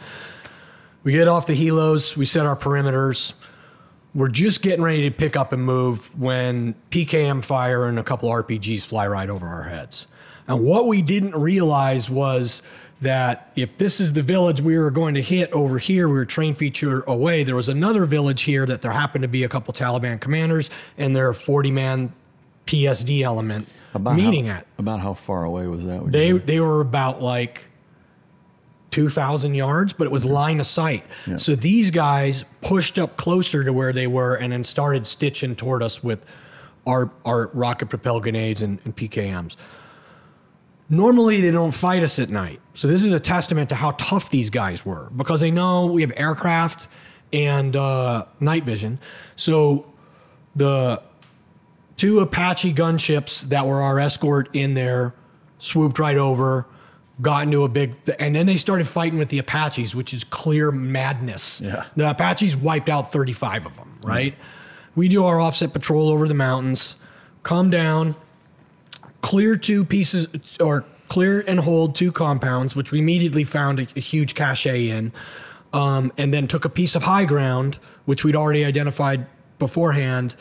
We get off the helos, we set our perimeters. We're just getting ready to pick up and move when PKM fire and a couple RPGs fly right over our heads. And what we didn't realize was that if this is the village we were going to hit over here, we were train feature away, there was another village here that there happened to be a couple Taliban commanders and their 40-man PSD element meeting at. About how far away was that? They were about like 2,000 yards, but it was line of sight. Yeah. So these guys pushed up closer to where they were and then started stitching toward us with our rocket-propelled grenades and PKMs. Normally, they don't fight us at night. So this is a testament to how tough these guys were, because they know we have aircraft and night vision. So the 2 Apache gunships that were our escort in there swooped right over, got into a big, and then they started fighting with the Apaches, which is clear madness. Yeah. The Apaches wiped out 35 of them, right? We do our offset patrol over the mountains, come down, clear 2 pieces, or clear and hold 2 compounds, which we immediately found a huge cache in, and then took a piece of high ground, which we'd already identified beforehand.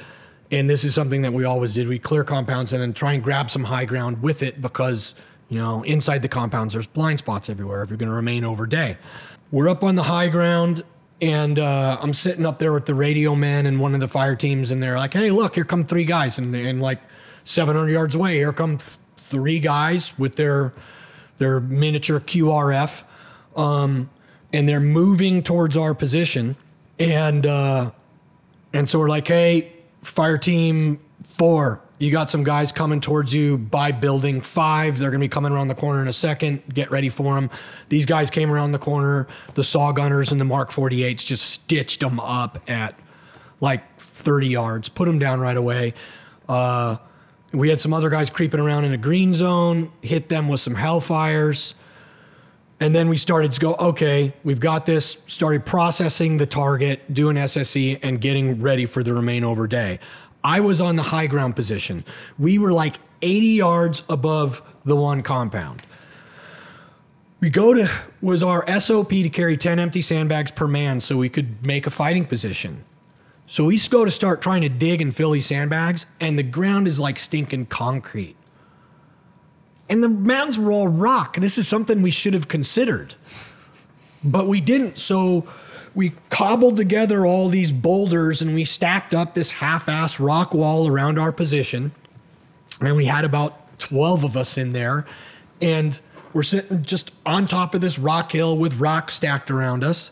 And this is something that we always did. We clear compounds and then try and grab some high ground with it, because inside the compounds, there's blind spots everywhere if you're going to remain over day. We're up on the high ground, and I'm sitting up there with the radio men and one of the fire teams, and they're like, hey, look, here come 3 guys. And like 700 yards away, here come 3 guys with their miniature QRF, and they're moving towards our position. And so we're like, hey, fire team 4, you got some guys coming towards you by building 5. They're going to be coming around the corner in a second. Get ready for them. These guys came around the corner. The saw gunners and the Mark 48s just stitched them up at like 30 yards, put them down right away. We had some other guys creeping around in a green zone, hit them with some hellfires. And then we started to go, okay, we've got this, started processing the target, doing SSE, and getting ready for the remain over day. I was on the high ground position. We were like 80 yards above the 1 compound. Was our SOP to carry 10 empty sandbags per man so we could make a fighting position. So we go to start trying to dig and fill these sandbags, and the ground is like stinking concrete. And the mountains were all rock. This is something we should have considered, but we didn't. So we cobbled together all these boulders, and we stacked up this half-ass rock wall around our position. And we had about 12 of us in there, and we're sitting just on top of this rock hill with rock stacked around us.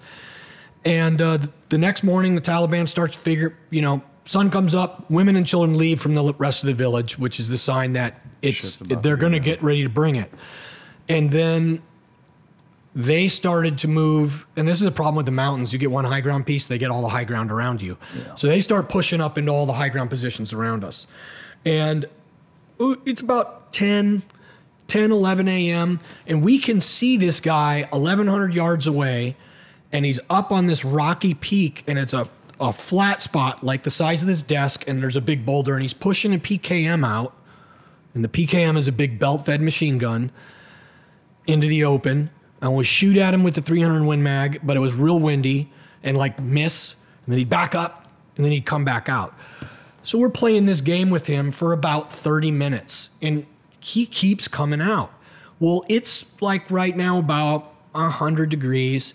And the next morning, the Taliban starts sun comes up, women and children leave from the rest of the village, which is the sign that they're going to get ready to bring it. And then they started to move, and this is the problem with the mountains. You get one high ground piece, they get all the high ground around you. Yeah. So they start pushing up into all the high ground positions around us. And it's about 10, 11 a.m., and we can see this guy 1,100 yards away, and he's up on this rocky peak, and it's a flat spot like the size of this desk, and there's a big boulder, and he's pushing a PKM out, and the PKM is a big belt-fed machine gun into the open, and we shoot at him with the 300 Win Mag, but it was real windy, and like miss, and then he'd back up, and then he'd come back out. So we're playing this game with him for about 30 minutes, and he keeps coming out. Well, it's like right now about 100 degrees,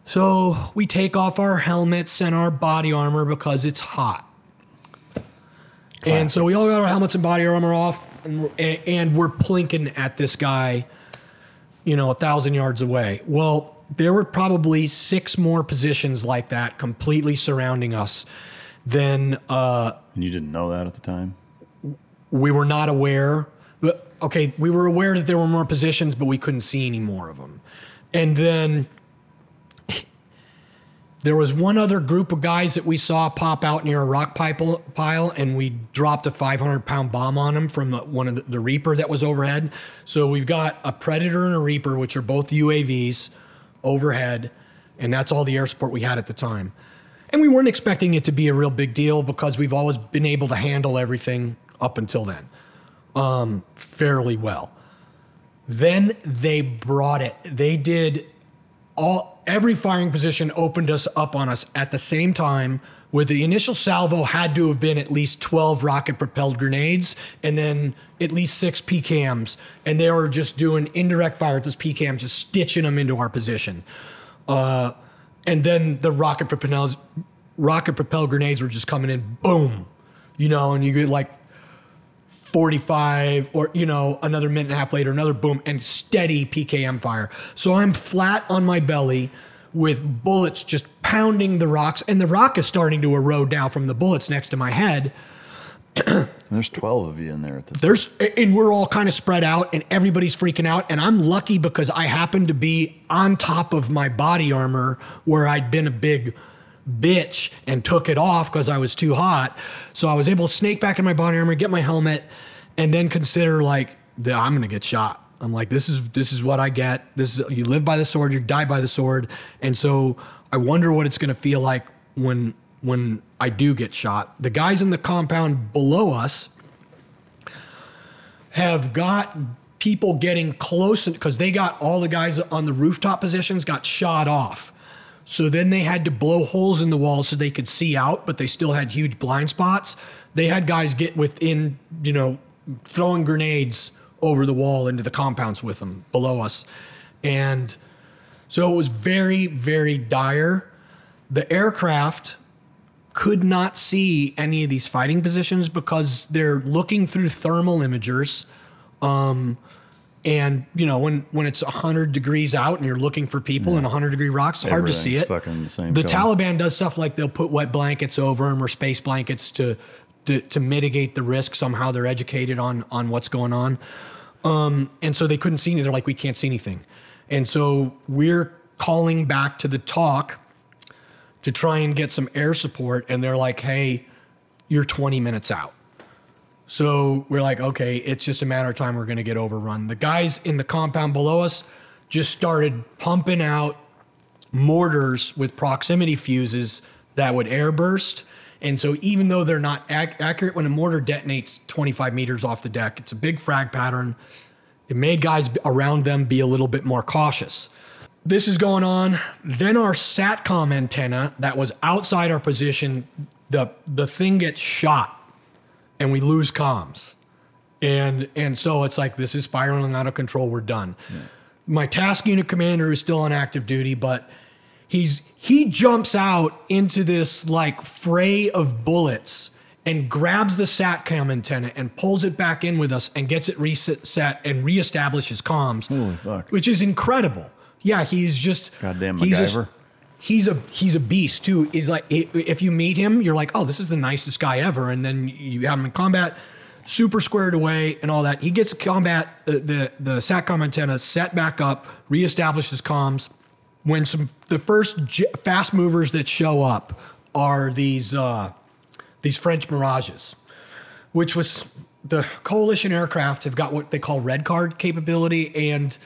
so we take off our helmets and our body armor because it's hot. Classic. And so we all got our helmets and body armor off, and we're plinking at this guy, 1,000 yards away. Well, there were probably 6 more positions like that completely surrounding us. Then and you didn't know that at the time? We were not aware. But, okay, we were aware that there were more positions, but we couldn't see any more of them. And then there was one other group of guys that we saw pop out near a rock pile, and we dropped a 500-pound bomb on them from one of the Reaper that was overhead. So we've got a Predator and a Reaper, which are both UAVs, overhead, and that's all the air support we had at the time. And we weren't expecting it to be a real big deal because we've always been able to handle everything up until then fairly well. Then they brought it. They did every firing position opened us up on us at the same time, with the initial salvo had to have been at least 12 rocket-propelled grenades and then at least 6 PCAMs. And they were just doing indirect fire with this PCAM, just stitching them into our position. And then the rocket-propelled grenades were just coming in, boom, and you get like 45 or, another minute and a half later, another boom, and steady PKM fire. So I'm flat on my belly with bullets just pounding the rocks, and the rock is starting to erode down from the bullets next to my head. There's 12 of you in there at this time. And we're all kind of spread out, and everybody's freaking out, and I'm lucky because I happened to be on top of my body armor where I'd been a big bitch and took it off because I was too hot. So I was able to snake back in my body armor, get my helmet, and then consider I'm going to get shot. I'm like, this is what I get. You live by the sword, you die by the sword. And so I wonder what it's going to feel like when I do get shot. The guys in the compound below us have got people getting close because they got all the guys on the rooftop positions got shot off. So then they had to blow holes in the wall so they could see out, but they still had huge blind spots. They had guys get within, throwing grenades over the wall into the compounds with them below us. And so it was very, very dire. The aircraft could not see any of these fighting positions because they're looking through thermal imagers. And, when it's 100 degrees out and you're looking for people in 100-degree rocks, it's hard to see it. Fucking the same the color. Taliban does stuff like they'll put wet blankets over them or space blankets to mitigate the risk. Somehow they're educated on what's going on. And so they couldn't see anything. They're like, we can't see anything. And so we're calling back to the talk to try and get some air support. And they're like, hey, you're 20 minutes out. So we're like, okay, it's just a matter of time we're going to get overrun. The guys in the compound below us just started pumping out mortars with proximity fuses that would air burst. And so even though they're not accurate, when a mortar detonates 25 meters off the deck, it's a big frag pattern. It made guys around them be a little bit more cautious. This is going on. Then our SATCOM antenna that was outside our position, the thing gets shot. And we lose comms. And so it's like, this is spiraling out of control. We're done. Yeah. My task unit commander is still on active duty, but he jumps out into this fray of bullets and grabs the SATCOM antenna and pulls it back in with us and gets it reset and reestablishes comms. Holy fuck. Which is incredible. Yeah, he's just... Goddamn MacGyver. He's a beast too. He's like, if you meet him, you're like, oh, this is the nicest guy ever. And then you have him in combat, super squared away and all that. He gets combat, the SATCOM antenna set back up, reestablishes comms. When the first fast movers that show up are these French Mirages, which was the coalition aircraft have got what they call red card capability, and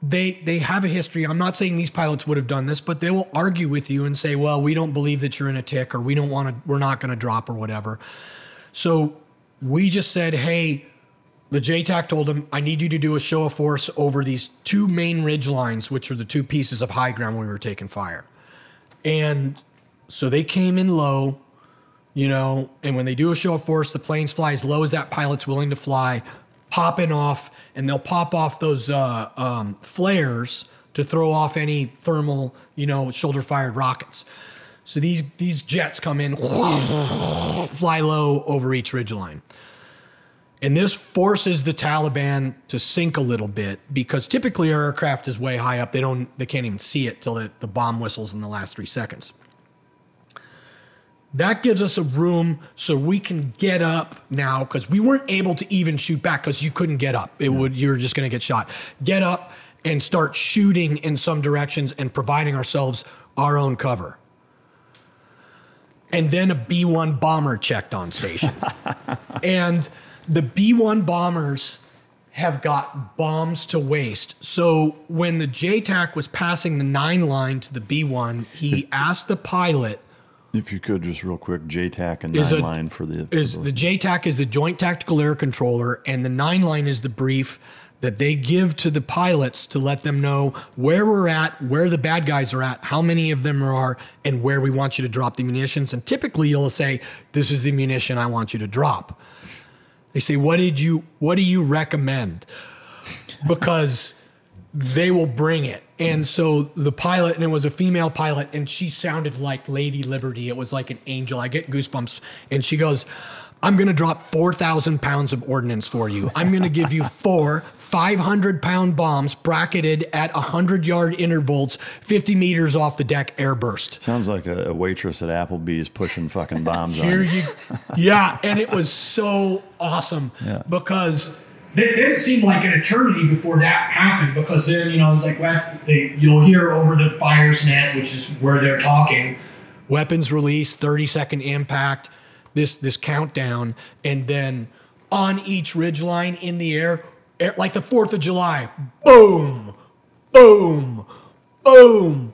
they have a history. I'm not saying these pilots would have done this, but they will argue with you and say, well, we don't believe that you're in a tick, or we're not going to drop, or whatever. So we just said, hey, the JTAC told them, I need you to do a show of force over these 2 main ridge lines, which are the 2 pieces of high ground when we were taking fire. And so they came in low, and when they do a show of force, the planes fly as low as that pilot's willing to fly, popping off, and they'll pop off those flares to throw off any thermal, shoulder-fired rockets. So these jets come in, fly low over each ridgeline. And this forces the Taliban to sink a little bit because typically our aircraft is way high up. They can't even see it till the bomb whistles in the last 3 seconds. That gives us a room so we can get up now because we weren't able to even shoot back because you couldn't get up. You were just going to get shot. Get up and start shooting in some directions and providing ourselves our own cover. And then a B-1 bomber checked on station. And the B-1 bombers have got bombs to waste. So when the JTAC was passing the 9 line to the B-1, he asked the pilot... If you could just real quick, JTAC and 9 line for the... The JTAC is the Joint Tactical Air Controller, and the 9 line is the brief that they give to the pilots to let them know where we're at, where the bad guys are at, how many of them are, and where we want you to drop the munitions. And typically you'll say, this is the munition I want you to drop. They say, what do you recommend? Because they will bring it. And so the pilot, and it was a female pilot, and she sounded like Lady Liberty. It was like an angel. I get goosebumps. And she goes, I'm going to drop 4,000 pounds of ordnance for you. I'm going to give you 4 500-pound bombs bracketed at 100-yard intervals, 50 meters off the deck, airburst. Sounds like a waitress at Applebee's pushing fucking bombs on you. Yeah, and it was so awesome because it didn't seem like an eternity before that happened because then, it's like you'll hear over the fires net, which is where they're talking, weapons release, 30-second impact, this countdown, and then on each ridgeline in the air, like the 4th of July, boom, boom, boom,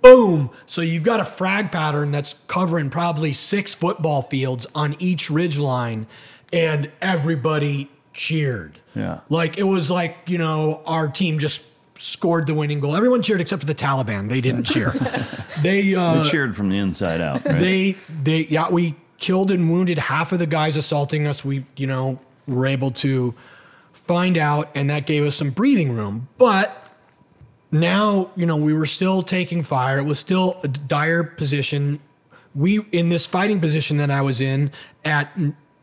boom. So you've got a frag pattern that's covering probably 6 football fields on each ridgeline, and everybody cheered. Yeah. Like it was like, our team just scored the winning goal. Everyone cheered except for the Taliban. They didn't cheer. They cheered from the inside out, right? We killed and wounded half of the guys assaulting us. We, were able to find out, and that gave us some breathing room. But now, we were still taking fire. It was still a dire position. In this fighting position that I was in, at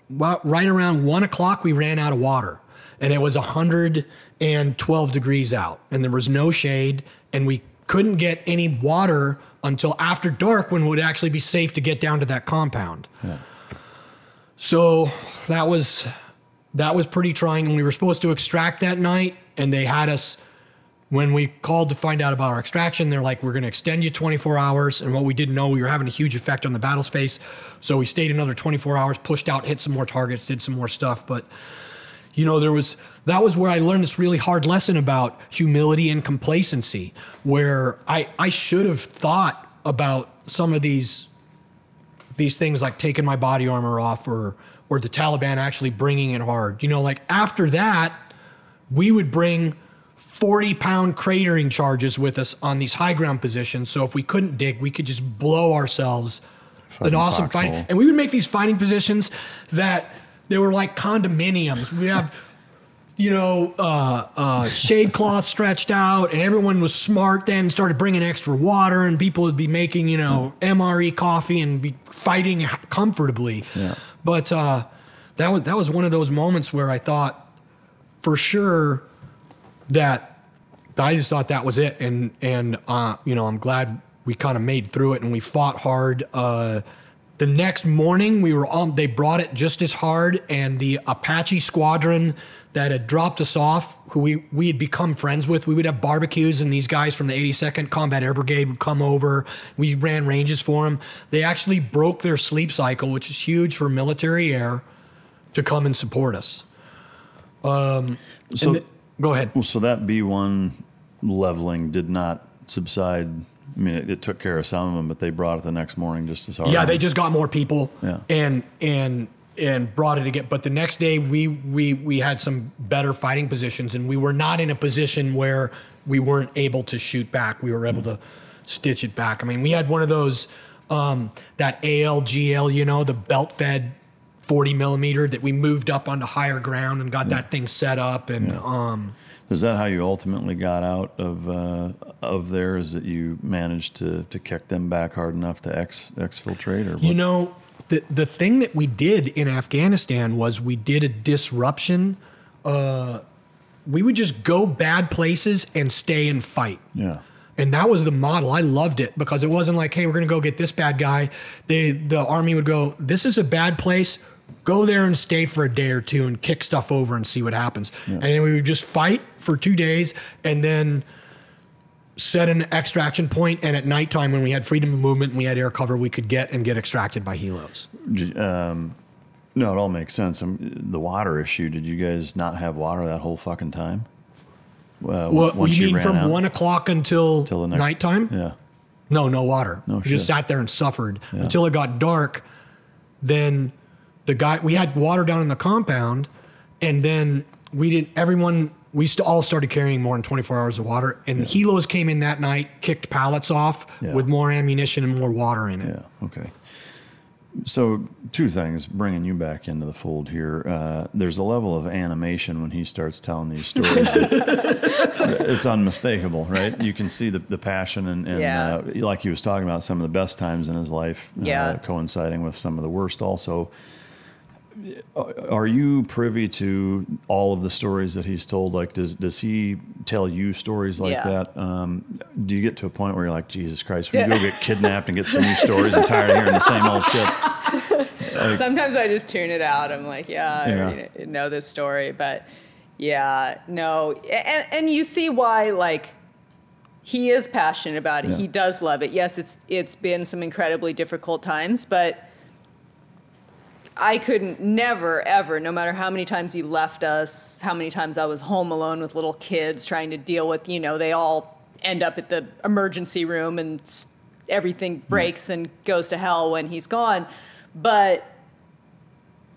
right around 1 o'clock, we ran out of water. And it was 112 degrees out. And there was no shade. And we couldn't get any water until after dark when it would actually be safe to get down to that compound. Yeah. So that was pretty trying. And we were supposed to extract that night, and they had us, when we called to find out about our extraction, they're like, we're going to extend you 24 hours. And what we didn't know, we were having a huge effect on the battle space. So we stayed another 24 hours, pushed out, hit some more targets, did some more stuff. But, that was where I learned this really hard lesson about humility and complacency, where I should have thought about some of these things, like taking my body armor off or the Taliban actually bringing it hard. Like after that, we would bring 40-pound cratering charges with us on these high ground positions. So if we couldn't dig, we could just blow ourselves an awesome fight. And we would make these fighting positions that they were like condominiums. We have, shade cloth stretched out, and everyone was smart then, started bringing extra water, and people would be making, MRE coffee and be fighting comfortably. Yeah. But that was one of those moments where I thought for sure that I just thought that was it. And I'm glad we kind of made through it and we fought hard. The next morning, they brought it just as hard, and the Apache squadron that had dropped us off, who we had become friends with, we would have barbecues, and these guys from the 82nd Combat Air Brigade would come over. We ran ranges for them. They actually broke their sleep cycle, which is huge for military air, to come and support us. Go ahead. Well, so that B-1 leveling did not subside. I mean, it took care of some of them, but they brought it the next morning just as hard. Yeah, they just got more people and brought it again. But the next day, we had some better fighting positions, and we were not in a position where we weren't able to shoot back. We were able to stitch it back. I mean, we had one of those, that ALGL, the belt-fed 40 millimeter that we moved up onto higher ground and got that thing set up. And is that how you ultimately got out of there? Is that you managed to kick them back hard enough to exfiltrate, or what? the thing that we did in Afghanistan was we did a disruption. We would just go bad places and stay and fight. Yeah. And that was the model. I loved it because it wasn't like, hey, we're going to go get this bad guy. The Army would go, this is a bad place. Go there and stay for a day or two and kick stuff over and see what happens. Yeah. And then we would just fight for 2 days and then set an extraction point. And at nighttime, when we had freedom of movement and we had air cover, we could get extracted by helos. No, it all makes sense. The water issue, did you guys not have water that whole fucking time? What you mean from out? 1 o'clock until the next, nighttime? Yeah. No water. No we shit. just sat there and suffered until it got dark. Then we had water down in the compound, and then we all started carrying more than 24 hours of water. And helos came in that night, kicked pallets off with more ammunition and more water in it. Yeah, okay. So 2 things, bringing you back into the fold here. There's a level of animation when he starts telling these stories. It's unmistakable, right? You can see the passion and like he was talking about, some of the best times in his life, coinciding with some of the worst also. Are you privy to all of the stories that he's told? Like, does he tell you stories like that? Do you get to a point where you're like, Jesus Christ, we go get kidnapped and get some new stories? I'm tired of hearing the same old shit. Like, sometimes I just tune it out. I'm like, I already know this story. But no. And you see why, like, he is passionate about it. Yeah. He does love it. Yes, it's been some incredibly difficult times, but I couldn't never, ever, no matter how many times he left us, how many times I was home alone with little kids trying to deal with, they all end up at the emergency room and everything breaks and goes to hell when he's gone. But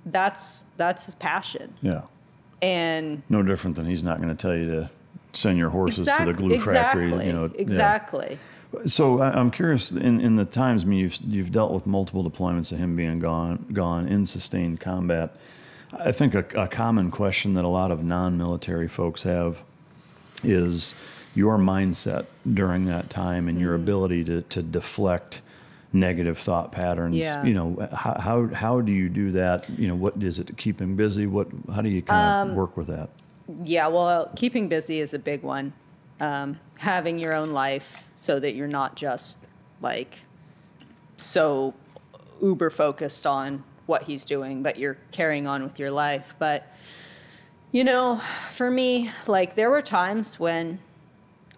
that's his passion. Yeah. And no different than he's not going to tell you to send your horses to the glue factory. Exactly. Yeah. So I'm curious, in the times, you've dealt with multiple deployments of him being gone in sustained combat. I think a common question that a lot of non-military folks have is your mindset during that time and your ability to deflect negative thought patterns. Yeah. How do you do that? What is it to keep him busy? How do you kind of work with that? Yeah, well, keeping busy is a big one. Having your own life so that you're not just like so uber focused on what he's doing, but you're carrying on with your life. But, for me, like, there were times when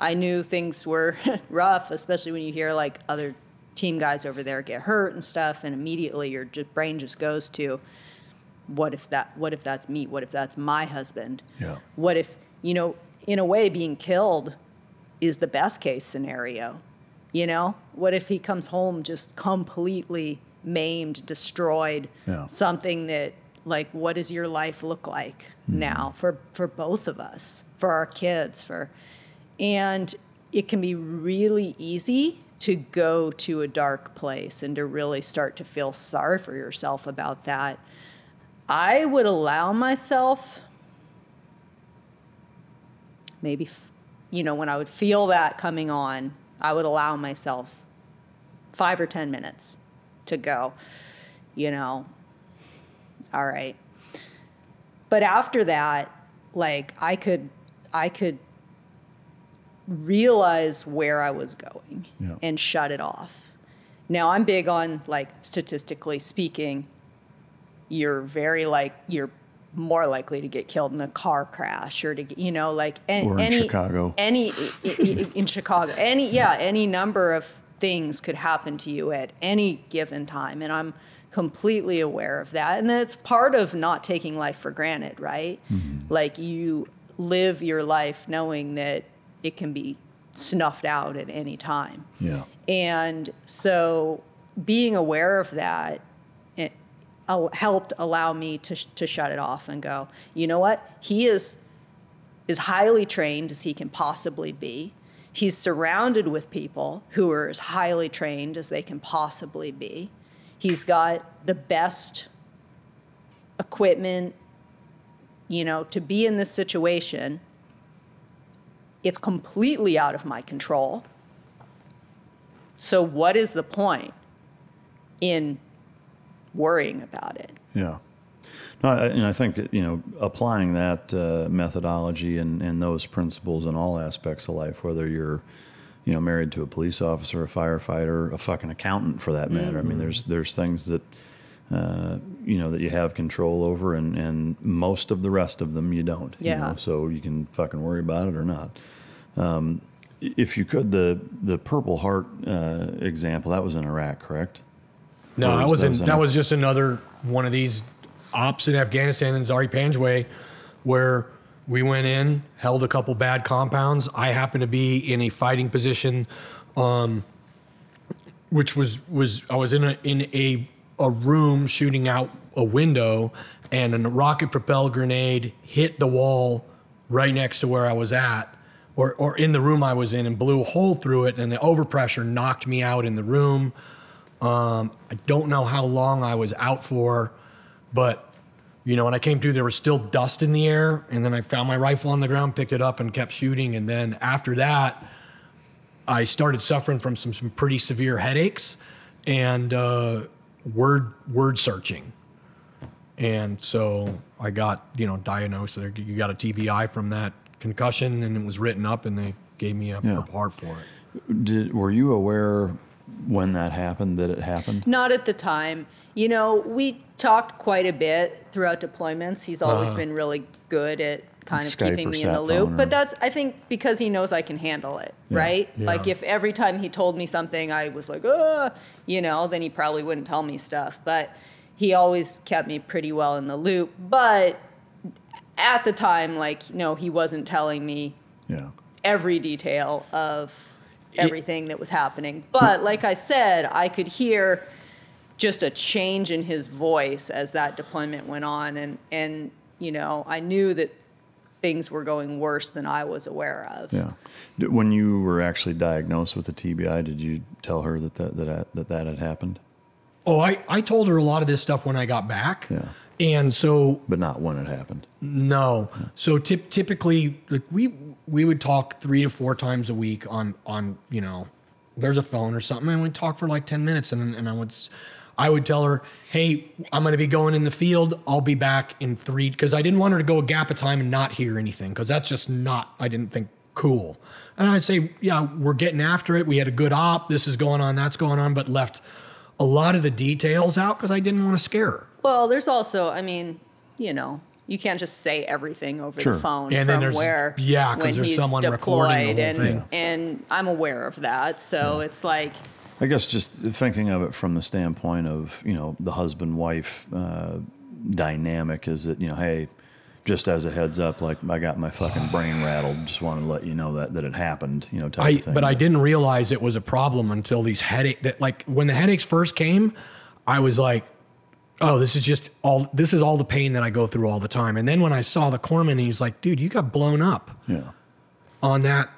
I knew things were rough, especially when you hear like other team guys over there get hurt and stuff, and immediately your brain just goes to, what if that's me? What if that's my husband? Yeah. What if, in a way, being killed is the best case scenario? What if he comes home just completely maimed, destroyed? Yeah. Something that, like, what does your life look like now for both of us, for our kids, and it can be really easy to go to a dark place and to really start to feel sorry for yourself about that. I would allow myself maybe, when I would feel that coming on, I would allow myself 5 or 10 minutes to go, all right. But after that, like, I could realize where I was going and shut it off. Now, I'm big on, like, statistically speaking, you're more likely to get killed in a car crash or to, in Chicago. In Chicago, any number of things could happen to you at any given time. And I'm completely aware of that. And that's part of not taking life for granted, right? Mm-hmm. Like, you live your life knowing that it can be snuffed out at any time. Yeah. And so being aware of that, helped allow me to shut it off and go, you know what? He is as highly trained as he can possibly be. He's surrounded with people who are as highly trained as they can possibly be. He's got the best equipment, to be in this situation. It's completely out of my control. So what is the point in worrying about it. Yeah. No, and I think, applying that methodology and those principles in all aspects of life, whether you're, married to a police officer, a firefighter, a fucking accountant for that matter. I mean, there's things that, that you have control over, and most of the rest of them you don't. Yeah. So you can fucking worry about it or not. If you could, the Purple Heart example, that was in Iraq, correct? No, that was just another one of these ops in Afghanistan in Zari Panjway, where we went in, held a couple bad compounds. I happened to be in a fighting position, which was I was in a room shooting out a window, and a rocket propelled grenade hit the wall right next to where I was at, or in the room I was in, and blew a hole through it, and the overpressure knocked me out in the room. I don't know how long I was out for, but when I came to, there was still dust in the air, and then I found my rifle on the ground, picked it up, and kept shooting. And then after that, I started suffering from some pretty severe headaches and word searching. And so I got diagnosed that you got a TBI from that concussion, and it was written up, and they gave me a Purple Heart for it. Were you aware when that happened that it happened? Not at the time. We talked quite a bit throughout deployments. He's always been really good at kind of Skype keeping or me in the sat loop. phone, But that's, I think, because he knows I can handle it, right? Yeah. Like if every time he told me something, I was like, then he probably wouldn't tell me stuff. But he always kept me pretty well in the loop. But at the time, he wasn't telling me every detail of everything that was happening. But like I said, I could hear just a change in his voice as that deployment went on, and I knew that things were going worse than I was aware of. Yeah. When you were actually diagnosed with a TBI, did you tell her that had happened? Oh, I told her a lot of this stuff when I got back. Yeah. And so, but not when it happened. No. Yeah. So typically, we would talk 3 to 4 times a week on there's a phone or something, and we'd talk for like 10 minutes, and I would tell her, hey, I'm going to be going in the field. I'll be back in 3, because I didn't want her to go a gap of time and not hear anything, because that's just not, I didn't think, cool. And I'd say, yeah, we're getting after it. We had a good op. This is going on. That's going on. But left a lot of the details out because I didn't want to scare her. Well, there's also, you can't just say everything over the phone and from where because there's someone recording the whole thing. And I'm aware of that. So it's like, I guess just thinking of it from the standpoint of, the husband-wife dynamic is that, hey, just as a heads up, like I got my fucking brain rattled. Just wanted to let you know that it happened, type of thing. But I didn't realize it was a problem until these when the headaches first came, I was like, oh, this is all the pain that I go through all the time. And then when I saw the corpsman, he's like, dude, you got blown up on that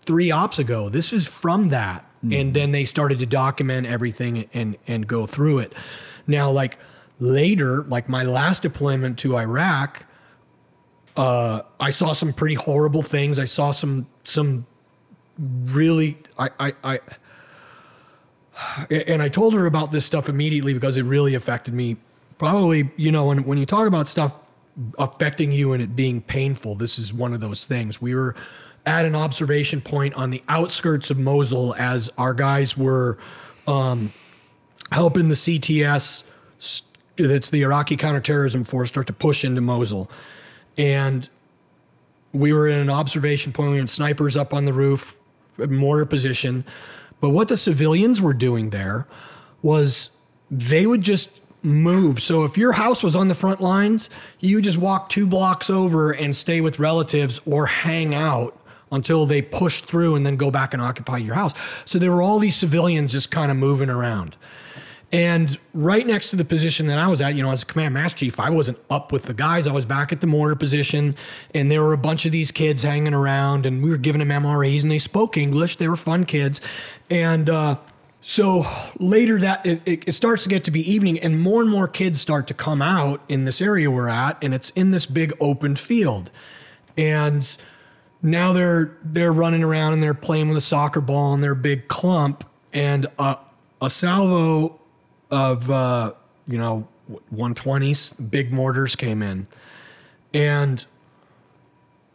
3 ops ago. This is from that. Mm-hmm. And then they started to document everything and go through it. Now, later, my last deployment to Iraq, I saw some pretty horrible things. I saw some really, and I told her about this stuff immediately because it really affected me. Probably, when you talk about stuff affecting you and it being painful, this is one of those things. We were at an observation point on the outskirts of Mosul as our guys were helping the CTS, that's the Iraqi counterterrorism force, start to push into Mosul. And we were in an observation point. We had snipers up on the roof, mortar position. But what the civilians were doing there was they would just move. So if your house was on the front lines, you would just walk 2 blocks over and stay with relatives or hang out until they pushed through and then go back and occupy your house. So there were all these civilians just kind of moving around. And right next to the position that I was at, as a command master chief, I wasn't up with the guys. I was back at the mortar position, and there were a bunch of these kids hanging around, and we were giving them MREs, and they spoke English. They were fun kids. And so later it starts to get to be evening, and more kids start to come out in this area we're at, and it's in this big open field. And now they're running around, and they're playing with a soccer ball in their big clump, and a salvo of 120s, big mortars came in. And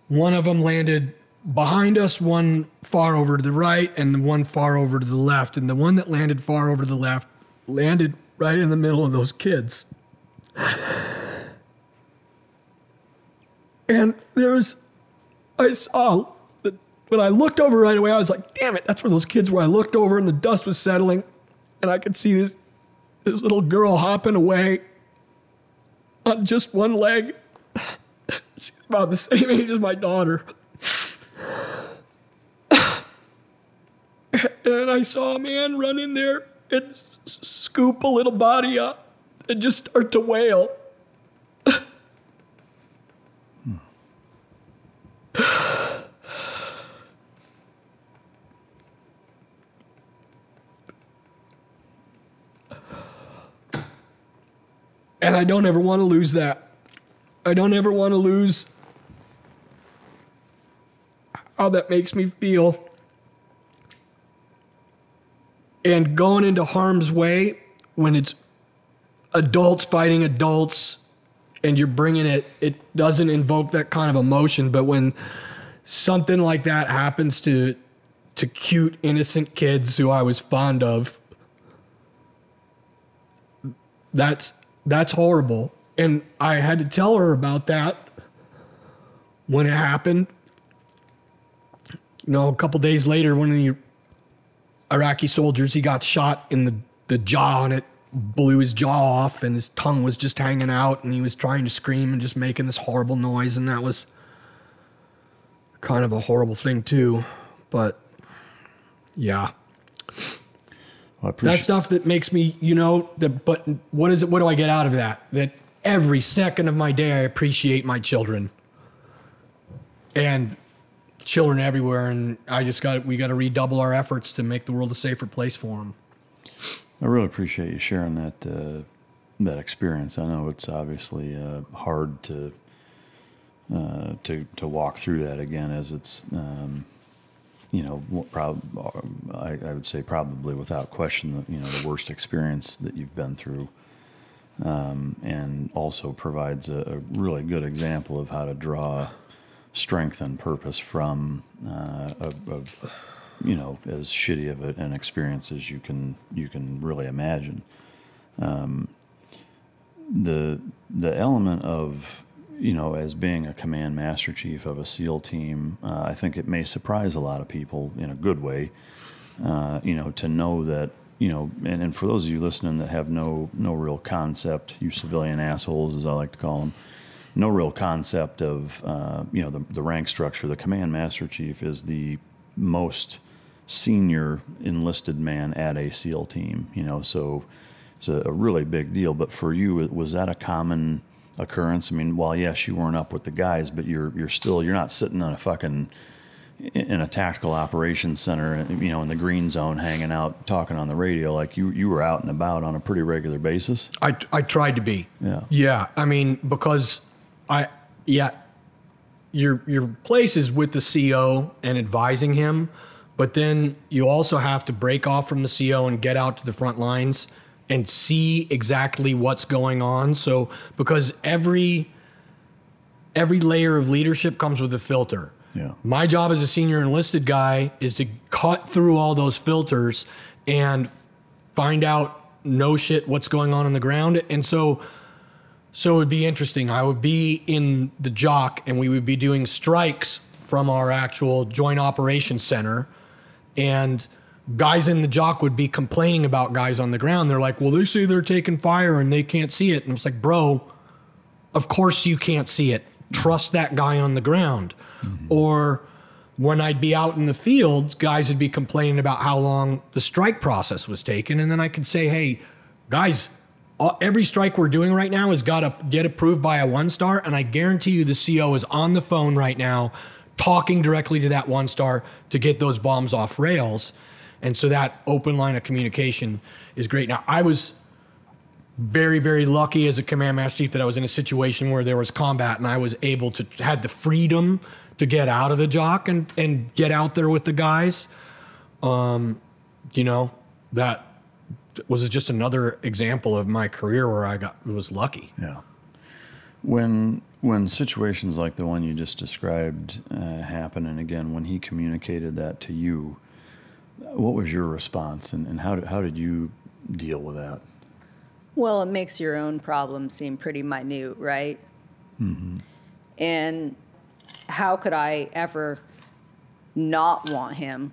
one of them landed behind us, one far over to the right, and one far over to the left. And the one that landed far over to the left landed right in the middle of those kids. And I saw that when I looked over right away, I was like, damn it, that's where those kids were. I looked over and the dust was settling, and I could see this little girl hopping away on just one leg. She's about the same age as my daughter. And I saw a man run in there and scoop a little body up and just start to wail. And I don't ever want to lose that. I don't ever want to lose how that makes me feel. And going into harm's way when it's adults fighting adults and you're bringing it doesn't invoke that kind of emotion. But when something like that happens to cute, innocent kids who I was fond of, that's horrible. And I had to tell her about that when it happened. A couple days later, one of the Iraqi soldiers, he got shot in the jaw, and it blew his jaw off, and his tongue was just hanging out, and he was trying to scream and just making this horrible noise, and that was kind of a horrible thing too. But yeah. That stuff that makes me, but what is it? What do I get out of that? That every second of my day, I appreciate my children and children everywhere. And we got to redouble our efforts to make the world a safer place for them. I really appreciate you sharing that experience. I know it's obviously hard to walk through that again, as it's, I would say probably without question, the worst experience that you've been through, and also provides a really good example of how to draw strength and purpose from as shitty of an experience as you can really imagine. The element of as being a command master chief of a SEAL team, I think it may surprise a lot of people in a good way, to know that, and for those of you listening that have no real concept, you civilian assholes, as I like to call them, no real concept of, the rank structure. The command master chief is the most senior enlisted man at a SEAL team, so it's a really big deal. But for you, was that a common occurrence? I mean, while yes, you weren't up with the guys, but you're not sitting on in a tactical operations center, in the green zone, hanging out, talking on the radio. Like you were out and about on a pretty regular basis. I tried to be. Yeah. I mean, because your place is with the CO and advising him, but then you also have to break off from the CO and get out to the front lines and see exactly what's going on. So, because every layer of leadership comes with a filter. Yeah. My job as a senior enlisted guy is to cut through all those filters and find out what's going on the ground. And so it would be interesting. I would be in the JOC and we would be doing strikes from our actual Joint Operations Center, and guys in the JOC would be complaining about guys on the ground. They're like, well, they say they're taking fire and they can't see it. And it's like, bro, of course you can't see it. Trust that guy on the ground. Mm-hmm. Or when I'd be out in the field, guys would be complaining about how long the strike process was taking. And then I could say, hey, guys, every strike we're doing right now has got to get approved by a 1-star. And I guarantee you the CO is on the phone right now talking directly to that 1-star to get those bombs off rails. And so that open line of communication is great. Now, I was very, very lucky as a command master chief that I was in a situation where there was combat and I was able to, had the freedom to get out of the JOC and get out there with the guys. That was just another example of my career where I was lucky. Yeah. When situations like the one you just described happen, and again, when he communicated that to you, what was your response, and how did you deal with that? Well, it makes your own problem seem pretty minute, right? Mm-hmm. And how could I ever not want him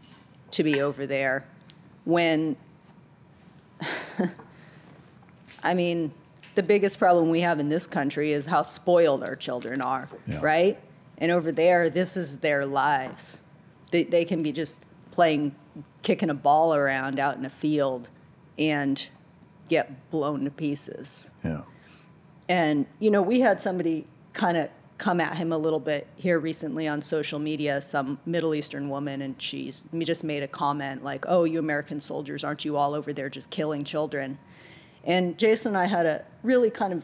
to be over there when, I mean, the biggest problem we have in this country is how spoiled our children are, right? And over there, this is their lives. They can be just kicking a ball around out in a field and get blown to pieces. Yeah. And, you know, we had somebody kind of come at him a little bit here recently on social media, some Middle Eastern woman, and she just made a comment like, oh, you American soldiers, aren't you all over there just killing children? And Jason and I had a really kind of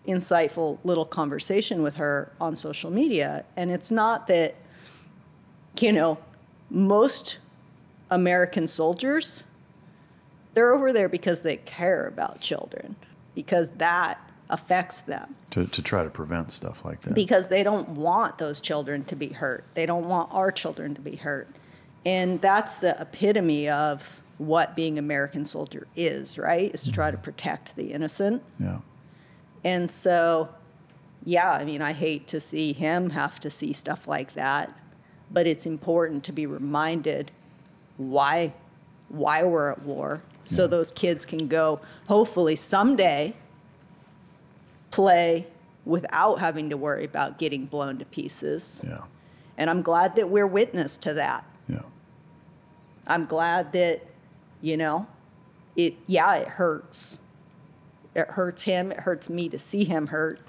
insightful little conversation with her on social media. And it's not that, you know, most American soldiers, they're over there because they care about children, because that affects them. To try to prevent stuff like that. Because they don't want those children to be hurt. They don't want our children to be hurt. And that's the epitome of what being American soldier is, right? Is to try to protect the innocent. Yeah. And so, yeah, I mean, I hate to see him have to see stuff like that, but it's important to be reminded why we're at war, so those kids can go, hopefully someday, play without having to worry about getting blown to pieces. Yeah. And I'm glad that we're witness to that. Yeah. I'm glad that, you know, it hurts. It hurts him. It hurts me to see him hurt.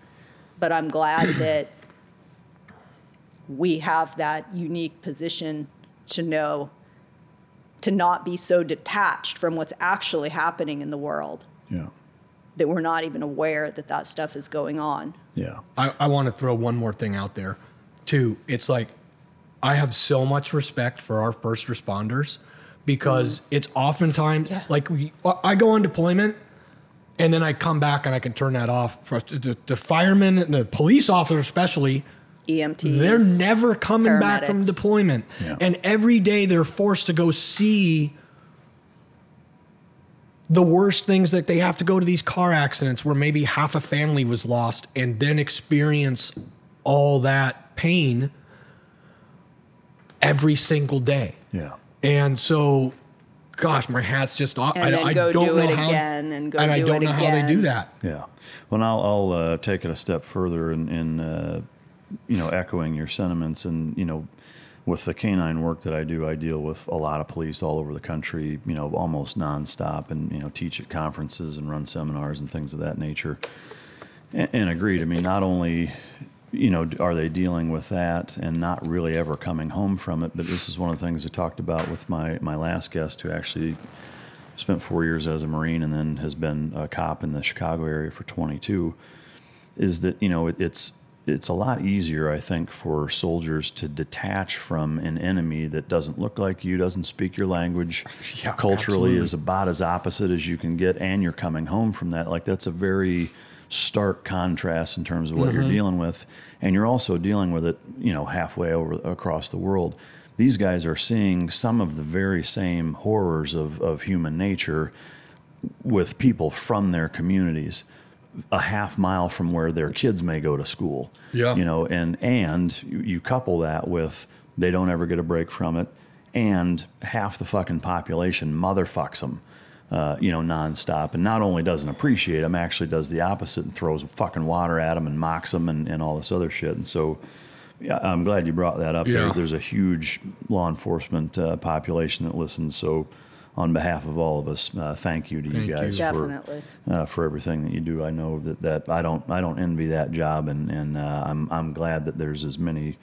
But I'm glad that we have that unique position to know, to not be so detached from what's actually happening in the world. Yeah. That we're not even aware that that stuff is going on. Yeah. I want to throw one more thing out there, too. It's like, I have so much respect for our first responders, because it's oftentimes, like, I go on deployment, and then I come back and I can turn that off. For the firemen and the police officers especially, EMTs. they're never coming paramedics. back from deployment. Yeah. And every day they're forced to go see the worst things, that they have to go to these car accidents where maybe half a family was lost, and then experience all that pain every single day. Yeah. And so, gosh, my hat's just off. And then go do it again, and go do it again. And I don't know how they do that. Yeah. Well, now I'll take it a step further in you know, echoing your sentiments. And, you know, with the canine work that I do, I deal with a lot of police all over the country, you know, almost nonstop, and, you know, teach at conferences and run seminars and things of that nature. And agreed. I mean, not only, you know, are they dealing with that and not really ever coming home from it, but this is one of the things I talked about with my last guest, who actually spent 4 years as a Marine and then has been a cop in the Chicago area for 22, is that, you know, it's a lot easier, I think, for soldiers to detach from an enemy that doesn't look like you, doesn't speak your language, culturally absolutely. is about as opposite as you can get, and you're coming home from that. Like, that's a very stark contrast in terms of what you're dealing with, and you're also dealing with it, you know, halfway across the world. These guys are seeing some of the very same horrors of human nature with people from their communities, a half mile from where their kids may go to school. Yeah. You know, and you couple that with they don't ever get a break from it, and half the fucking population motherfucks them, you know, nonstop, and not only doesn't appreciate them, actually does the opposite and throws fucking water at them and mocks them and all this other shit. And so, yeah, I'm glad you brought that up. Yeah. There's a huge law enforcement population that listens. So, on behalf of all of us, thank you to you guys for everything that you do. I know that I don't envy that job, and I'm glad that there's as many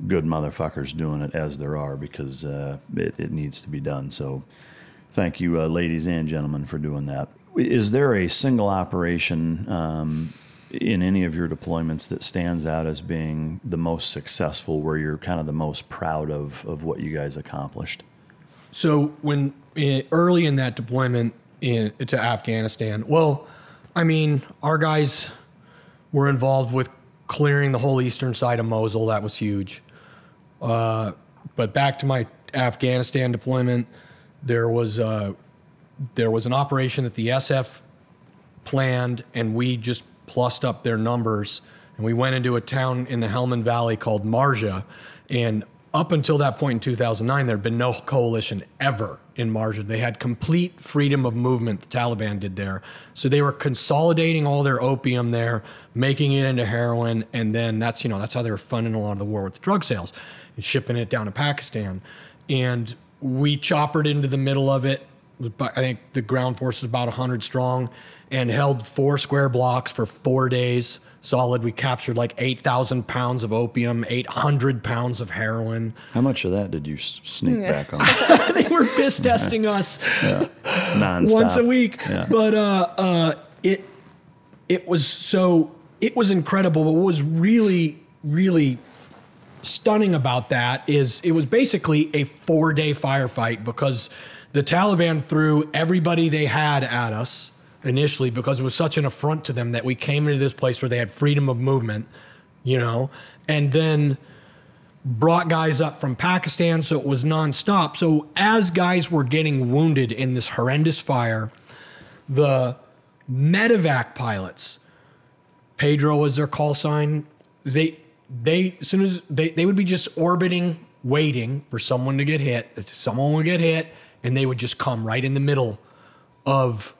good motherfuckers doing it as there are, because it needs to be done. So, thank you, ladies and gentlemen, for doing that. Is there a single operation in any of your deployments that stands out as being the most successful, where you're kind of the most proud of what you guys accomplished? So when early in that deployment, to Afghanistan. Well, I mean, our guys were involved with clearing the whole eastern side of Mosul. That was huge. But back to my Afghanistan deployment, there was an operation that the SF planned, and we just plussed up their numbers, and we went into a town in the Helmand Valley called Marja, and up until that point in 2009, there had been no coalition ever in Marja. They had complete freedom of movement, the Taliban did there. So they were consolidating all their opium there, making it into heroin, and then that's how they were funding a lot of the war with drug sales and shipping it down to Pakistan. And we choppered into the middle of it. I think the ground force is about 100 strong, and held 4 square blocks for 4 days solid. We captured like 8,000 pounds of opium, 800 pounds of heroin. How much of that did you sneak back on? They were piss testing us Non-stop. once a week. Yeah. But it was incredible. But what was really, really stunning about that is it was basically a 4-day firefight, because the Taliban threw everybody they had at us initially, because it was such an affront to them that we came into this place where they had freedom of movement, and then brought guys up from Pakistan, so it was nonstop. So as guys were getting wounded in this horrendous fire, the medevac pilots, Pedro was their call sign, they as soon as they would be just orbiting, waiting for someone to get hit. Someone would get hit, and they would just come right in the middle of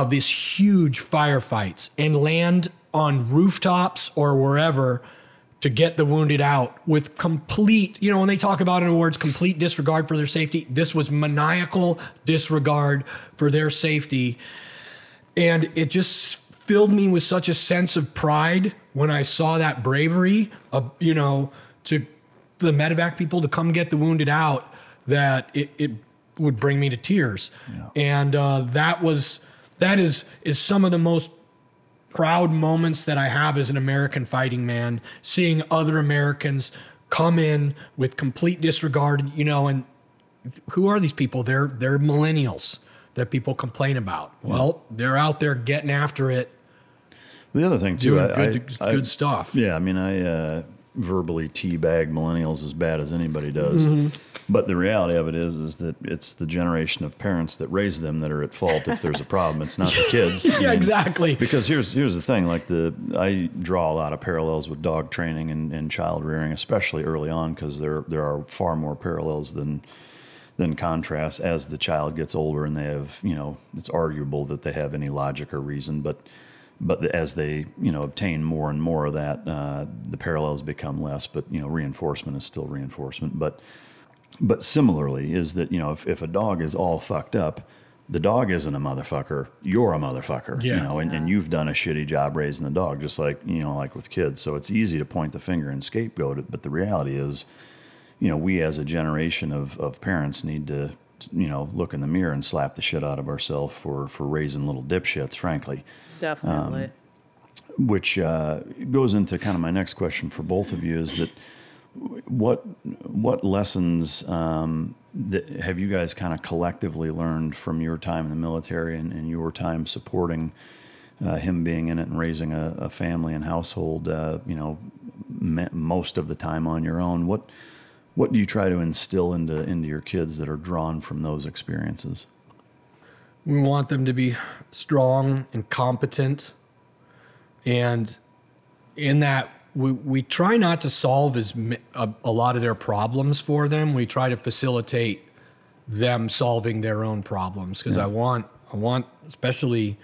these huge firefights and land on rooftops or wherever to get the wounded out with complete, when they talk about in words, complete disregard for their safety. This was maniacal disregard for their safety. And it just filled me with such a sense of pride when I saw that bravery of, to the medevac people to come get the wounded out, that it would bring me to tears. Yeah. And that is some of the most proud moments that I have as an American fighting man, seeing other Americans come in with complete disregard, and who are these people? They're millennials that people complain about. Well, they're out there getting after it. The other thing too, doing good stuff. Yeah, I mean, I verbally teabag millennials as bad as anybody does. Mm-hmm. But the reality of it is that it's the generation of parents that raise them that are at fault if there's a problem. It's not the kids. Yeah, exactly. Because here's the thing, I draw a lot of parallels with dog training and child rearing, especially early on, because there are far more parallels than contrasts as the child gets older and they have, it's arguable that they have any logic or reason, but as they, obtain more and more of that, the parallels become less, but, reinforcement is still reinforcement. But similarly is that, if a dog is all fucked up, the dog isn't a motherfucker, you're a motherfucker, and you've done a shitty job raising the dog, just like, like with kids. So it's easy to point the finger and scapegoat it, but the reality is, we as a generation of parents need to, look in the mirror and slap the shit out of ourselves for raising little dipshits, frankly. Definitely. Which goes into kind of my next question for both of you is that what lessons that have you guys kind of collectively learned from your time in the military and your time supporting him being in it and raising a family and household, most of the time on your own? What do you try to instill into your kids that are drawn from those experiences? We want them to be strong and competent, and in that we try not to solve a lot of their problems for them. We try to facilitate them solving their own problems, because I want especially,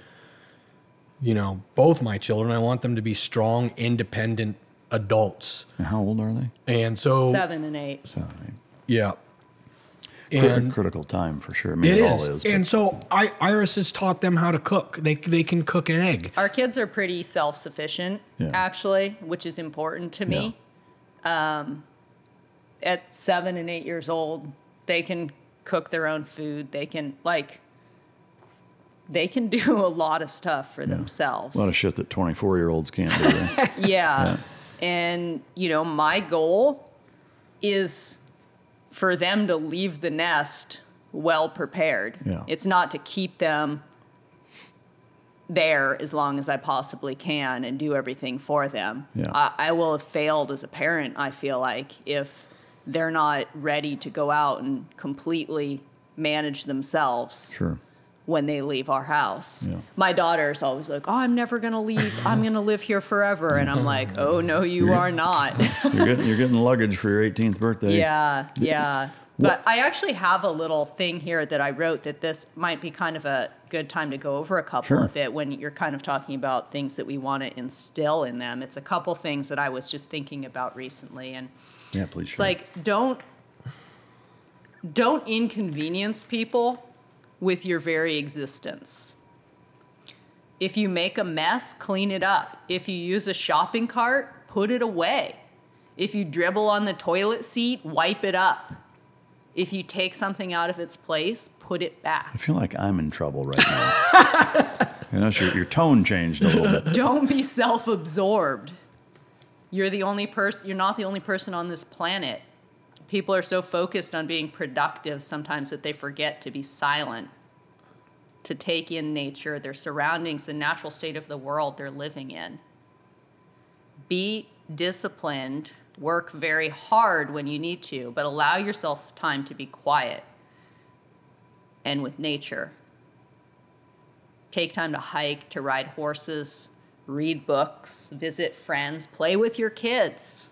both my children, I want them to be strong, independent adults. And how old are they? And so 7 and 8. 7 and 8. Yeah. Critical time for sure. I mean, it all is. And so Iris has taught them how to cook. They can cook an egg. Our kids are pretty self-sufficient, actually, which is important to me. At 7 and 8 years old, they can cook their own food. They can do a lot of stuff for themselves. A lot of shit that 24-year-olds can't do. Right? Yeah. And, my goal is for them to leave the nest well prepared. Yeah. It's not to keep them there as long as I possibly can and do everything for them. Yeah. I will have failed as a parent, I feel like, if they're not ready to go out and completely manage themselves. Sure. When they leave our house. Yeah. My daughter's always like, oh, I'm never going to leave. I'm going to live here forever. And I'm like, oh, no, you are not. You're getting luggage for your 18th birthday. Yeah. But I actually have a little thing here that I wrote that this might be kind of a good time to go over a couple of it when you're kind of talking about things that we want to instill in them. It's a couple things that I was just thinking about recently. And yeah, please. It's like, don't inconvenience people with your very existence. If you make a mess, clean it up. If you use a shopping cart, put it away. If you dribble on the toilet seat, wipe it up. If you take something out of its place, put it back. I feel like I'm in trouble right now. You know, your tone changed a little bit. Don't be self-absorbed. You're not the only person on this planet. People are so focused on being productive sometimes that they forget to be silent, to take in nature, their surroundings, the natural state of the world they're living in. Be disciplined, work very hard when you need to, but allow yourself time to be quiet and with nature. Take time to hike, to ride horses, read books, visit friends, play with your kids.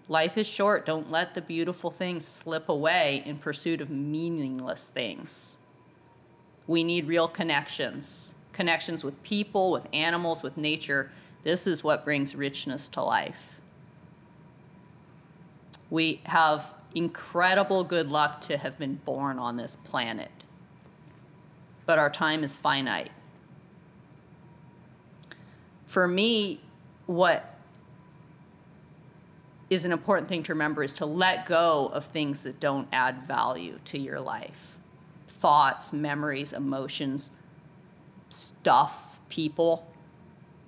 Life is short. Don't let the beautiful things slip away in pursuit of meaningless things. We need real connections. Connections with people, with animals, with nature. This is what brings richness to life. We have incredible good luck to have been born on this planet. But our time is finite. For me, what is an important thing to remember is to let go of things that don't add value to your life. Thoughts, memories, emotions, stuff, people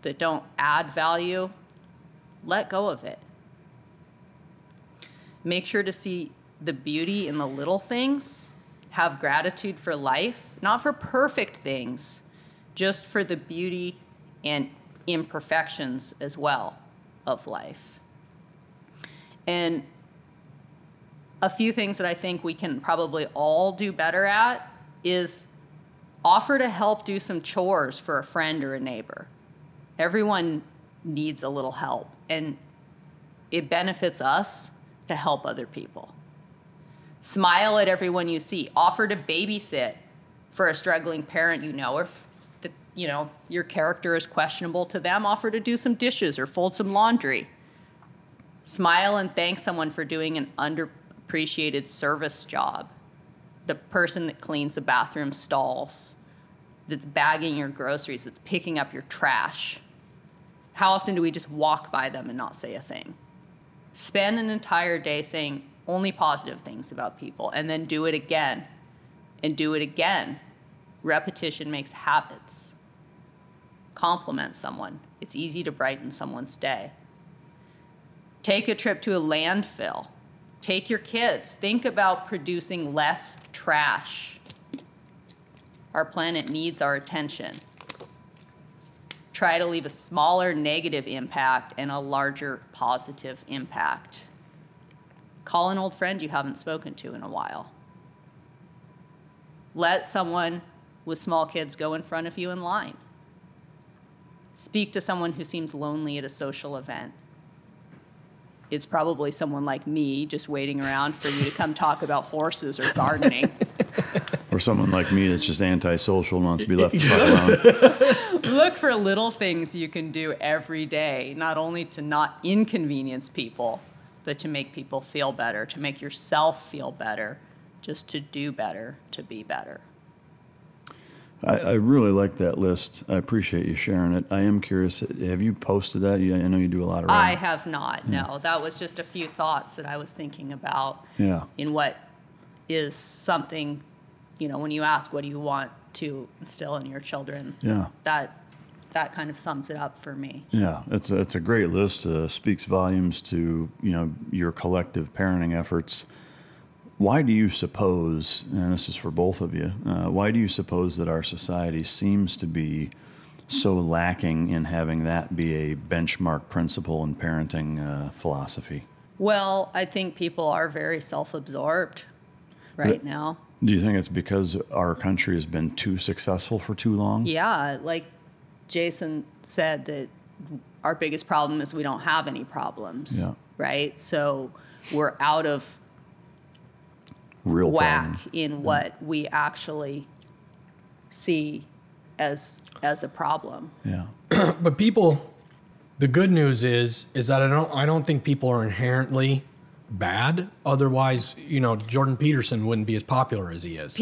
that don't add value. Let go of it. Make sure to see the beauty in the little things. Have gratitude for life, not for perfect things, just for the beauty and imperfections as well of life. And a few things that I think we can probably all do better at is offer to help do some chores for a friend or a neighbor. Everyone needs a little help, and it benefits us to help other people. Smile at everyone you see. Offer to babysit for a struggling parent you know, or if your character is questionable to them, offer to do some dishes or fold some laundry. Smile and thank someone for doing an underappreciated service job. The person that cleans the bathroom stalls, that's bagging your groceries, that's picking up your trash. How often do we just walk by them and not say a thing? Spend an entire day saying only positive things about people, and then do it again and do it again. Repetition makes habits. Compliment someone. It's easy to brighten someone's day. Take a trip to a landfill. Take your kids. Think about producing less trash. Our planet needs our attention. Try to leave a smaller negative impact and a larger positive impact. Call an old friend you haven't spoken to in a while. Let someone with small kids go in front of you in line. Speak to someone who seems lonely at a social event. It's probably someone like me just waiting around for you to come talk about horses or gardening. Or someone like me that's just antisocial and wants to be left to fuck around. Look for little things you can do every day, not only to not inconvenience people, but to make people feel better, to make yourself feel better, just to do better, to be better. I really like that list. I appreciate you sharing it. I am curious, have you posted that? I know you do a lot of writing. I have not, no. That was just a few thoughts that I was thinking about in what is something, when you ask what do you want to instill in your children, that kind of sums it up for me. Yeah, it's a great list. Speaks volumes to, your collective parenting efforts. why do you suppose, and this is for both of you, why do you suppose that our society seems to be so lacking in having that be a benchmark principle in parenting philosophy? Well, I think people are very self-absorbed right now. Do you think it's because our country has been too successful for too long? Yeah, like Jason said, that our biggest problem is we don't have any problems, right? So we're out of real whack problem in what we actually see as a problem. Yeah. But people, the good news is that I don't think people are inherently bad. Otherwise, Jordan Peterson wouldn't be as popular as he is.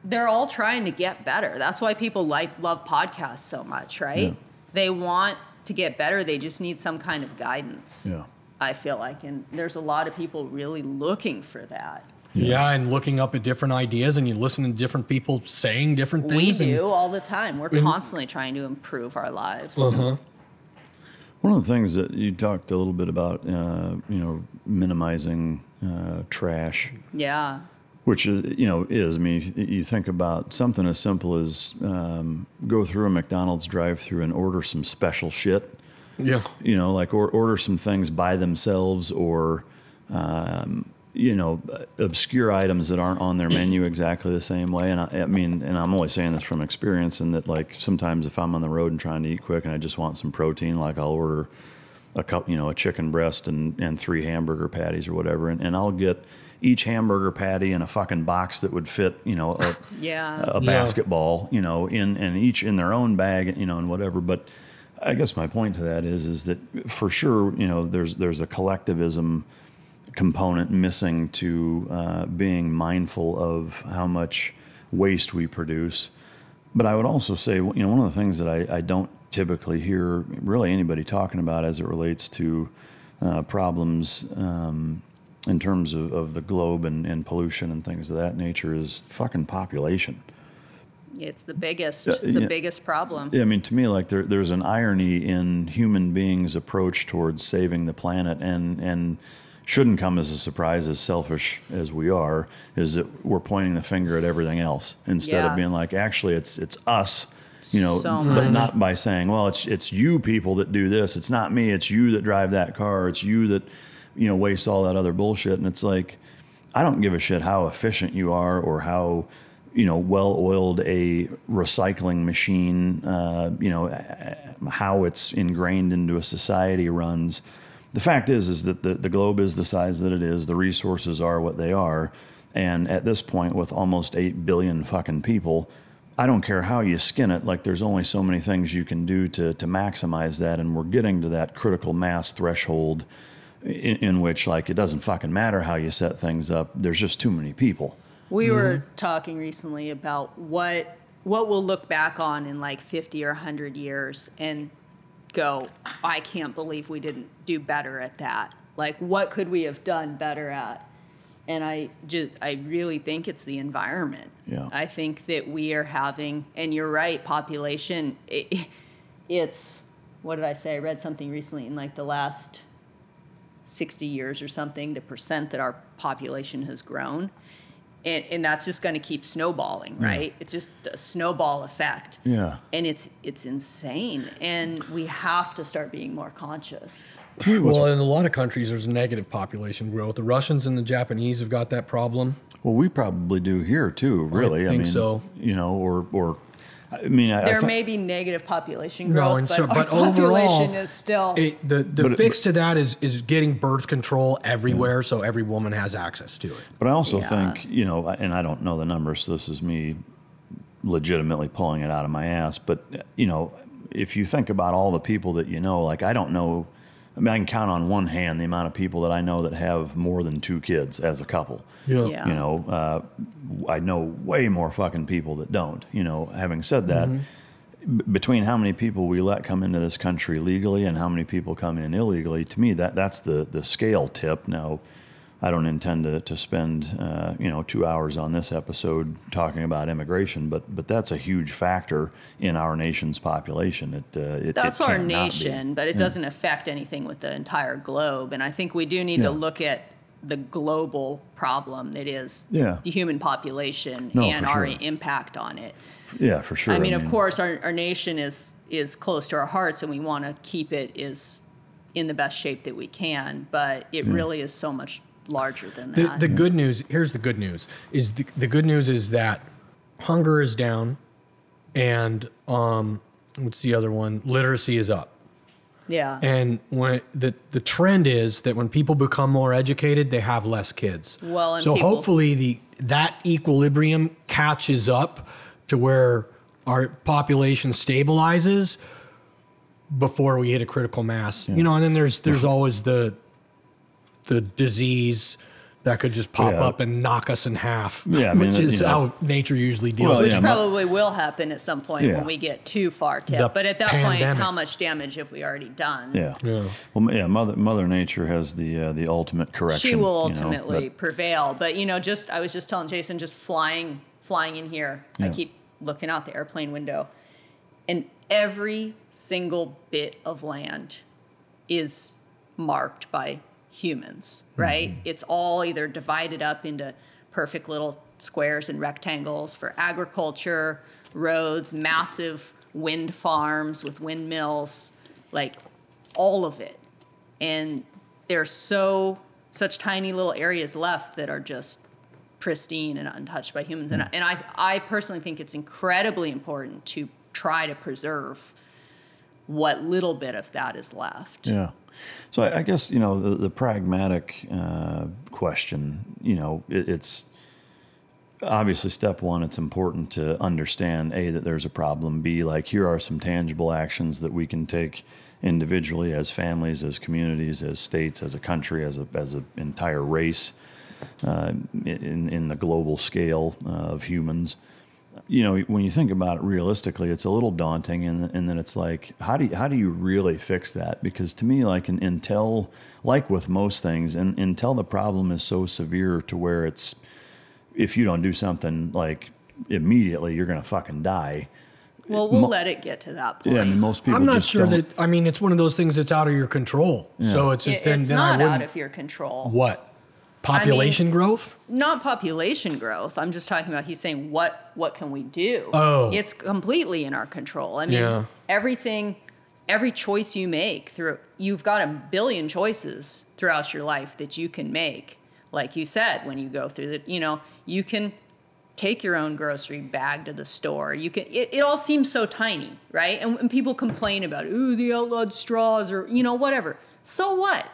They're all trying to get better. That's why people love podcasts so much, right? Yeah. They want to get better. They just need some kind of guidance. Yeah. I feel like, and there's a lot of people really looking for that. Yeah, and looking up at different ideas, and you listen to different people saying different things. We do all the time. We're constantly trying to improve our lives. Uh-huh. One of the things that you talked a little bit about, minimizing trash. Yeah. Which is, I mean, you think about something as simple as go through a McDonald's drive-through and order some special shit. Yeah. Like order some things by themselves, or obscure items that aren't on their menu exactly the same way. And I mean, and I'm only saying this from experience, and that like sometimes if I'm on the road and trying to eat quick and I just want some protein, like I'll order a chicken breast and 3 hamburger patties or whatever, and I'll get each hamburger patty in a fucking box that would fit, a basketball, and each in their own bag, and whatever. But I guess my point to that is that for sure, there's a collectivism component missing to being mindful of how much waste we produce. But I would also say, one of the things that I don't typically hear really anybody talking about as it relates to problems in terms of the globe and pollution and things of that nature is fucking population. It's the biggest. It's the biggest problem. Yeah, I mean, to me, like there's an irony in human beings' approach towards saving the planet, and shouldn't come as a surprise, as selfish as we are, is that we're pointing the finger at everything else instead of being like, actually, it's us. But not by saying, well, it's you people that do this. It's not me. It's you that drive that car. It's you that waste all that other bullshit. And it's like, I don't give a shit how efficient you are or how well-oiled a recycling machine, how it's ingrained into a society runs. The fact is that the globe is the size that it is. The resources are what they are. And at this point, with almost 8 billion fucking people, I don't care how you skin it. Like, there's only so many things you can do to maximize that. And we're getting to that critical mass threshold in which, like, it doesn't fucking matter how you set things up. There's just too many people. We were talking recently about what we'll look back on in like 50 or 100 years and go, I can't believe we didn't do better at that. Like, what could we have done better at? And I really think it's the environment. Yeah. I think that we are having, and you're right, population, it's, what did I say? I read something recently, in like the last 60 years or something, the percent that our population has grown. And that's just going to keep snowballing, right? Yeah. It's just a snowball effect. Yeah. And it's insane. And we have to start being more conscious. Well, in a lot of countries, there's negative population growth. The Russians and the Japanese have got that problem. Well, we probably do here too, really. I think so. There may be negative population growth, but our overall, population is still... The fix to that is getting birth control everywhere so every woman has access to it. But I also think, and I don't know the numbers, so this is me legitimately pulling it out of my ass, but, if you think about all the people that like, I don't know, I can count on one hand the amount of people that I know that have more than 2 kids as a couple. Yeah. I know way more fucking people that don't. Having said that, between how many people we let come into this country legally and how many people come in illegally, to me, that's the scale tip. Now, I don't intend to spend 2 hours on this episode talking about immigration, but that's a huge factor in our nation's population. That's our nation, but it doesn't affect anything with the entire globe. And I think we do need to look at the global problem that is Yeah. the human population No, and for our sure. impact on it. Yeah, for sure. I mean, of course, our nation is close to our hearts, and we want to keep it in the best shape that we can. But it really is so much larger than that. The good news, here's the good news, is the good news is that hunger is down, and what's the other one? Literacy is up. Yeah. And when the trend is that when people become more educated, they have less kids. Well, and so people- hopefully that equilibrium catches up to where our population stabilizes before we hit a critical mass. You know, and then there's always the disease that could just pop up and knock us in half. Yeah, I mean, which is you know. how nature usually deals Well, with Which it. probably will happen at some point Yeah. when we get too far The tip. But at that point, pandemic. how much damage have we already done? Yeah. Yeah. Well, yeah. Mother Nature has the ultimate correction. She will you know, ultimately but- prevail. But I was just telling Jason, just flying in here, I Yeah. keep looking out the airplane window, and every single bit of land is marked by humans, right? Mm-hmm. It's all either divided up into perfect little squares and rectangles for agriculture, roads, massive wind farms with windmills, like all of it. And there's such tiny little areas left that are just pristine and untouched by humans. And I personally think it's incredibly important to try to preserve what little bit of that is left. Yeah. So I guess, you know, the pragmatic question, you know, it's obviously step one, it's important to understand, A, that there's a problem, B, like here are some tangible actions that we can take individually as families, as communities, as states, as a country, as an entire race in the global scale of humans. You know, when you think about it realistically, it's a little daunting, and then it's like, how do you really fix that? Because to me, like until, like with most things, and until the problem is so severe to where it's, if you don't do something like immediately, you're gonna fucking die. Well, we'll let it get to that point. Yeah, I mean, most people. I'm not just sure don't- that, I mean, it's one of those things that's out of your control. So it's just, It's then I not out wouldn't. of your control. What? Population growth? Not population growth. I'm just talking about, he's saying, what can we do? Oh. It's completely in our control. I mean, Yeah. every choice you make you've got a billion choices throughout your life that you can make. Like you said, when you go through you can take your own grocery bag to the store. You can, it all seems so tiny, right? And people complain about, ooh, the outlawed straws or, whatever. So what?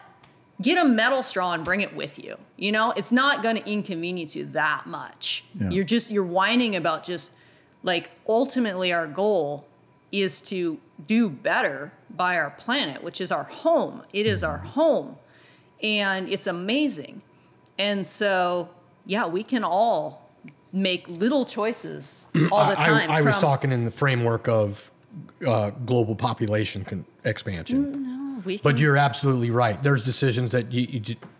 Get a metal straw and bring it with you. It's not going to inconvenience you that much. Yeah. You're whining about just like, ultimately our goal is to do better by our planet, which is our home. It is our home. And it's amazing. And so, yeah, we can all make little choices all the time. I was talking in the framework of global population expansion. But you're absolutely right. There's decisions that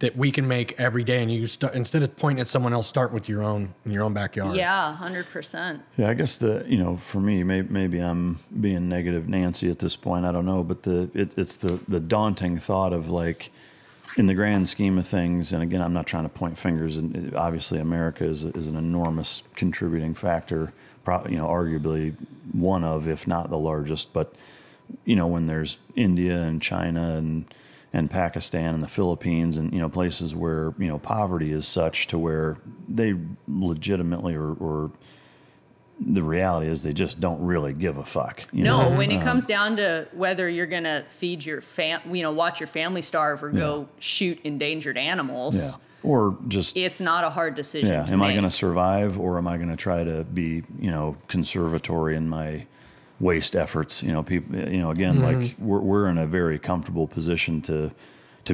that we can make every day, and you instead of pointing at someone else, start with your own in your own backyard. Yeah, 100%. Yeah, I guess for me, maybe I'm being negative Nancy at this point. I don't know, but it's the daunting thought of like, in the grand scheme of things, and again, I'm not trying to point fingers, and obviously America is an enormous contributing factor, arguably one of, if not the largest, but when there's India and China and Pakistan and the Philippines and places where poverty is such to where they legitimately or the reality is they just don't really give a fuck. When it comes down to whether you're going to feed your watch your family starve or go shoot endangered animals. Yeah. Or just, it's not a hard decision. Yeah. Am I going to survive, or am I going to try to be, conservatory in my waste efforts? People, again, like we're in a very comfortable position to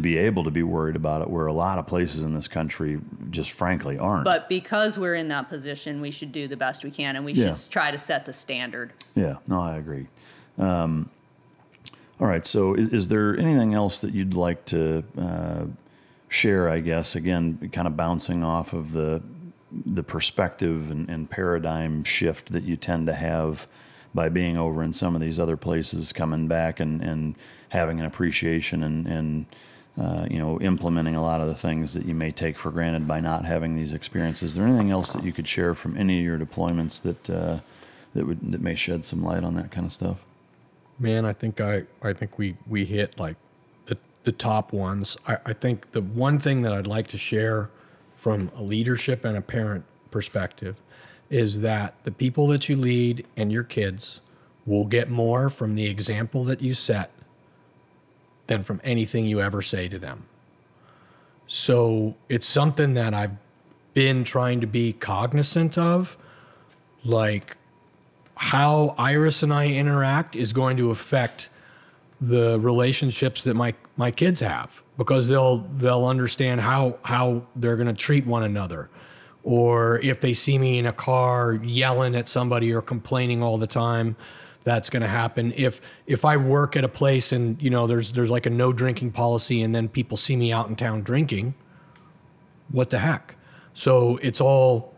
be able to be worried about it, where a lot of places in this country just frankly aren't. But because we're in that position, we should do the best we can, and we should try to set the standard. Yeah, no, I agree. All right, so is there anything else that you'd like to share, I guess, again, kind of bouncing off of the perspective and paradigm shift that you tend to have by being over in some of these other places, coming back and having an appreciation and implementing a lot of the things that you may take for granted by not having these experiences. Is there anything else that you could share from any of your deployments that may shed some light on that kind of stuff? Man, I think we hit like the top ones. I think the one thing that I'd like to share from a leadership and a parent perspective is that the people that you lead and your kids will get more from the example that you set than from anything you ever say to them. So it's something that I've been trying to be cognizant of, like how Iris and I interact is going to affect the relationships that my kids have, because they'll understand how they're going to treat one another. Or if they see me in a car yelling at somebody or complaining all the time, that's going to happen. If I work at a place and there's like a no drinking policy, and then people see me out in town drinking, what the heck? So it's all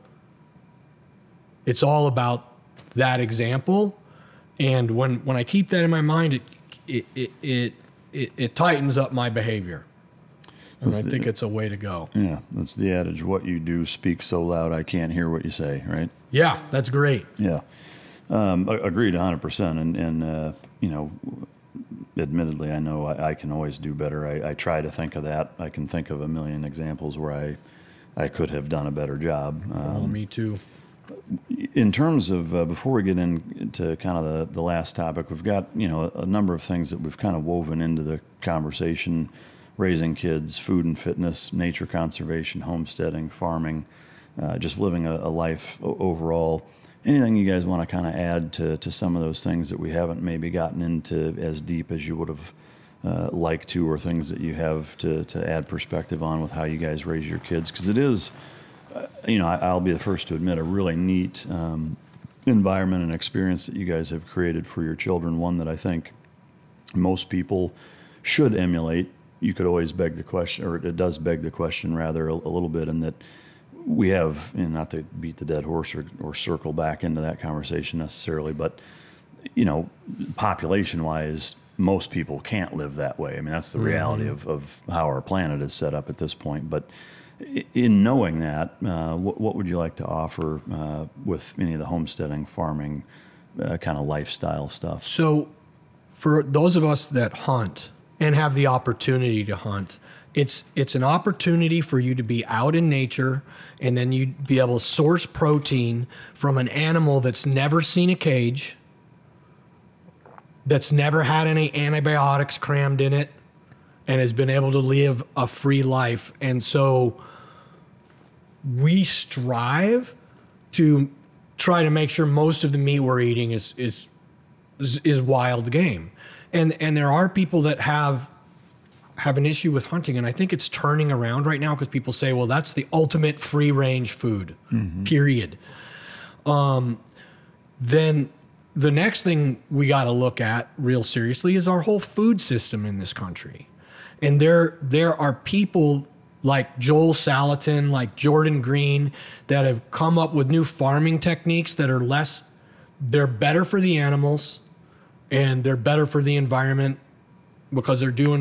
about that example. And when I keep that in my mind, it tightens up my behavior. And I think it's a way to go. Yeah, that's the adage, what you do speaks so loud I can't hear what you say, right? Yeah, that's great. Yeah. Agreed 100%. And admittedly, I know I can always do better. I try to think of that. I can think of a million examples where I could have done a better job. Me too. In terms of, before we get into kind of the last topic, we've got, a number of things that we've kind of woven into the conversation: raising kids, food and fitness, nature conservation, homesteading, farming, just living a life overall. Anything you guys want to kind of add to some of those things that we haven't maybe gotten into as deep as you would have liked to, or things that you have to add perspective on with how you guys raise your kids? Because it is, I'll be the first to admit, a really neat environment and experience that you guys have created for your children, one that I think most people should emulate. You could always beg the question, or it does beg the question rather a little bit, in that we have, and not to beat the dead horse or circle back into that conversation necessarily, but population-wise, most people can't live that way. I mean, that's the reality of how our planet is set up at this point. But in knowing that, what would you like to offer with any of the homesteading, farming, kind of lifestyle stuff? So for those of us that hunt and have the opportunity to hunt, it's an opportunity for you to be out in nature, and then you'd be able to source protein from an animal that's never seen a cage, that's never had any antibiotics crammed in it, and has been able to live a free life. And so we strive to try to make sure most of the meat we're eating is wild game. And there are people that have an issue with hunting, and I think it's turning around right now, because people say, well, that's the ultimate free range food, period. Then the next thing we got to look at real seriously is our whole food system in this country. And there are people like Joel Salatin, like Jordan Green, that have come up with new farming techniques that are they're better for the animals, and they're better for the environment, because they're doing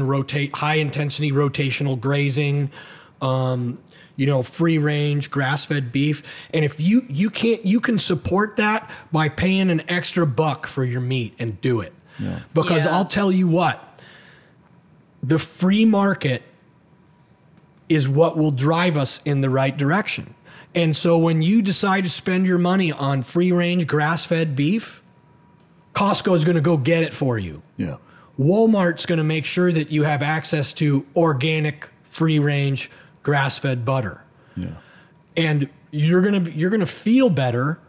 high intensity rotational grazing, free range, grass-fed beef. And if you can support that by paying an extra $1 for your meat, and do it. Yeah. Because I'll tell you what, the free market is what will drive us in the right direction. And so when you decide to spend your money on free range, grass-fed beef, Costco is going to go get it for you. Yeah. Walmart's going to make sure that you have access to organic, free-range, grass-fed butter. Yeah. And you're going to feel better,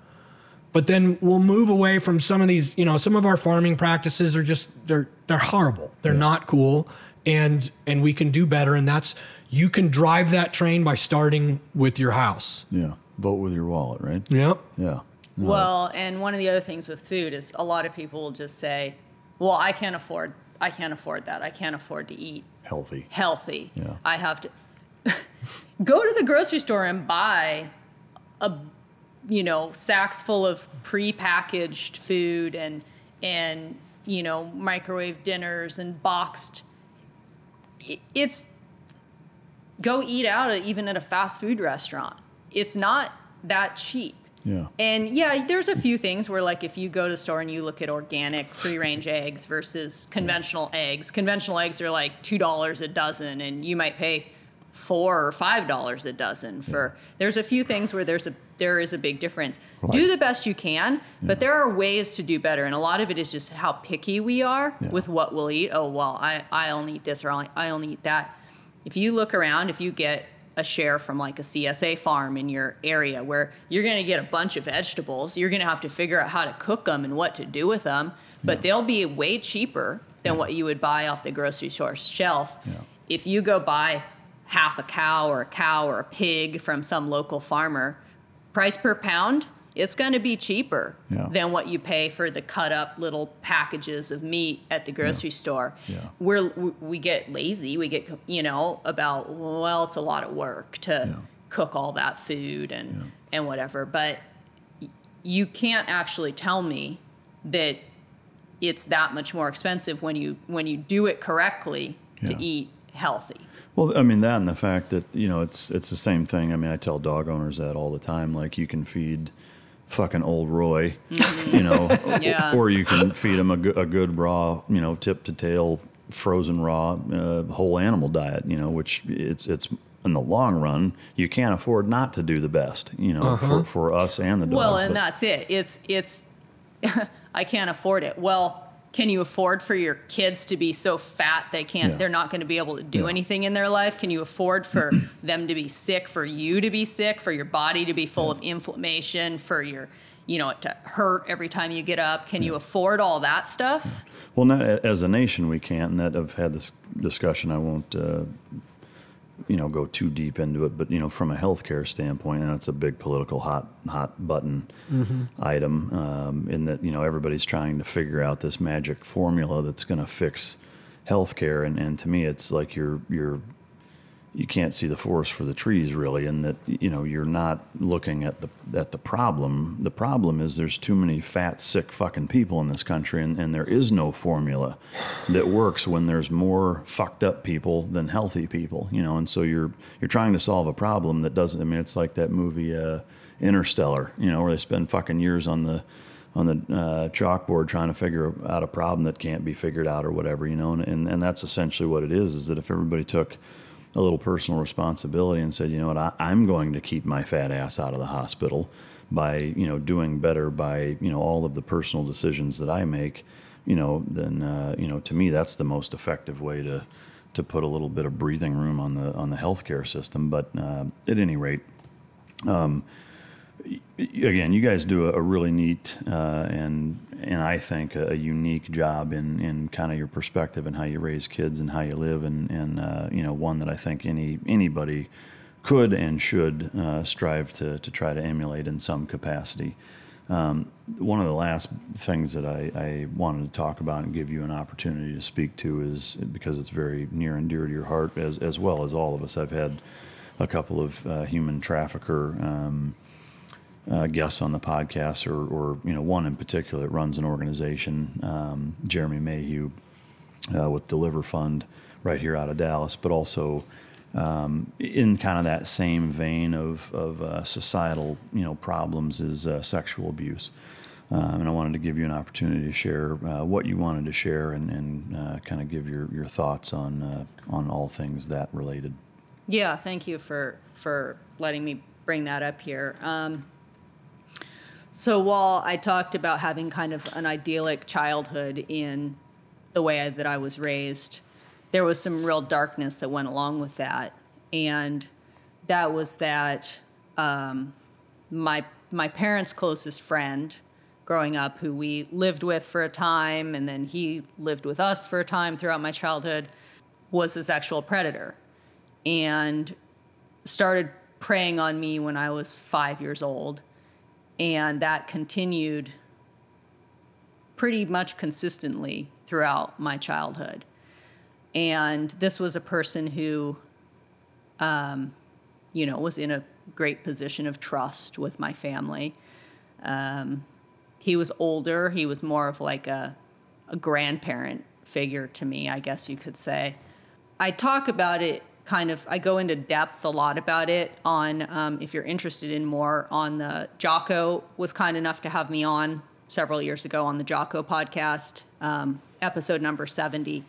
but then we'll move away from some of these, some of our farming practices are just, they're horrible. They're not cool, and we can do better, and you can drive that train by starting with your house. Yeah. Vote with your wallet, right? Yep. Yeah. No. Well, and one of the other things with food is a lot of people will just say, well, I can't afford that. I can't afford to eat healthy. Yeah. I have to go to the grocery store and buy sacks full of pre-packaged food and microwave dinners and boxed. It's go eat out even at a fast food restaurant. It's not that cheap. Yeah. And yeah, there's a few things where, like, if you go to the store and you look at organic free-range eggs versus conventional eggs are like $2 a dozen, and you might pay $4 or $5 a dozen for. There's a few things where there is a big difference. Right. Do the best you can, but there are ways to do better, and a lot of it is just how picky we are with what we'll eat. Oh, well, I only eat this, or I only eat that. If you look around, if you get a share from like a CSA farm in your area where you're going to get a bunch of vegetables, you're going to have to figure out how to cook them and what to do with them, but they'll be way cheaper than what you would buy off the grocery store shelf. Yeah. If you go buy half a cow or a pig from some local farmer, price per pound, it's going to be cheaper than what you pay for the cut up little packages of meat at the grocery store. Yeah. We get lazy. We get, about, well, it's a lot of work to cook all that food and whatever. But you can't actually tell me that it's that much more expensive when you do it correctly to eat healthy. Well, I mean, that and the fact that, it's the same thing. I mean, I tell dog owners that all the time. Like, you can feed fucking old Roy, or you can feed him a good raw, tip to tail, frozen raw, whole animal diet, which it's in the long run, you can't afford not to do the best, for us and the dogs. Well, and that's it. It's I can't afford it. Well, can you afford for your kids to be so fat they're not going to be able to do anything in their life? Can you afford for them to be sick, for you to be sick, for your body to be full of inflammation, for your, to hurt every time you get up? Can you afford all that stuff? Well, not, as a nation, we can't. And that I've had this discussion. I won't, go too deep into it. But, from a healthcare standpoint, and it's a big political hot button item, in that, everybody's trying to figure out this magic formula that's going to fix healthcare. And to me, it's like you can't see the forest for the trees, really, and that, you're not looking at the problem. The problem is there's too many fat, sick fucking people in this country, and there is no formula that works when there's more fucked up people than healthy people, and so you're trying to solve a problem that doesn't. I mean, it's like that movie Interstellar, where they spend fucking years on the chalkboard trying to figure out a problem that can't be figured out or whatever, and that's essentially what it is that if everybody took a little personal responsibility and said, I'm going to keep my fat ass out of the hospital by, doing better by, all of the personal decisions that I make, then, to me, that's the most effective way to put a little bit of breathing room on the healthcare system. But at any rate, again, you guys do a really neat and I think a unique job in kind of your perspective and how you raise kids and how you live, and one that I think anybody could and should strive to try to emulate in some capacity. One of the last things that I wanted to talk about and give you an opportunity to speak to is, because it's very near and dear to your heart, as well as all of us. I've had a couple of human trafficker guests on the podcast, or one in particular that runs an organization, Jeremy Mayhew, with Deliver Fund right here out of Dallas, but also in kind of that same vein of societal problems is sexual abuse. And I wanted to give you an opportunity to share what you wanted to share and kind of give your thoughts on all things that related. Yeah, thank you for letting me bring that up here. So while I talked about having kind of an idyllic childhood in the way that I was raised, there was some real darkness that went along with that. And that was that my parents' closest friend growing up, who we lived with for a time, and then he lived with us for a time throughout my childhood, was a sexual predator and started preying on me when I was 5 years old. And that continued pretty much consistently throughout my childhood. And this was a person who, was in a great position of trust with my family. He was older. He was more of like a grandparent figure to me, I guess you could say. I talk about it I go into depth a lot about it on, if you're interested in more, on the Jocko was kind enough to have me on several years ago on the Jocko podcast, episode number 70,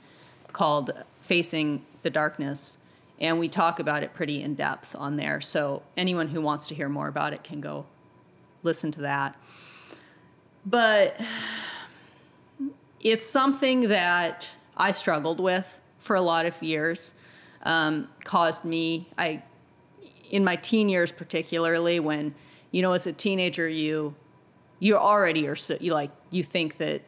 called Facing the Darkness. And we talk about it pretty in depth on there. So anyone who wants to hear more about it can go listen to that. But it's something that I struggled with for a lot of years. Caused me, in my teen years particularly, when, as a teenager, you already are so, you think that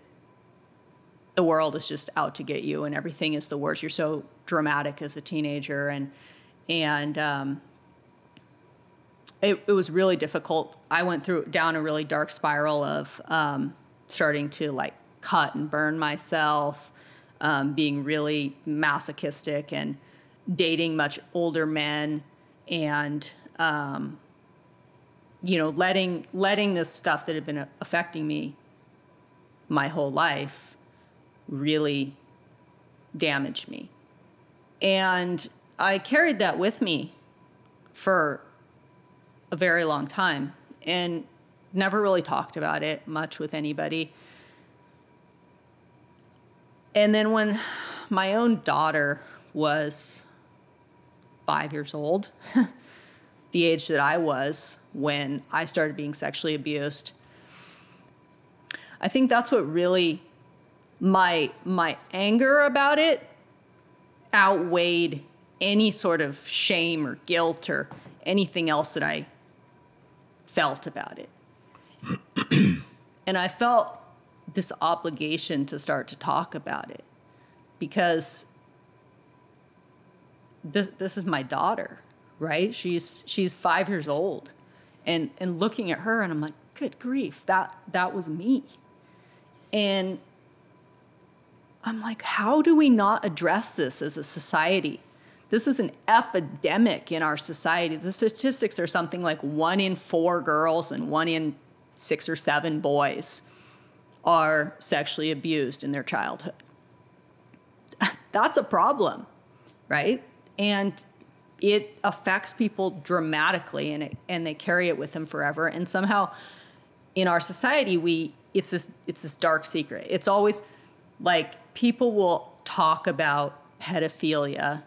the world is just out to get you and everything is the worst. You're so dramatic as a teenager, and it was really difficult. I went down a really dark spiral of starting to cut and burn myself, being really masochistic and dating much older men, and letting this stuff that had been affecting me my whole life really damaged me. And I carried that with me for a very long time and never really talked about it much with anybody. And then when my own daughter was 5 years old, the age that I was when I started being sexually abused, I think that's what really, my anger about it outweighed any sort of shame or guilt or anything else that I felt about it. And I felt this obligation to start to talk about it because this is my daughter, right? She's 5 years old, and looking at her, and I'm like, good grief, that was me. And I'm like, how do we not address this as a society? This is an epidemic in our society. The statistics are something like 1 in 4 girls and 1 in 6 or 7 boys are sexually abused in their childhood. That's a problem, right? And it affects people dramatically, and they carry it with them forever. And somehow, in our society, it's this dark secret. It's always like people will talk about pedophilia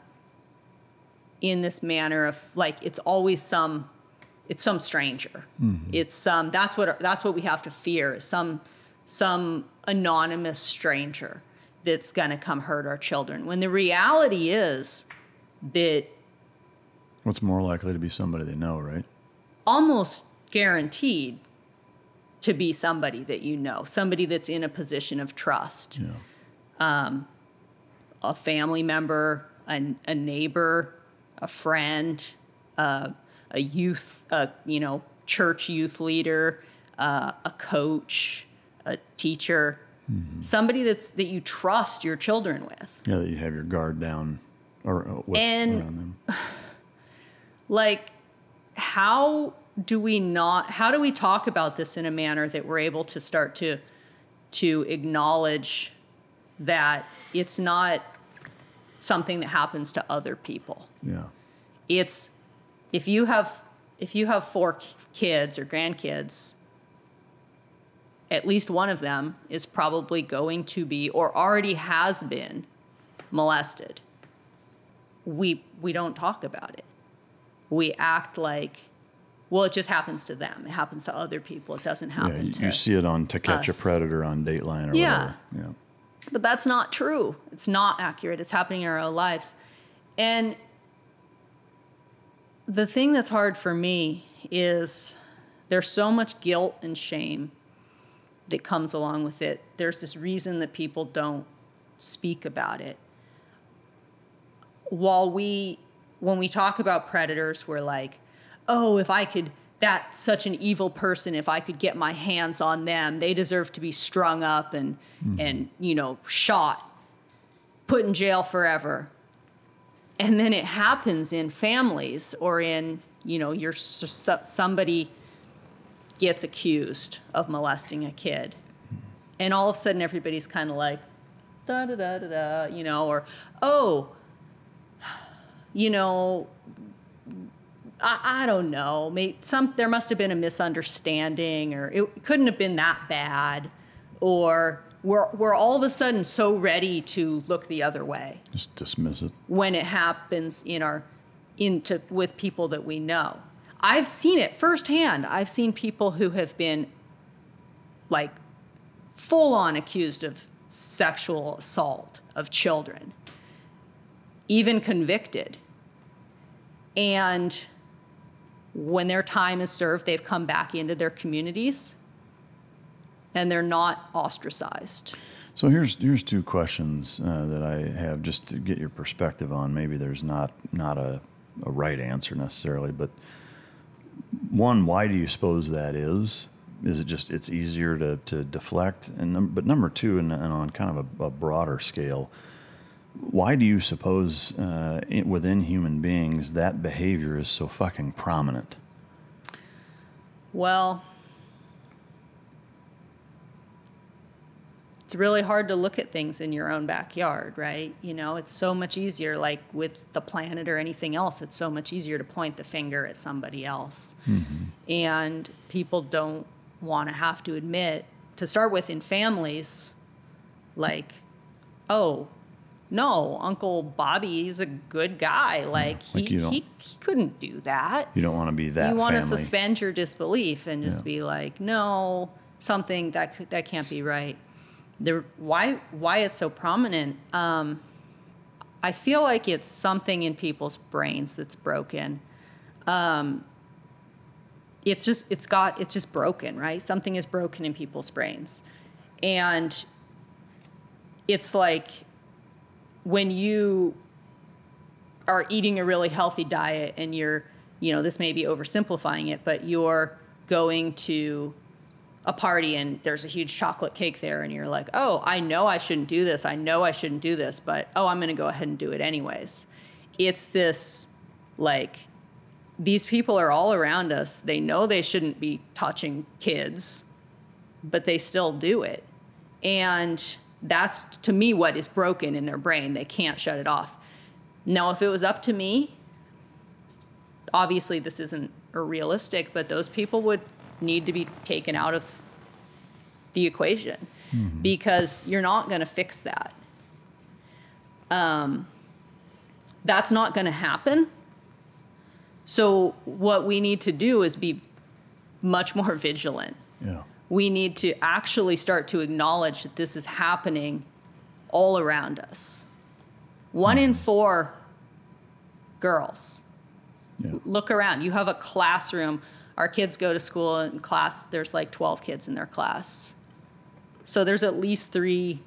in this manner of it's always some stranger. Mm-hmm. It's that's what we have to fear, is some anonymous stranger that's going to come hurt our children, when the reality is that what's more likely to be somebody they know, right? Almost guaranteed to be somebody that you know, somebody that's in a position of trust. Yeah. A family member, a neighbor, a friend, a youth, church youth leader, a coach, a teacher, mm-hmm. somebody that you trust your children with. Yeah, that you have your guard down around them. How do we talk about this in a manner that we're able to start to acknowledge that it's not something that happens to other people? Yeah. It's if you have 4 kids or grandkids, at least one of them is probably going to be or already has been molested. We don't talk about it. We act like, well, it just happens to them. It happens to other people. It doesn't happen to us. You see it on To Catch a Predator on Dateline or whatever. Yeah. But that's not true. It's not accurate. It's happening in our own lives. And the thing that's hard for me is there's so much guilt and shame that comes along with it. There's this reason that people don't speak about it. When we talk about predators, we're like, oh, that's such an evil person. If I could get my hands on them, they deserve to be strung up and shot, put in jail forever. And then it happens in families or in, somebody gets accused of molesting a kid. And all of a sudden everybody's kind of like, da da da da da, or, oh, you know, I don't know. There must have been a misunderstanding, or it couldn't have been that bad, or we're all of a sudden so ready to look the other way. Just dismiss it when it happens with people that we know. I've seen it firsthand. I've seen people who have been like full on accused of sexual assault of children, even convicted. And when their time is served, they've come back into their communities and they're not ostracized. So here's two questions that I have just to get your perspective on. Maybe there's not a right answer necessarily, but one, why do you suppose that is? Is it just it's easier to deflect? But number two, and on kind of a broader scale, why do you suppose within human beings that behavior is so fucking prominent? Well, it's really hard to look at things in your own backyard, right? You know, it's so much easier, like with the planet or anything else, it's so much easier to point the finger at somebody else. Mm-hmm. And people don't want to have to admit, to start with in families, like, oh, no, Uncle Bobby's a good guy. Like, he couldn't do that. You don't want to be that You want family. to suspend your disbelief and just be like, no, something that can't be right. Why it's so prominent? I feel like it's something in people's brains that's broken. It's just broken, right? Something is broken in people's brains, and it's like when you are eating a really healthy diet and this may be oversimplifying it, but you're going to a party and there's a huge chocolate cake there and you're like, oh, I know I shouldn't do this. I know I shouldn't do this, but I'm going to go ahead and do it anyways. It's this, like, these people are all around us. They know they shouldn't be touching kids, but they still do it. And that's, to me, what is broken in their brain. They can't shut it off. Now, if it was up to me, obviously this isn't realistic, but those people would need to be taken out of the equation, mm-hmm. because you're not going to fix that. That's not going to happen. So what we need to do is be much more vigilant. Yeah. We need to actually start to acknowledge that this is happening all around us. 1 in 4 girls. Yeah. Look around. You have a classroom. Our kids go to school in class. There's like 12 kids in their class. So there's at least 3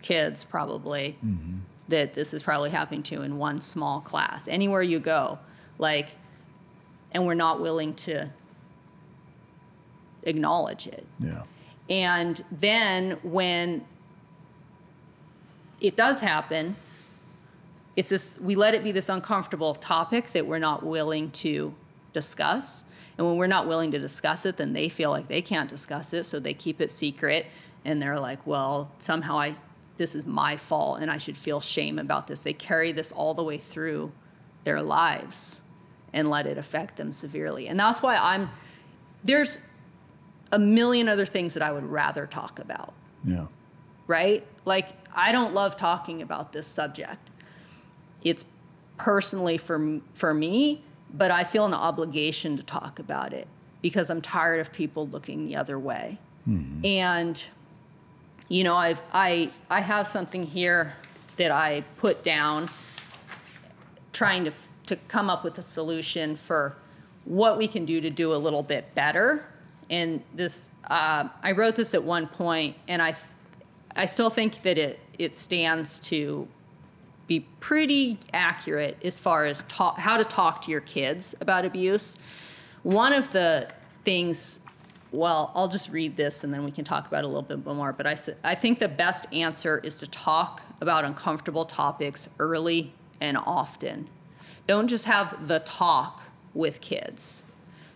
kids probably mm-hmm. that this is probably happening to in one small class. Anywhere you go, and we're not willing to acknowledge it. Yeah. And then when it does happen, we let it be this uncomfortable topic that we're not willing to discuss. And when we're not willing to discuss it, then they feel like they can't discuss it, so they keep it secret. And they're like, well, somehow this is my fault and I should feel shame about this. They carry this all the way through their lives and let it affect them severely. And that's why there's a million other things that I would rather talk about. Yeah. Right? Like, I don't love talking about this subject. It's personally for me, but I feel an obligation to talk about it because I'm tired of people looking the other way. Mm-hmm. And, I have something here that I put down trying to come up with a solution for what we can do to do a little bit better. And this, I wrote this at one point, and I still think that it stands to be pretty accurate as far as how to talk to your kids about abuse. One of the things, well, I'll just read this and then we can talk about it a little bit more, but I think the best answer is to talk about uncomfortable topics early and often. Don't just have the talk with kids.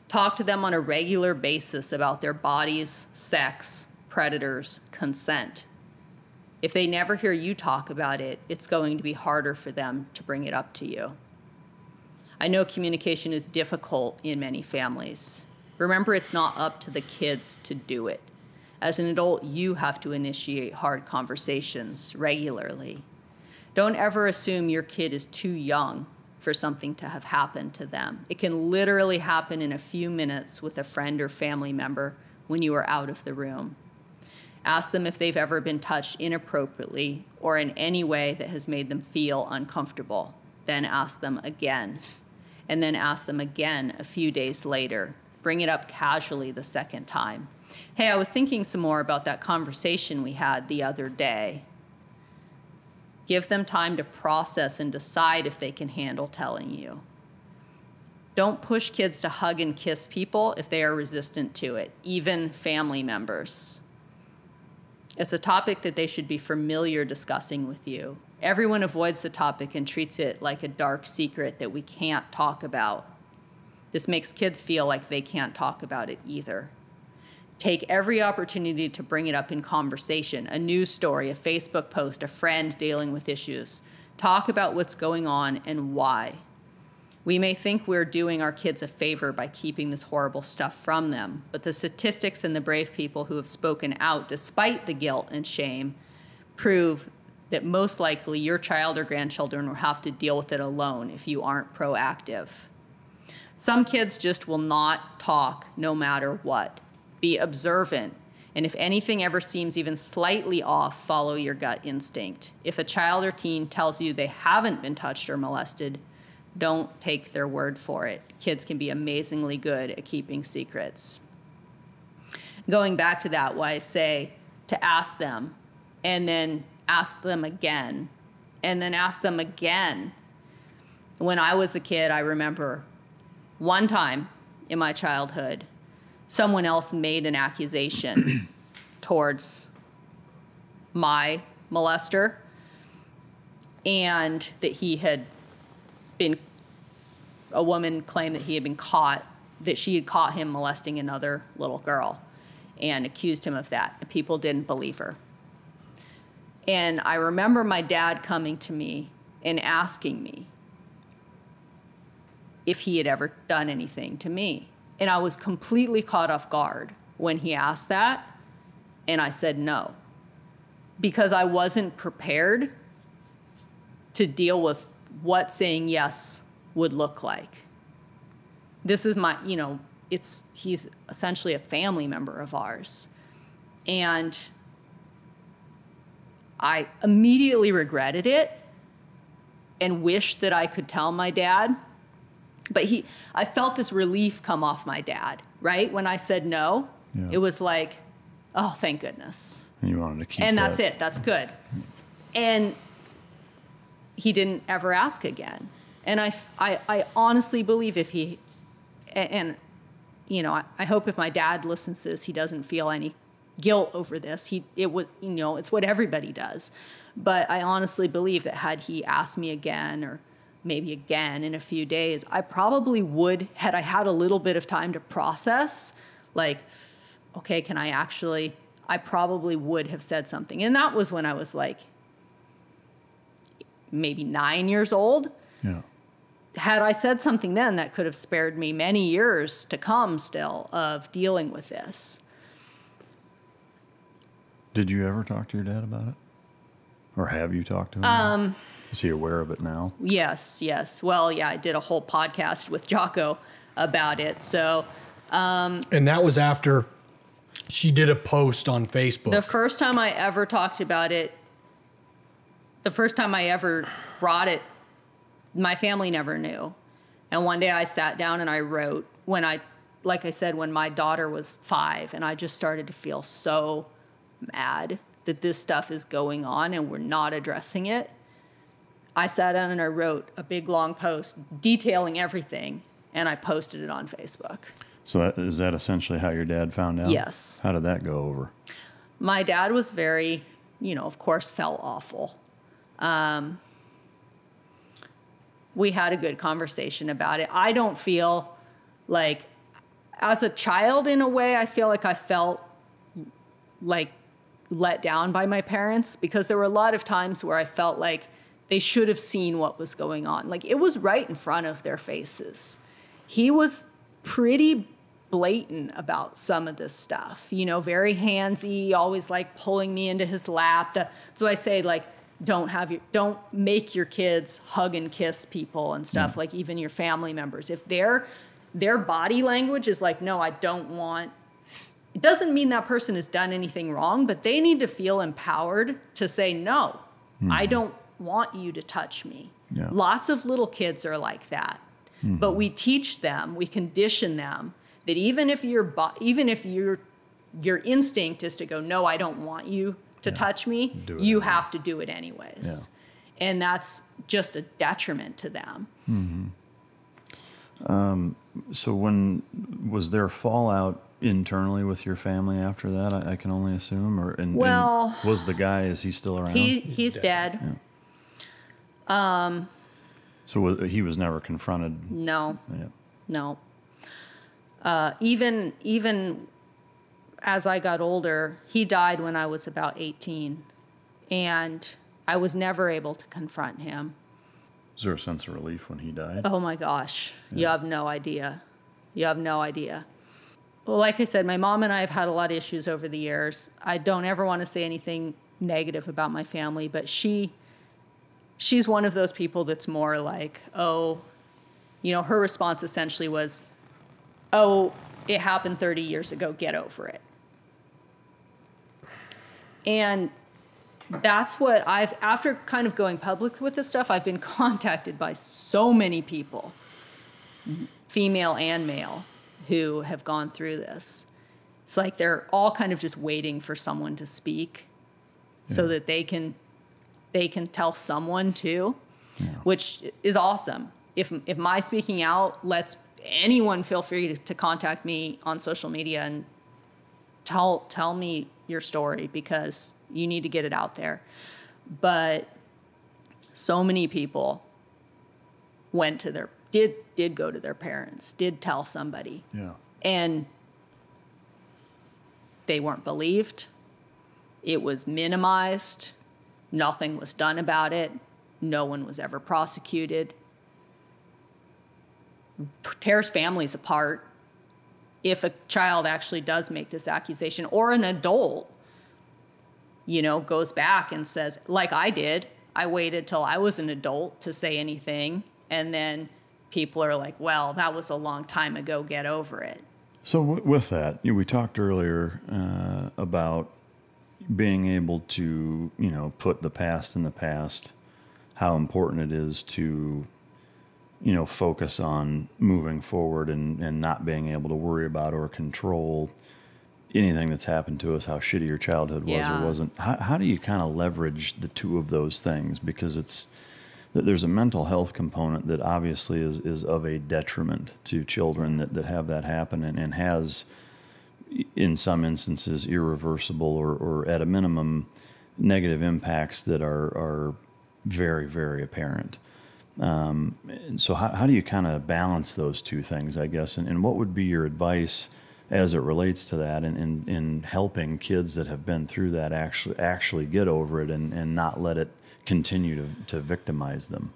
Talk to them on a regular basis about their bodies, sex, predators, consent. If they never hear you talk about it, it's going to be harder for them to bring it up to you. I know communication is difficult in many families. Remember, it's not up to the kids to do it. As an adult, you have to initiate hard conversations regularly. Don't ever assume your kid is too young for something to have happened to them. It can literally happen in a few minutes with a friend or family member when you are out of the room. Ask them if they've ever been touched inappropriately or in any way that has made them feel uncomfortable. Then ask them again. And then ask them again a few days later. Bring it up casually the second time. Hey, I was thinking some more about that conversation we had the other day. Give them time to process and decide if they can handle telling you. Don't push kids to hug and kiss people if they are resistant to it, even family members. It's a topic that they should be familiar discussing with you. Everyone avoids the topic and treats it like a dark secret that we can't talk about. This makes kids feel like they can't talk about it either. Take every opportunity to bring it up in conversation, a news story, a Facebook post, a friend dealing with issues. Talk about what's going on and why. We may think we're doing our kids a favor by keeping this horrible stuff from them, but the statistics and the brave people who have spoken out despite the guilt and shame prove that most likely your child or grandchildren will have to deal with it alone if you aren't proactive. Some kids just will not talk no matter what. Be observant, and if anything ever seems even slightly off, follow your gut instinct. If a child or teen tells you they haven't been touched or molested, don't take their word for it. Kids can be amazingly good at keeping secrets. Going back to that, why I say to ask them, and then ask them again, and then ask them again. When I was a kid, I remember one time in my childhood, someone else made an accusation towards my molester, and that he had been, a woman claimed that he had been caught, that she had caught him molesting another little girl and accused him of that. And people didn't believe her. And I remember my dad coming to me and asking me if he had ever done anything to me. And I was completely caught off guard when he asked that, and I said no, because I wasn't prepared to deal with what saying yes would look like. This is my, he's essentially a family member of ours. And I immediately regretted it and wished that I could tell my dad. But I felt this relief come off my dad, right? When I said no, It was like, oh, thank goodness. And you wanted to keep and that. That's it. That's good. And he didn't ever ask again. And I honestly believe if he, and I hope if my dad listens to this, he doesn't feel any guilt over this. It's what everybody does. But I honestly believe that had he asked me again, or maybe again in a few days, I probably would, had I had a little bit of time to process, like, okay, I probably would have said something. And that was when I was like maybe 9 years old. Yeah. Had I said something then, that could have spared me many years to come still of dealing with this. Did you ever talk to your dad about it? Or have you talked to him? Is he aware of it now? Yes. Well, yeah, I did a whole podcast with Jocko about it. So, and that was after she did a post on Facebook. The first time I ever talked about it, the first time I ever brought it, my family never knew. And one day I sat down and I wrote, like I said, when my daughter was 5, and I just started to feel so mad that this stuff is going on and we're not addressing it. I sat down and I wrote a big long post detailing everything, and I posted it on Facebook. So is that essentially how your dad found out? Yes. How did that go over? My dad was very, of course, felt awful. We had a good conversation about it. I don't feel like, as a child in a way, I feel like I felt like let down by my parents, because there were a lot of times where I felt like they should have seen what was going on. Like, it was right in front of their faces. He was pretty blatant about some of this stuff, you know, very handsy, always like pulling me into his lap. So I say, like, don't make your kids hug and kiss people and stuff, like even your family members. If their body language is like, no, I don't want, it doesn't mean that person has done anything wrong, but they need to feel empowered to say, no, I don't want you to touch me. Yeah. Lots of little kids are like that. But we teach them, we condition them that even if your instinct is to go, no, I don't want you to touch me, you have to do it anyways. Yeah. And that's just a detriment to them. So was there fallout internally with your family after that? I can only assume, and was the guy, is he still around? He's dead. Yeah. So he was never confronted? No. Yeah. No. Even as I got older, he died when I was about 18, and I was never able to confront him. Was there a sense of relief when he died? Oh my gosh. Yeah. You have no idea. You have no idea. Well, like I said, my mom and I have had a lot of issues over the years. I don't ever want to say anything negative about my family, but she's one of those people that's more like, oh, you know, her response essentially was, oh, it happened 30 years ago, get over it. And that's what after kind of going public with this stuff, I've been contacted by so many people, female and male, who have gone through this. It's like they're all kind of just waiting for someone to speak so that they can tell someone too, which is awesome. If my speaking out lets anyone feel free to contact me on social media and tell me your story, because you need to get it out there. But so many people did go to their parents, did tell somebody. Yeah. And they weren't believed. It was minimized. Nothing was done about it. No one was ever prosecuted. Tears families apart if a child actually does make this accusation, or an adult, you know, goes back and says, like I did, I waited till I was an adult to say anything, and then people are like, well, that was a long time ago, get over it. So with that, we talked earlier about being able to, you know, put the past in the past, how important it is to, you know, focus on moving forward and not being able to worry about or control anything that's happened to us, how shitty your childhood was or wasn't. How do you kind of leverage the two of those things? Because there's a mental health component that obviously is of a detriment to children that have that happen and has, in some instances, irreversible or at a minimum negative impacts that are very, very apparent. So how do you kind of balance those two things, I guess, and what would be your advice as it relates to that in helping kids that have been through that actually get over it and not let it continue to victimize them?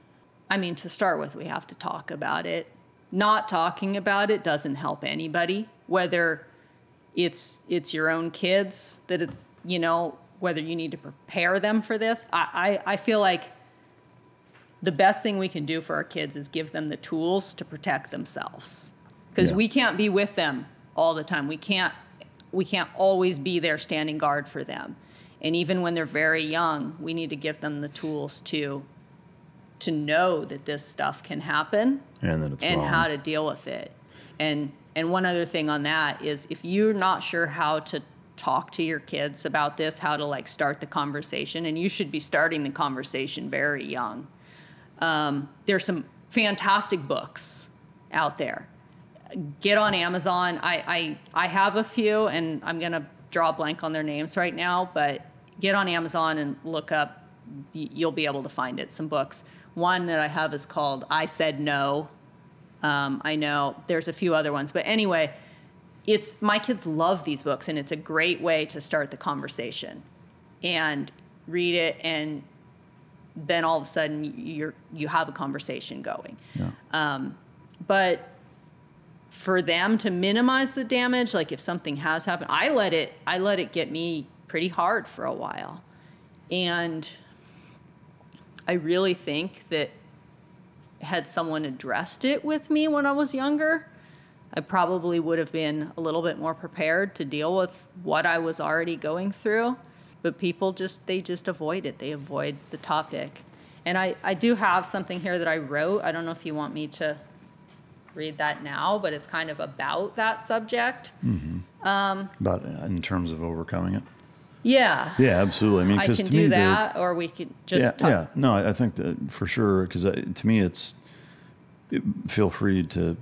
I mean, to start with, we have to talk about it. Not talking about it doesn't help anybody, whether it's your own kids, that it's, you know, whether you need to prepare them for this. I feel like the best thing we can do for our kids is give them the tools to protect themselves, because we can't be with them all the time. We can't always be there standing guard for them. And even when they're very young, we need to give them the tools to know that this stuff can happen and that it's and wrong. How to deal with it. And one other thing on that is, if you're not sure how to talk to your kids about this, how to like start the conversation, and you should be starting the conversation very young. There's some fantastic books out there. Get on Amazon. I have a few, and I'm going to draw a blank on their names right now, but get on Amazon and look up. You'll be able to find it, some books. One that I have is called I Said No. I know there's a few other ones, but anyway, my kids love these books, and it's a great way to start the conversation. And read it, and then all of a sudden you have a conversation going. Yeah. But for them to minimize the damage, like if something has happened, I let it get me pretty hard for a while. And I really think that had someone addressed it with me when I was younger, I probably would have been a little bit more prepared to deal with what I was already going through. But people just avoid it. They avoid the topic. And I do have something here that I wrote. I don't know if you want me to read that now, but it's kind of about that subject. Mm-hmm. About in terms of overcoming it? Yeah. Yeah, absolutely. I mean, I can do that, or we could just talk. Yeah, no, I think that for sure, because to me feel free to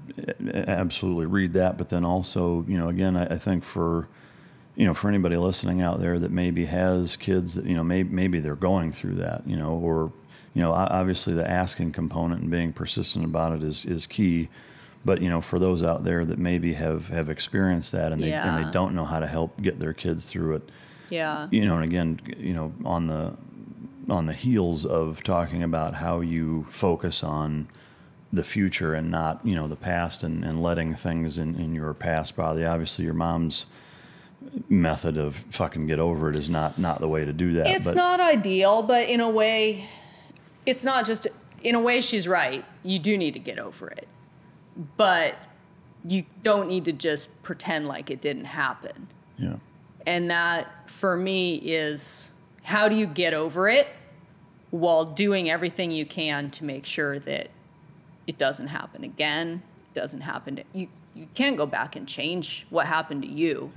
absolutely read that, but then also, again, I think for anybody listening out there that maybe has kids that, maybe they're going through that, or, obviously the asking component and being persistent about it is key. But, for those out there that maybe have experienced that and they don't know how to help get their kids through it. Yeah. And again, on the heels of talking about how you focus on the future and not, the past and letting things in your past bother you. Obviously, your mom's method of fucking get over it is not the way to do that. It's not ideal, but in a way, it's not just, in a way she's right. You do need to get over it. But you don't need to just pretend like it didn't happen. Yeah. And that, for me, is how do you get over it while doing everything you can to make sure that it doesn't happen again, it doesn't happen to you. You can't go back and change what happened to you,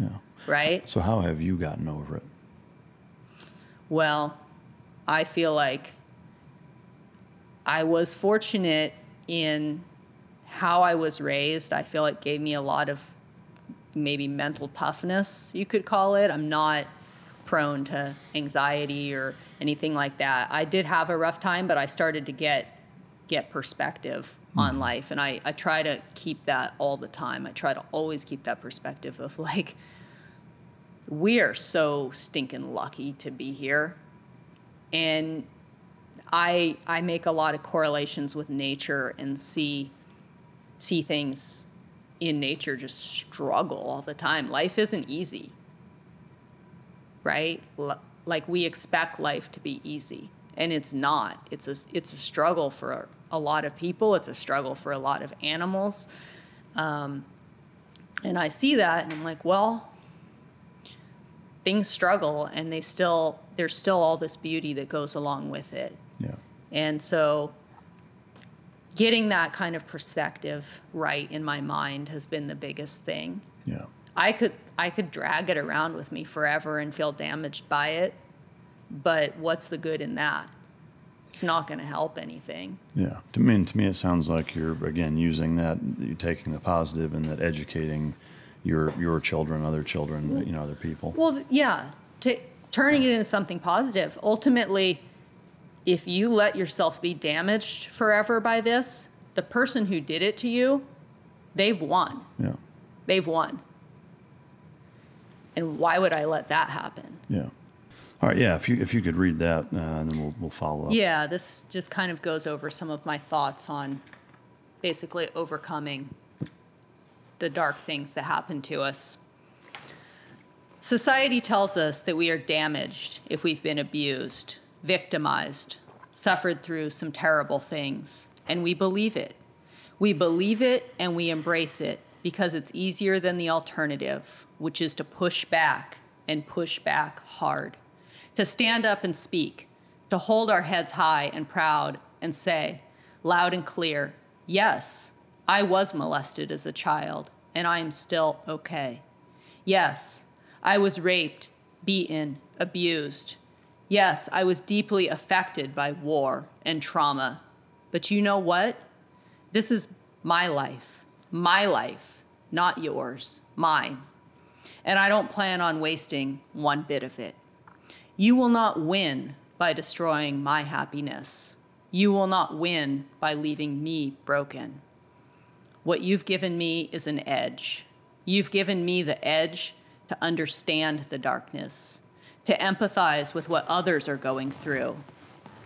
right? So how have you gotten over it? Well, I feel like I was fortunate in how I was raised. I feel it gave me a lot of maybe mental toughness, you could call it. I'm not prone to anxiety or anything like that. I did have a rough time, but I started to get perspective on life. And I try to keep that all the time. I try to always keep that perspective of like, we are so stinking lucky to be here. And I make a lot of correlations with nature and see things in nature just struggle all the time. Life isn't easy, right? Like we expect life to be easy, and it's not. It's a struggle for a lot of people. It's a struggle for a lot of animals. And I see that, and I'm like, well, things struggle, and there's still all this beauty that goes along with it. Yeah. And so getting that kind of perspective right in my mind has been the biggest thing. Yeah. I could drag it around with me forever and feel damaged by it, but what's the good in that? It's not going to help anything. Yeah. To me, it sounds like you're, again, using that, you're taking the positive and that educating your children, other children, other people. Well, yeah, turning it into something positive. Ultimately, if you let yourself be damaged forever by this, the person who did it to you, they've won. Yeah. They've won. And why would I let that happen? Yeah. All right. Yeah. If you could read that, and then we'll follow up. Yeah. This just kind of goes over some of my thoughts on basically overcoming the dark things that happen to us. Society tells us that we are damaged if we've been abused, victimized, suffered through some terrible things, and we believe it. We believe it and we embrace it because it's easier than the alternative, which is to push back and push back hard, to stand up and speak, to hold our heads high and proud and say loud and clear, yes, I was molested as a child and I am still okay. Yes, I was raped, beaten, abused. Yes, I was deeply affected by war and trauma. But you know what? This is my life, not yours, mine. And I don't plan on wasting one bit of it. You will not win by destroying my happiness. You will not win by leaving me broken. What you've given me is an edge. You've given me the edge to understand the darkness, to empathize with what others are going through.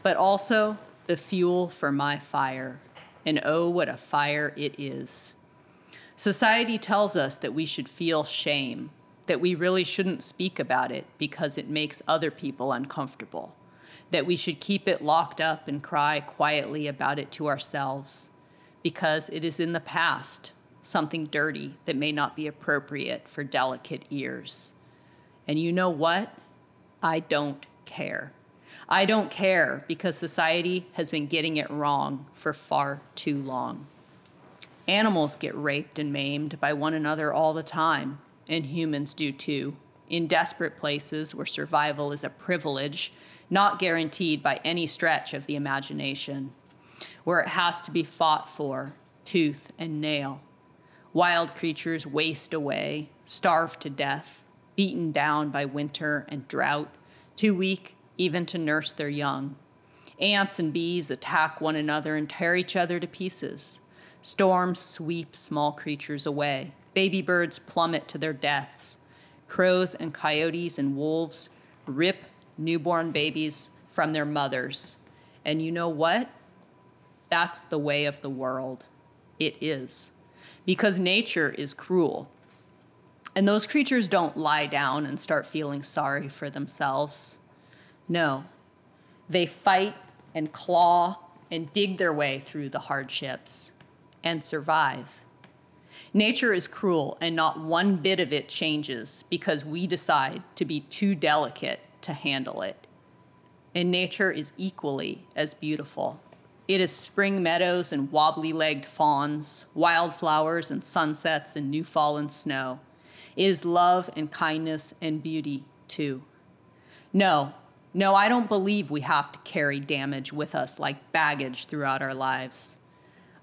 but also the fuel for my fire. And oh, what a fire it is. Society tells us that we should feel shame, that we really shouldn't speak about it because it makes other people uncomfortable, that we should keep it locked up and cry quietly about it to ourselves because it is in the past, something dirty that may not be appropriate for delicate ears. And you know what? I don't care. I don't care because society has been getting it wrong for far too long. Animals get raped and maimed by one another all the time, and humans do too, in desperate places where survival is a privilege not guaranteed by any stretch of the imagination, where it has to be fought for, tooth and nail. Wild creatures waste away, starve to death, beaten down by winter and drought, too weak even to nurse their young. Ants and bees attack one another and tear each other to pieces. Storms sweep small creatures away. Baby birds plummet to their deaths. Crows and coyotes and wolves rip newborn babies from their mothers. And you know what? That's the way of the world. It is. Because nature is cruel. And those creatures don't lie down and start feeling sorry for themselves. No. They fight and claw and dig their way through the hardships and survive. Nature is cruel, and not one bit of it changes because we decide to be too delicate to handle it. And nature is equally as beautiful. It is spring meadows and wobbly-legged fawns, wildflowers and sunsets and new-fallen snow. It is love and kindness and beauty, too. No, I don't believe we have to carry damage with us like baggage throughout our lives.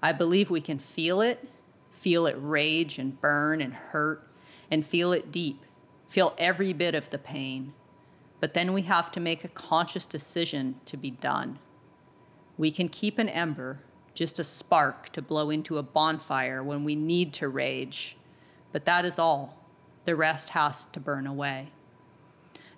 I believe we can feel it rage and burn and hurt, and feel it deep, feel every bit of the pain. But then we have to make a conscious decision to be done. We can keep an ember, just a spark to blow into a bonfire when we need to rage, but that is all. The rest has to burn away.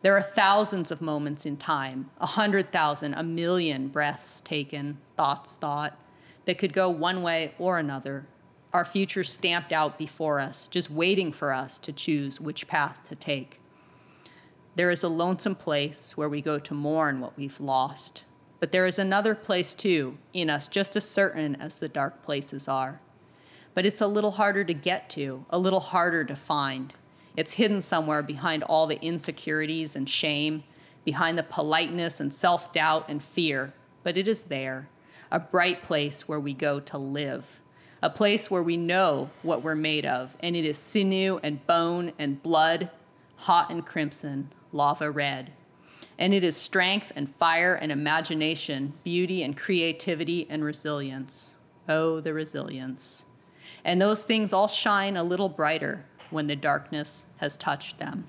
There are thousands of moments in time, 100,000, 1,000,000 breaths taken, thoughts thought, that could go one way or another. Our future stamped out before us, just waiting for us to choose which path to take. There is a lonesome place where we go to mourn what we've lost, but there is another place too, in us just as certain as the dark places are. But it's a little harder to get to, a little harder to find. It's hidden somewhere behind all the insecurities and shame, behind the politeness and self-doubt and fear, but it is there, a bright place where we go to live. A place where we know what we're made of, and it is sinew and bone and blood, hot and crimson, lava red. And it is strength and fire and imagination, beauty and creativity and resilience. Oh, the resilience. And those things all shine a little brighter when the darkness has touched them.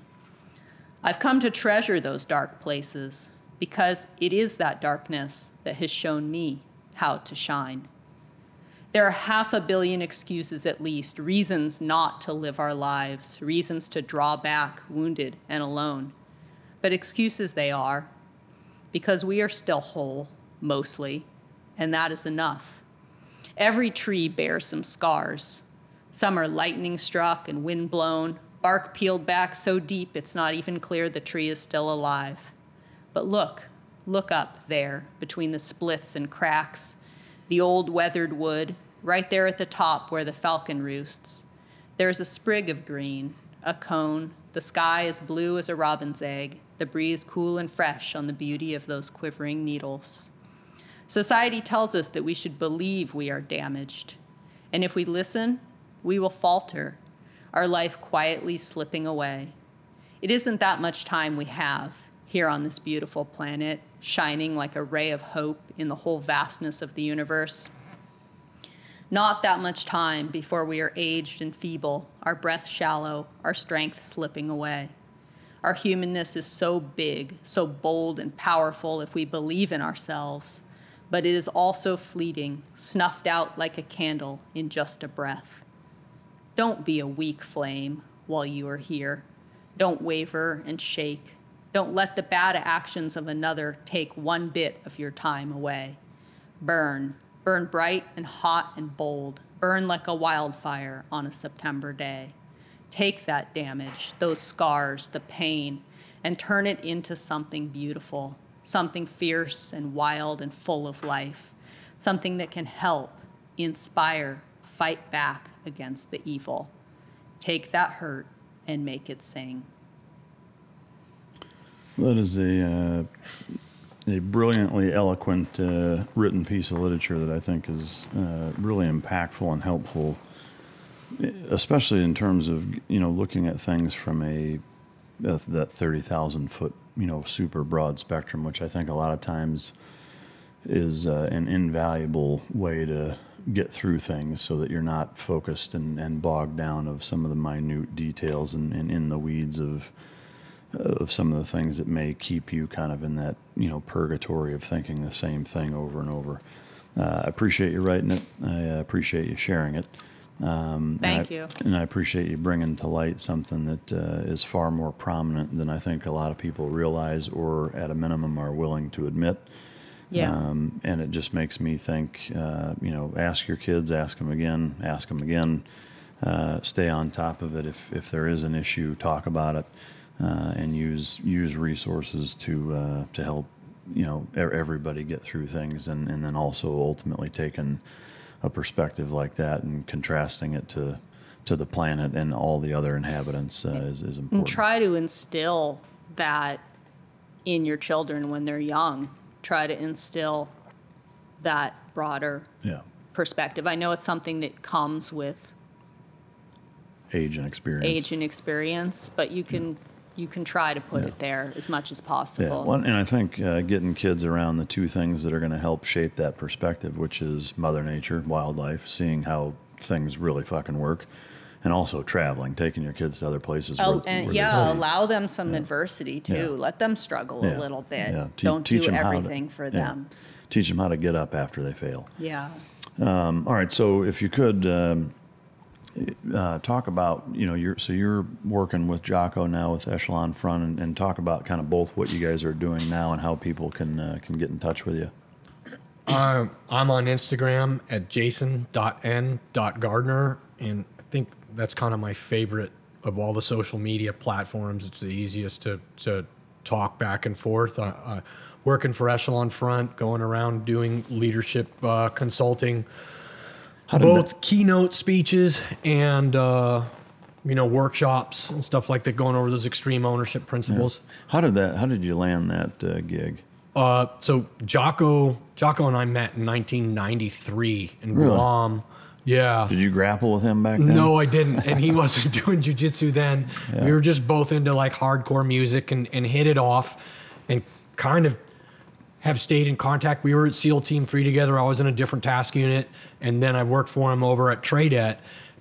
I've come to treasure those dark places because it is that darkness that has shown me how to shine. There are 500 million excuses at least, reasons not to live our lives, reasons to draw back, wounded and alone. But excuses they are, because we are still whole, mostly, and that is enough. Every tree bears some scars. Some are lightning struck and wind blown, bark peeled back so deep it's not even clear the tree is still alive. But look up there between the splits and cracks, the old weathered wood, right there at the top where the falcon roosts. There is a sprig of green, a cone, the sky as blue as a robin's egg, the breeze cool and fresh on the beauty of those quivering needles. Society tells us that we should believe we are damaged, and if we listen, we will falter, our life quietly slipping away. It isn't that much time we have here on this beautiful planet, shining like a ray of hope in the whole vastness of the universe. Not that much time before we are aged and feeble, our breath shallow, our strength slipping away. Our humanness is so big, so bold and powerful if we believe in ourselves, but it is also fleeting, snuffed out like a candle in just a breath. Don't be a weak flame while you are here. Don't waver and shake. Don't let the bad actions of another take one bit of your time away. Burn. Burn bright and hot and bold. Burn like a wildfire on a September day. Take that damage, those scars, the pain, and turn it into something beautiful, something fierce and wild and full of life, something that can help, inspire, fight back against the evil. Take that hurt and make it sing. That is a brilliantly eloquent written piece of literature that I think is really impactful and helpful, especially in terms of, looking at things from that 30,000 foot, super broad spectrum, which I think a lot of times is an invaluable way to get through things so that you're not focused and bogged down of some of the minute details and in the weeds of some of the things that may keep you kind of in that, purgatory of thinking the same thing over and over. I appreciate you writing it. I appreciate you sharing it. Thank you. And I appreciate you bringing to light something that is far more prominent than I think a lot of people realize or at a minimum are willing to admit. Yeah. And it just makes me think, ask your kids, ask them again, stay on top of it. If there is an issue, talk about it. And use resources to help everybody get through things, and then also ultimately taking a perspective like that and contrasting it to the planet and all the other inhabitants is important. And try to instill that in your children when they're young. Try to instill that broader perspective. I know it's something that comes with age and experience, but you can try to put it there as much as possible. Yeah. Well, and I think getting kids around the two things that are going to help shape that perspective, which is Mother Nature, wildlife, seeing how things really fucking work, and also traveling, taking your kids to other places. Allow them some adversity too. Yeah. Let them struggle a little bit. Yeah. Don't do everything for them. Teach them how to get up after they fail. Yeah. All right. So if you could talk about, you're working with Jocko now with Echelon Front, and talk about kind of both what you guys are doing now and how people can get in touch with you. I'm on Instagram at jason.n.gardner, and I think that's kind of my favorite of all the social media platforms. It's the easiest to talk back and forth. Working for Echelon Front, going around doing leadership consulting, both keynote speeches and workshops and stuff like that, going over those extreme ownership principles. Yeah. How did you land that gig? So Jocko and I met in 1993 in Guam. Yeah. Did you grapple with him back then? No, I didn't. And he wasn't doing jiu-jitsu then. Yeah. We were just both into like hardcore music and hit it off and kind of have stayed in contact. We were at SEAL Team 3 together. I was in a different task unit. And then I worked for him over at Tradet.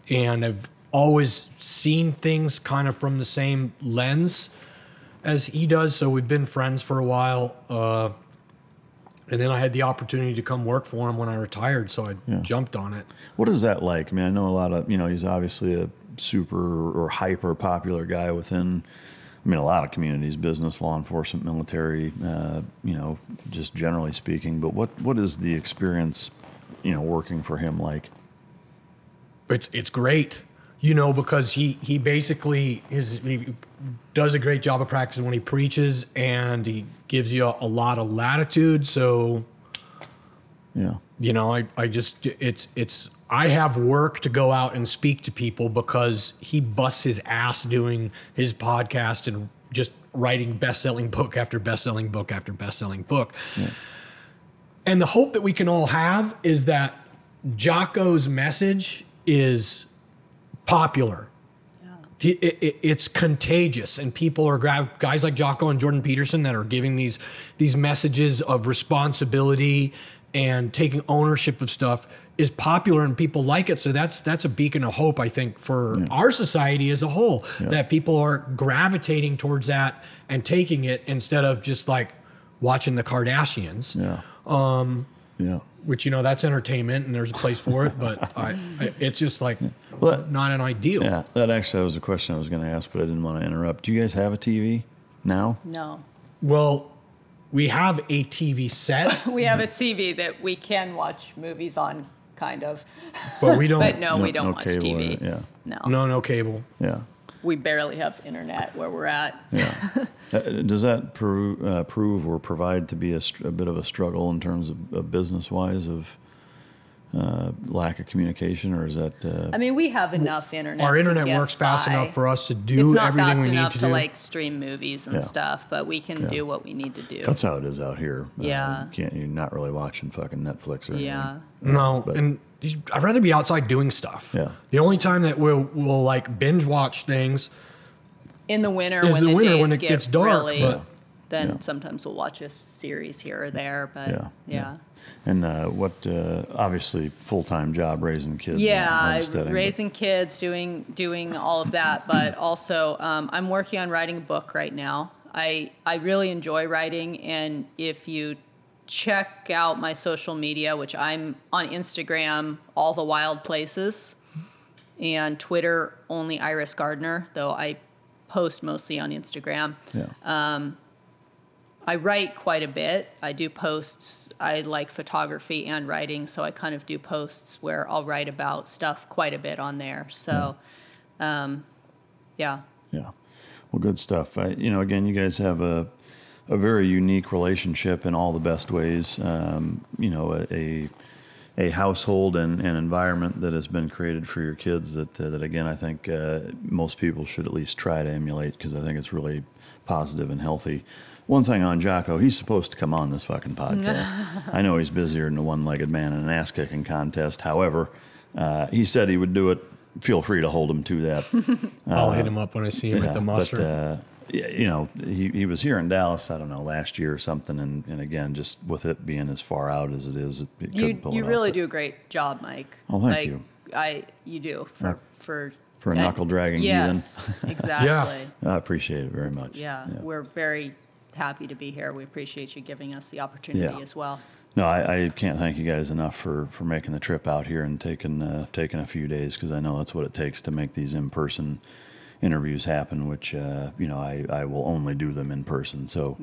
And I've always seen things kind of from the same lens as he does. So we've been friends for a while. And then I had the opportunity to come work for him when I retired. So I jumped on it. What is that like? I mean, I know a lot of, he's obviously a super or hyper popular guy within, a lot of communities, business, law enforcement, military, just generally speaking. But what is the experience, working for him like? It's great, because he basically he does a great job of practicing when he preaches, and he gives you a lot of latitude. So, I have work to go out and speak to people because he busts his ass doing his podcast and just writing best-selling book after best-selling book after best-selling book. Yeah. And the hope that we can all have is that Jocko's message is popular. Yeah. It's contagious, and people are guys like Jocko and Jordan Peterson that are giving these messages of responsibility and taking ownership of stuff is popular, and people like it. So that's a beacon of hope, I think, for our society as a whole, that people are gravitating towards that and taking it instead of just like watching the Kardashians. Which, that's entertainment and there's a place for it, but it's just like not an ideal. Yeah, that actually was a question I was going to ask, but I didn't want to interrupt. Do you guys have a TV? now? No. Well, we have a TV set, We have a TV that we can watch movies on, kind of. but we don't. But no, we don't watch cable TV. Yeah. No cable. Yeah. We barely have internet where we're at. Yeah. Does that prove or provide to be a bit of a struggle in terms of business-wise of lack of communication, or is that? I mean, we have enough internet. Our internet to get works fast by. enough for us to do It's not everything fast we need enough to to do. like stream movies and stuff, but we can do what we need to do. That's how it is out here. Yeah. You're not really watching fucking Netflix or anything. Yeah. No, But- and I'd rather be outside doing stuff. Yeah. The only time that we'll like binge watch things In the winter, is when the the winter days when it get gets dark. really, But then sometimes we'll watch a series here or there. But yeah. And what? Obviously, full-time job raising kids. and Yeah, homesteading, but- raising kids, doing all of that, but also I'm working on writing a book right now. I really enjoy writing, and if you check out my social media, which I'm on Instagram, all the wild places, and Twitter, only Iris Gardner, though I post mostly on Instagram. Yeah. I write quite a bit. I do posts. I like photography and writing, so I kind of do posts where I'll write about stuff quite a bit on there. So, yeah. Yeah. Well, good stuff. Again, you guys have a very unique relationship in all the best ways. A household and environment that has been created for your kids that again, I think most people should at least try to emulate, because I think it's really positive and healthy. One thing on Jocko, he's supposed to come on this fucking podcast. I know he's busier than a one-legged man in an ass-kicking contest. However, he said he would do it. Feel free to hold him to that. I'll hit him up when I see him at the muster. But, he was here in Dallas, I don't know, last year or something, and again, just with it being as far out as it is, it couldn't pull it You off, really but do a great job, Mike. Oh, thank you. You do for a knuckle-dragging Yes, exactly. I appreciate it very much. Yeah, we're very happy to be here. We appreciate you giving us the opportunity as well. No, I can't thank you guys enough for making the trip out here and taking a few days, because I know that's what it takes to make these in-person interviews happen, which I will only do them in person. So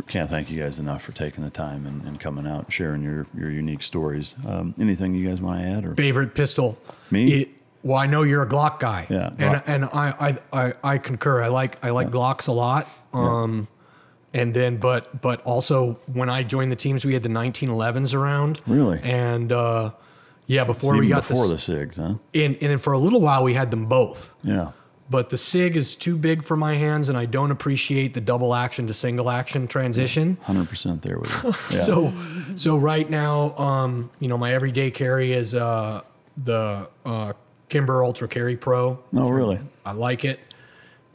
can't thank you guys enough for taking the time and coming out and sharing your unique stories. Anything you guys want to add? Or Favorite pistol? Me? Well, I know you're a Glock guy. Yeah, Glock. And I concur. I like Glocks a lot. And then, but also when I joined the teams, we had the 1911s around. Really? And before So we even got before the SIGs, huh? and for a little while we had them both. Yeah. But the SIG is too big for my hands, and I don't appreciate the double action to single action transition. 100% there with you. Yeah. So right now, my everyday carry is the Kimber Ultra Carry Pro. Oh, really? I like it.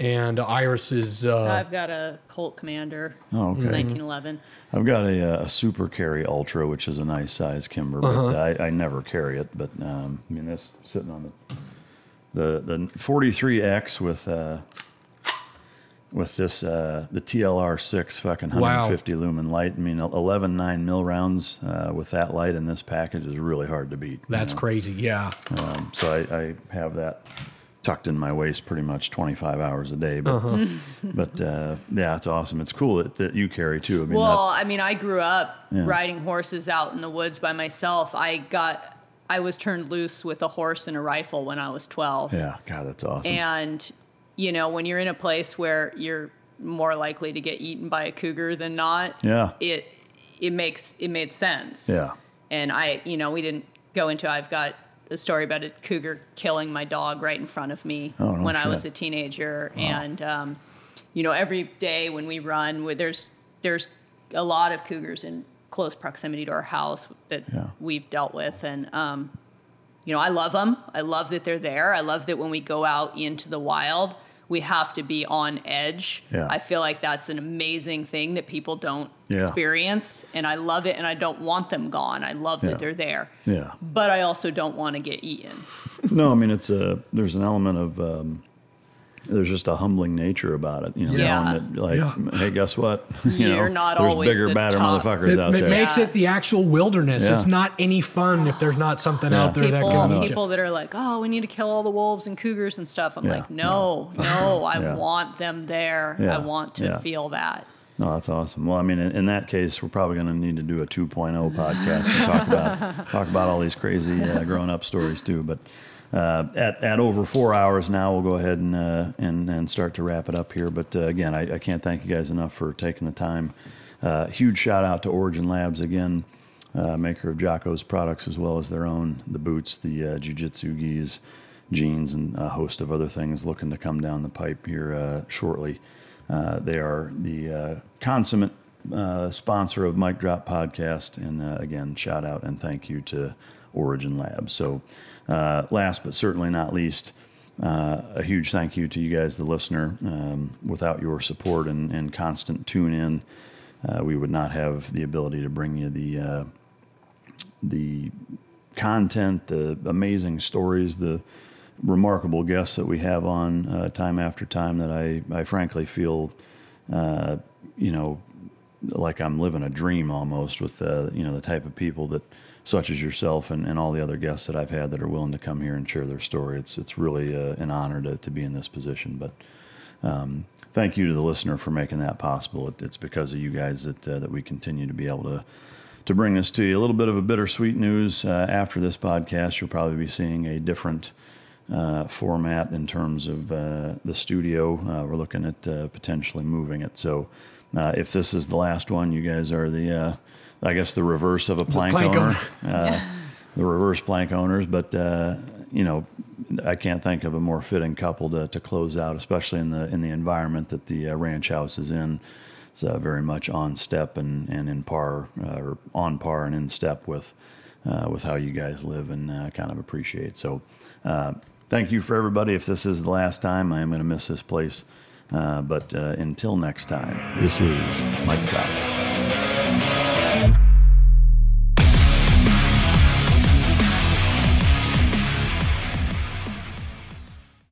And Iris is. I've got a Colt Commander, Oh, okay. 1911. I've got a Super Carry Ultra, which is a nice size Kimber, but I never carry it. But that's sitting on the 43X with this the TLR6 fucking 150 lumen light. 11 9mm rounds with that light in this package is really hard to beat. That's crazy. Yeah. So I have that tucked in my waist pretty much 25 hours a day. But it's awesome. It's cool that you carry too. I grew up riding horses out in the woods by myself. I was turned loose with a horse and a rifle when I was 12. Yeah, God, that's awesome. And, when you're in a place where you're more likely to get eaten by a cougar than not, it made sense. Yeah. And we didn't go into, I've got a story about a cougar killing my dog right in front of me when I was a teenager. Wow. And, every day when we run, there's a lot of cougars in close proximity to our house that we've dealt with. And, I love them. I love that they're there. I love that when we go out into the wild, we have to be on edge. Yeah. I feel like that's an amazing thing that people don't experience. And I love it. And I don't want them gone. I love that they're there. Yeah. But I also don't want to get eaten. No, there's an element of there's just a humbling nature about it, knowing that, hey, guess what? You're not there's always bigger, the badder top. motherfuckers out there. It makes it the actual wilderness. Yeah. It's not any fun if there's not something out there that can eat People you. that are like, oh, we need to kill all the wolves and cougars and stuff. I'm like, no, I want them there. Yeah. I want to feel that. No, that's awesome. Well, I mean, in that case, we're probably going to need to do a 2.0 podcast and talk about all these crazy growing up stories too. But at over 4 hours now, we'll go ahead and start to wrap it up here. But again, I can't thank you guys enough for taking the time. Huge shout out to Origin Labs again, maker of Jocko's products as well as their own, the boots, the jiu-jitsu gis, jeans, and a host of other things looking to come down the pipe here shortly. They are the consummate sponsor of Mic Drop Podcast. And again, shout out and thank you to Origin Labs. So last but certainly not least, a huge thank you to you guys, the listener. Without your support and constant tune in, we would not have the ability to bring you the content, the amazing stories, the remarkable guests that we have on time after time that I frankly feel, like I'm living a dream almost with, the type of people that, such as yourself and all the other guests that I've had that are willing to come here and share their story. It's really an honor to be in this position. But thank you to the listener for making that possible. It's because of you guys that we continue to be able to bring this to you. A little bit of a bittersweet news. After this podcast, you'll probably be seeing a different format in terms of the studio. We're looking at potentially moving it. So if this is the last one, you guys are the reverse of a plank owner. The reverse plank owners. But, I can't think of a more fitting couple to close out, especially in the environment that the ranch house is in. It's very much on step and in par, or on par and in step with how you guys live and kind of appreciate. So thank you for everybody. If this is the last time, I am going to miss this place. But until next time, this is Mic Drop.